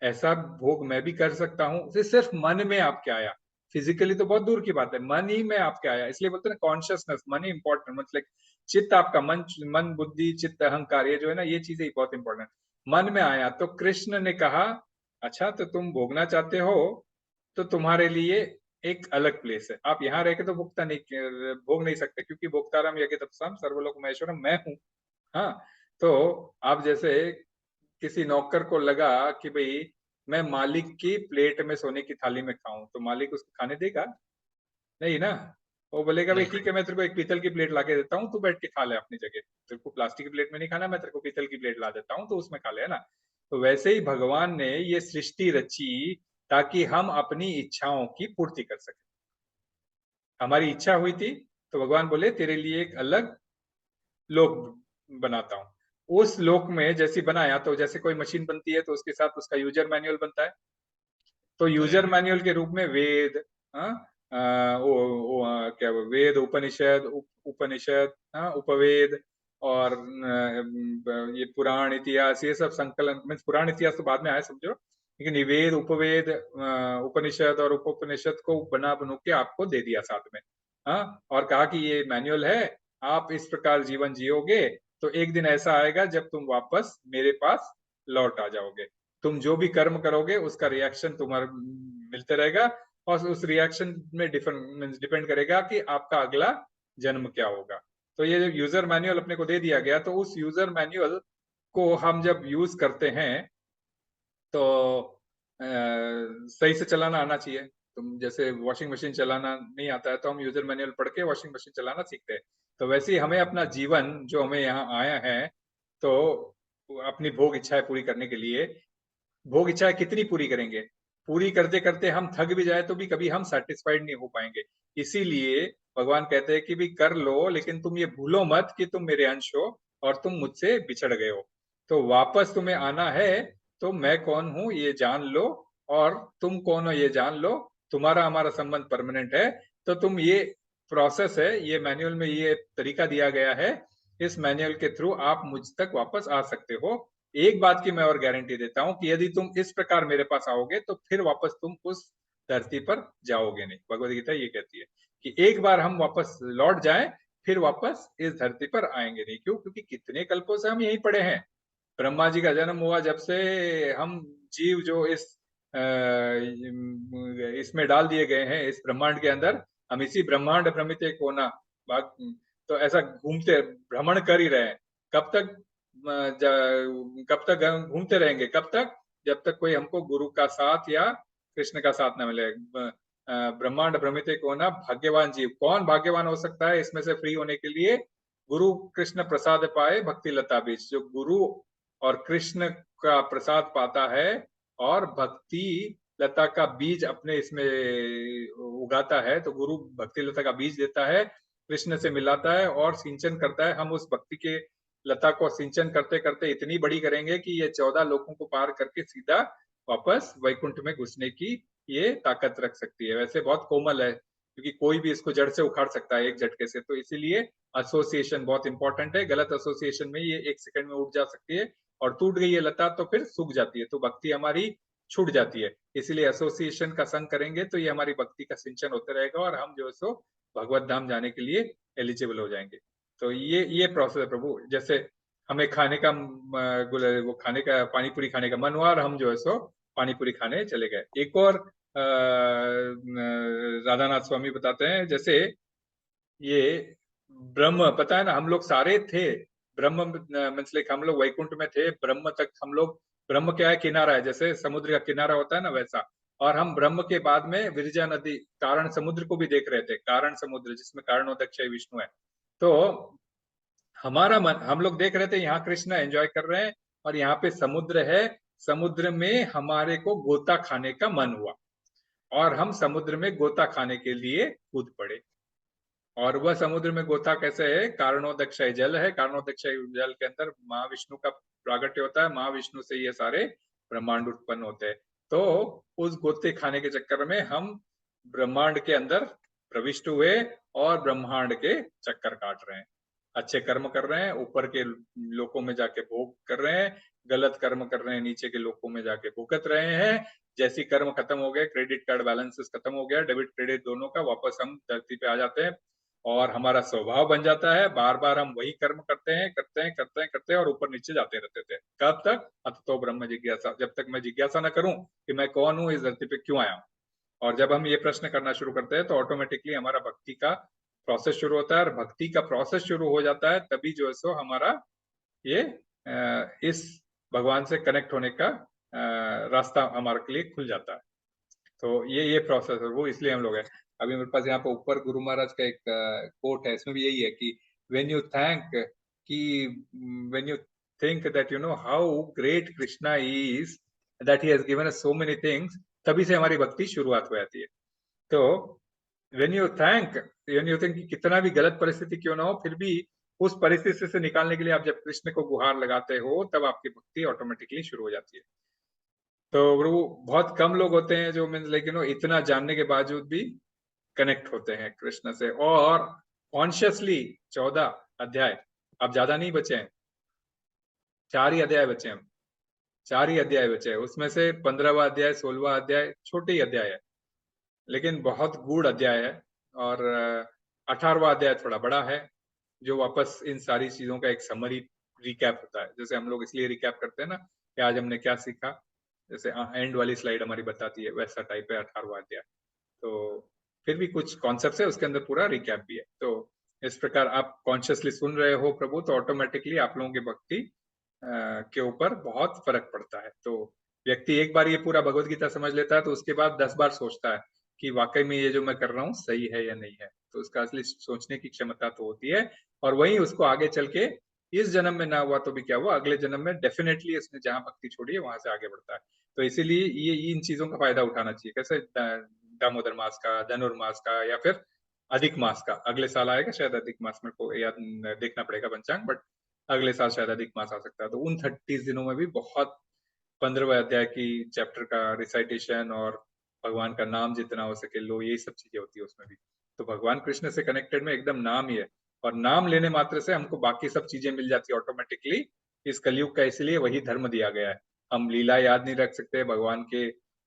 ऐसा भोग मैं भी कर सकता हूँ। सिर्फ मन में आपके आया, फिजिकली तो बहुत दूर की बात है, मन ही में आपके आया। इसलिए बोलते हैं ना कॉन्शियसनेस, मन ही इंपॉर्टेंट। मतलब चित्त आपका, मन बुद्धि चित्त अहंकार, ये जो है ना, ये चीजें बहुत इंपॉर्टेंट। मन में आया तो कृष्ण ने कहा अच्छा तो तुम भोगना चाहते हो, तो तुम्हारे लिए एक अलग प्लेस है। आप यहाँ रह के तो भोग नहीं सकते, क्योंकि भोक्ताराम यज्ञ तपसाम सर्वलोक महेश्वरम मैं हूँ। हाँ, तो आप जैसे किसी नौकर को लगा कि भाई मैं मालिक की प्लेट में सोने की थाली में खाऊं, तो मालिक उसको खाने देगा? नहीं ना। वो बोलेगा भाई नहीं। ठीक है, मैं तेरे को एक पीतल की प्लेट ला के देता हूँ, तू बैठ के खा ले अपनी जगह। तेरे को प्लास्टिक की प्लेट में नहीं खाना, मैं तेरे को पीतल की प्लेट ला देता हूँ, तो उसमें खा ले, है ना। तो वैसे ही भगवान ने ये सृष्टि रची ताकि हम अपनी इच्छाओं की पूर्ति कर सके। हमारी इच्छा हुई थी तो भगवान बोले तेरे लिए एक अलग लोक बनाता हूँ। उस लोक में जैसी बनाया, तो जैसे कोई मशीन बनती है तो उसके साथ उसका यूजर मैनुअल बनता है। तो यूजर मैनुअल के रूप में वेद, हाँ, क्या वेद, उपनिषद, उपनिषद, हाँ, उपवेद, और ये पुराण इतिहास, ये सब संकलन, मीन्स पुराण इतिहास तो बाद में आया समझो, लेकिन ये वेद उपवेद उपनिषद और उपनिषद को बना बनू के आपको दे दिया साथ में। हाँ, और कहा कि ये मैनुअल है, आप इस प्रकार जीवन जियोगे तो एक दिन ऐसा आएगा जब तुम वापस मेरे पास लौट आ जाओगे। तुम जो भी कर्म करोगे उसका रिएक्शन तुम्हारे मिलते रहेगा, और उस रिएक्शन में डिपेंड करेगा कि आपका अगला जन्म क्या होगा। तो ये जो यूजर मैनुअल अपने को दे दिया गया, तो उस यूजर मैनुअल को हम जब यूज करते हैं तो सही से चलाना आना चाहिए। तुम जैसे वॉशिंग मशीन चलाना नहीं आता है तो हम यूजर मैनुअल पढ़ के वॉशिंग मशीन चलाना सीखते हैं, तो वैसे ही हमें अपना जीवन जो हमें यहाँ आया है, तो अपनी भोग इच्छाएं पूरी करने के लिए, भोग इच्छाएं कितनी पूरी करेंगे, पूरी करते करते हम थक भी जाए तो भी कभी हम सेटिस्फाइड नहीं हो पाएंगे। इसीलिए भगवान कहते हैं कि भी कर लो, लेकिन तुम ये भूलो मत कि तुम मेरे अंश हो और तुम मुझसे बिछड़ गए हो। तो वापस तुम्हें आना है तो मैं कौन हूं ये जान लो, और तुम कौन हो ये जान लो। तुम्हारा हमारा संबंध परमानेंट है। तो तुम ये प्रोसेस है, ये मैनुअल में ये तरीका दिया गया है, इस मैनुअल के थ्रू आप मुझ तक वापस आ सकते हो। एक बात की मैं और गारंटी देता हूं कि यदि तुम इस प्रकार मेरे पास आओगे तो फिर वापस तुम उस धरती पर जाओगे नहीं। भगवद गीता ये कहती है कि एक बार हम वापस लौट जाएं फिर वापस इस धरती पर आएंगे नहीं। क्यों? क्योंकि कितने कल्पों से हम यहीं पड़े हैं। ब्रह्मा जी का जन्म हुआ जब से, हम जीव जो इसमें डाल दिए गए हैं, इस ब्रह्मांड के अंदर, हम इसी ब्रह्मांड भ्रमित कोना भाग, तो ऐसा घूमते भ्रमण कर ही रहे हैं। कब तक कब तक घूमते रहेंगे? कब तक? जब तक कोई हमको गुरु का साथ या कृष्ण का साथ न मिले। ब्रह्मांड भ्रमित कोना भाग्यवान जीव। कौन भाग्यवान हो सकता है इसमें से फ्री होने के लिए? गुरु कृष्ण प्रसाद पाए भक्ति लता बीज। जो गुरु और कृष्ण का प्रसाद पाता है और भक्ति लता का बीज अपने इसमें उगाता है, तो गुरु भक्ति लता का बीज देता है, कृष्ण से मिलाता है और सिंचन करता है। हम उस भक्ति के लता को सिंचन करते करते इतनी बड़ी करेंगे कि ये 14 लोकों को पार करके सीधा वापस वैकुंठ में घुसने की ये ताकत रख सकती है। वैसे बहुत कोमल है, क्योंकि कोई भी इसको जड़ से उखाड़ सकता है एक झटके से। तो इसीलिए एसोसिएशन बहुत इंपॉर्टेंट है। गलत एसोसिएशन में ये एक सेकंड में उठ जा सकती है, और टूट गई है लता तो फिर सूख जाती है, तो भक्ति हमारी छूट जाती है। इसलिए एसोसिएशन का संग करेंगे तो ये हमारी भक्ति का सिंचन होते रहेगा, और हम जो है सो भगवत धाम जाने के लिए एलिजिबल हो जाएंगे। तो ये प्रोसेस है प्रभु। जैसे हमें खाने का वो खाने का पानी पूरी खाने का मन हुआ, और हम जो है सो पानी पूरी खाने चले गए। एक और राधानाथ स्वामी बताते हैं, जैसे ये ब्रह्म, पता है ना, हम लोग सारे थे ब्रह्म, मतलब हम लोग वैकुंठ में थे, ब्रह्म तक हम लोग। ब्रह्म क्या है? किनारा है, जैसे समुद्र का किनारा होता है ना, वैसा। और हम ब्रह्म के बाद में विरजा नदी, कारण समुद्र को भी देख रहे थे, कारण समुद्र जिसमें कारणोदक विष्णु है। तो हमारा मन, हम लोग देख रहे थे यहाँ कृष्ण एंजॉय कर रहे हैं और यहाँ पे समुद्र है। समुद्र में हमारे को गोता खाने का मन हुआ, और हम समुद्र में गोता खाने के लिए कूद पड़े। और वह समुद्र में गोता कैसे है? कारणोदक्षय जल है। कारणोदक्षय जल के अंदर महाविष्णु का प्रागट्य होता है, महाविष्णु से ये सारे ब्रह्मांड उत्पन्न होते हैं। तो उस गोते खाने के चक्कर में हम ब्रह्मांड के अंदर प्रविष्ट हुए और ब्रह्मांड के चक्कर काट रहे हैं। अच्छे कर्म कर रहे हैं, ऊपर के लोकों में जाके भोग कर रहे हैं, गलत कर्म कर रहे हैं, नीचे के लोकों में जाके भुगत रहे हैं। जैसी कर्म खत्म हो गए, क्रेडिट कार्ड बैलेंसेस खत्म हो गया, डेबिट क्रेडिट दोनों का, वापस हम धरती पे आ जाते हैं, और हमारा स्वभाव बन जाता है बार बार हम वही कर्म करते हैं, करते हैं, करते हैं, करते हैं, और ऊपर नीचे जाते रहते थे। कब तक? अततो ब्रह्म जिज्ञासा। जब तक मैं जिज्ञासा न करूं कि मैं कौन हूं, इस धरती पे क्यों आया हूं। और जब हम ये प्रश्न करना शुरू करते हैं तो ऑटोमेटिकली हमारा भक्ति का प्रोसेस शुरू होता है, और भक्ति का प्रोसेस शुरू हो जाता है तभी जो है सो हमारा ये इस भगवान से कनेक्ट होने का रास्ता हमारे लिए खुल जाता है। तो ये प्रोसेस है वो, इसलिए हम लोग हैं। अभी मेरे पास यहाँ पे ऊपर गुरु महाराज का एक कोट है, इसमें भी यही है कि व्हेन यू थैंक, कि when you think that you know how great Krishna is, that he has given us so many things, तभी से हमारी भक्ति शुरुआत हो जाती है। तो when you thank, when you think, कितना भी गलत परिस्थिति क्यों ना हो, फिर भी उस परिस्थिति से निकालने के लिए आप जब कृष्ण को गुहार लगाते हो, तब आपकी भक्ति ऑटोमेटिकली शुरू हो जाती है। तो वो बहुत कम लोग होते हैं जो मीन्स, लेकिन वो इतना जानने के बावजूद भी कनेक्ट होते हैं कृष्ण से, और कॉन्शियसली 14 अध्याय, अब ज्यादा नहीं बचे हैं, 4 ही अध्याय बचे हैं, 4 ही अध्याय बचे हैं। उसमें से 15वां अध्याय, 16वां अध्याय छोटे ही अध्याय है, लेकिन बहुत गूढ़ अध्याय है। और 18वां अध्याय थोड़ा बड़ा है, जो वापस इन सारी चीजों का एक समरी रिकैप होता है। जैसे हम लोग इसलिए रिकैप करते हैं ना कि आज हमने क्या सीखा, जैसे एंड वाली स्लाइड हमारी बताती है, वैसा टाइप है 18वां अध्याय। तो फिर भी कुछ कॉन्सेप्ट है उसके अंदर, पूरा रिकैप भी है। तो इस प्रकार आप कॉन्शियसली सुन रहे हो प्रभु, तो ऑटोमेटिकली आप लोगों की भक्ति के ऊपर बहुत फर्क पड़ता है। तो व्यक्ति एक बार ये पूरा भगवत गीता समझ लेता है तो उसके बाद 10 बार सोचता है कि वाकई में ये जो मैं कर रहा हूँ सही है या नहीं है। तो उसका असली सोचने की क्षमता तो होती है, और वही उसको आगे चल के, इस जन्म में ना हुआ तो भी क्या हुआ, अगले जन्म में डेफिनेटली उसने जहाँ भक्ति छोड़ी है वहां से आगे बढ़ता है। तो इसीलिए ये इन चीजों का फायदा उठाना चाहिए। कैसे दामोदर मास का, धनुर्मास का, या फिर अधिक मास का। अगले साल आएगा शायद अधिक मास, मेरे को याद देखना पड़ेगा पंचांग, बट अगले साल शायद अधिक मास आ सकता है। तो उन 30 दिनों में भी बहुत 15वें अध्याय की चैप्टर का रिसाइटेशन और भगवान का नाम जितना हो सके लो, यही सब चीजें होती है उसमें भी। तो भगवान कृष्ण से कनेक्टेड में एकदम नाम ही है, और नाम लेने मात्र से हमको बाकी सब चीजें मिल जाती है ऑटोमेटिकली। इस कलयुग का इसलिए वही धर्म दिया गया है। हम लीला याद नहीं रख सकते, भगवान के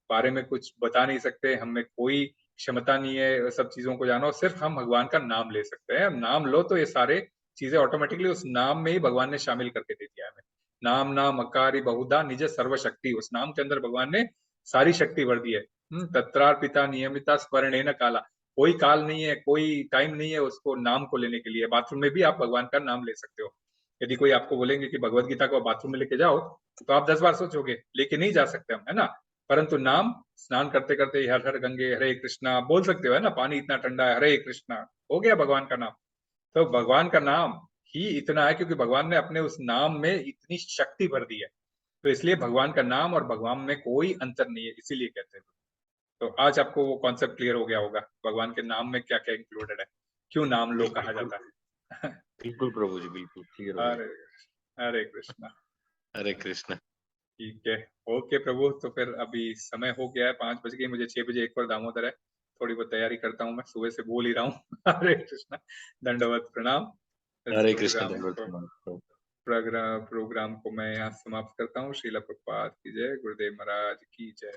बारे में कुछ बता नहीं सकते, हमें कोई क्षमता नहीं है सब चीजों को जानो, सिर्फ हम भगवान का नाम ले सकते हैं। नाम लो तो ये सारे चीजें ऑटोमेटिकली उस नाम में ही भगवान ने शामिल करके दे दिया है हमें। नाम नाम अकारी बहुधा निज सर्वशक्ति, उस नाम के अंदर भगवान ने सारी शक्ति भर दी है। तत्रार्पिता नियमिता स्मरणेन काला, कोई काल नहीं है, कोई टाइम नहीं है उसको नाम को लेने के लिए। बाथरूम में भी आप भगवान का नाम ले सकते हो। यदि कोई आपको बोलेंगे कि भगवत गीता को बाथरूम में लेके जाओ, तो आप 10 बार सोचोगे, लेके नहीं जा सकते हम, है ना। परंतु नाम, स्नान करते करते हर हर गंगे हरे कृष्णा बोल सकते हो, है ना। पानी इतना ठंडा है, हरे कृष्णा, हो गया भगवान का नाम। तो भगवान का नाम ही इतना है क्योंकि भगवान ने अपने उस नाम में इतनी शक्ति भर दी है। तो इसलिए भगवान का नाम और भगवान में कोई अंतर नहीं है, इसीलिए कहते हैं। तो आज आपको वो कॉन्सेप्ट क्लियर हो गया होगा, भगवान के नाम में क्या क्या इंक्लूडेड है, क्यों नाम लो कहा बिल्कुल जाता है। बिल्कुल प्रभु जी, बिल्कुल क्लियर हो हरे गया। हरे कृष्णा। हरे कृष्ण। ठीक है, ओके प्रभु। तो फिर अभी समय हो गया है, 5 बज गए, मुझे 6 बजे एक और दामोदर है। थोड़ी बहुत तैयारी करता हूँ, मैं सुबह से बोल ही रहा हूँ। हरे कृष्णा, दंडवत प्रणाम। इस हरे कृष्ण, प्रोग्राम धन्यवाद को प्रणाम प्रभु। प्रोग्राम को मैं यहाँ समाप्त करता हूँ। श्रीला प्रभुपाद की जय, गुरुदेव महाराज की जय।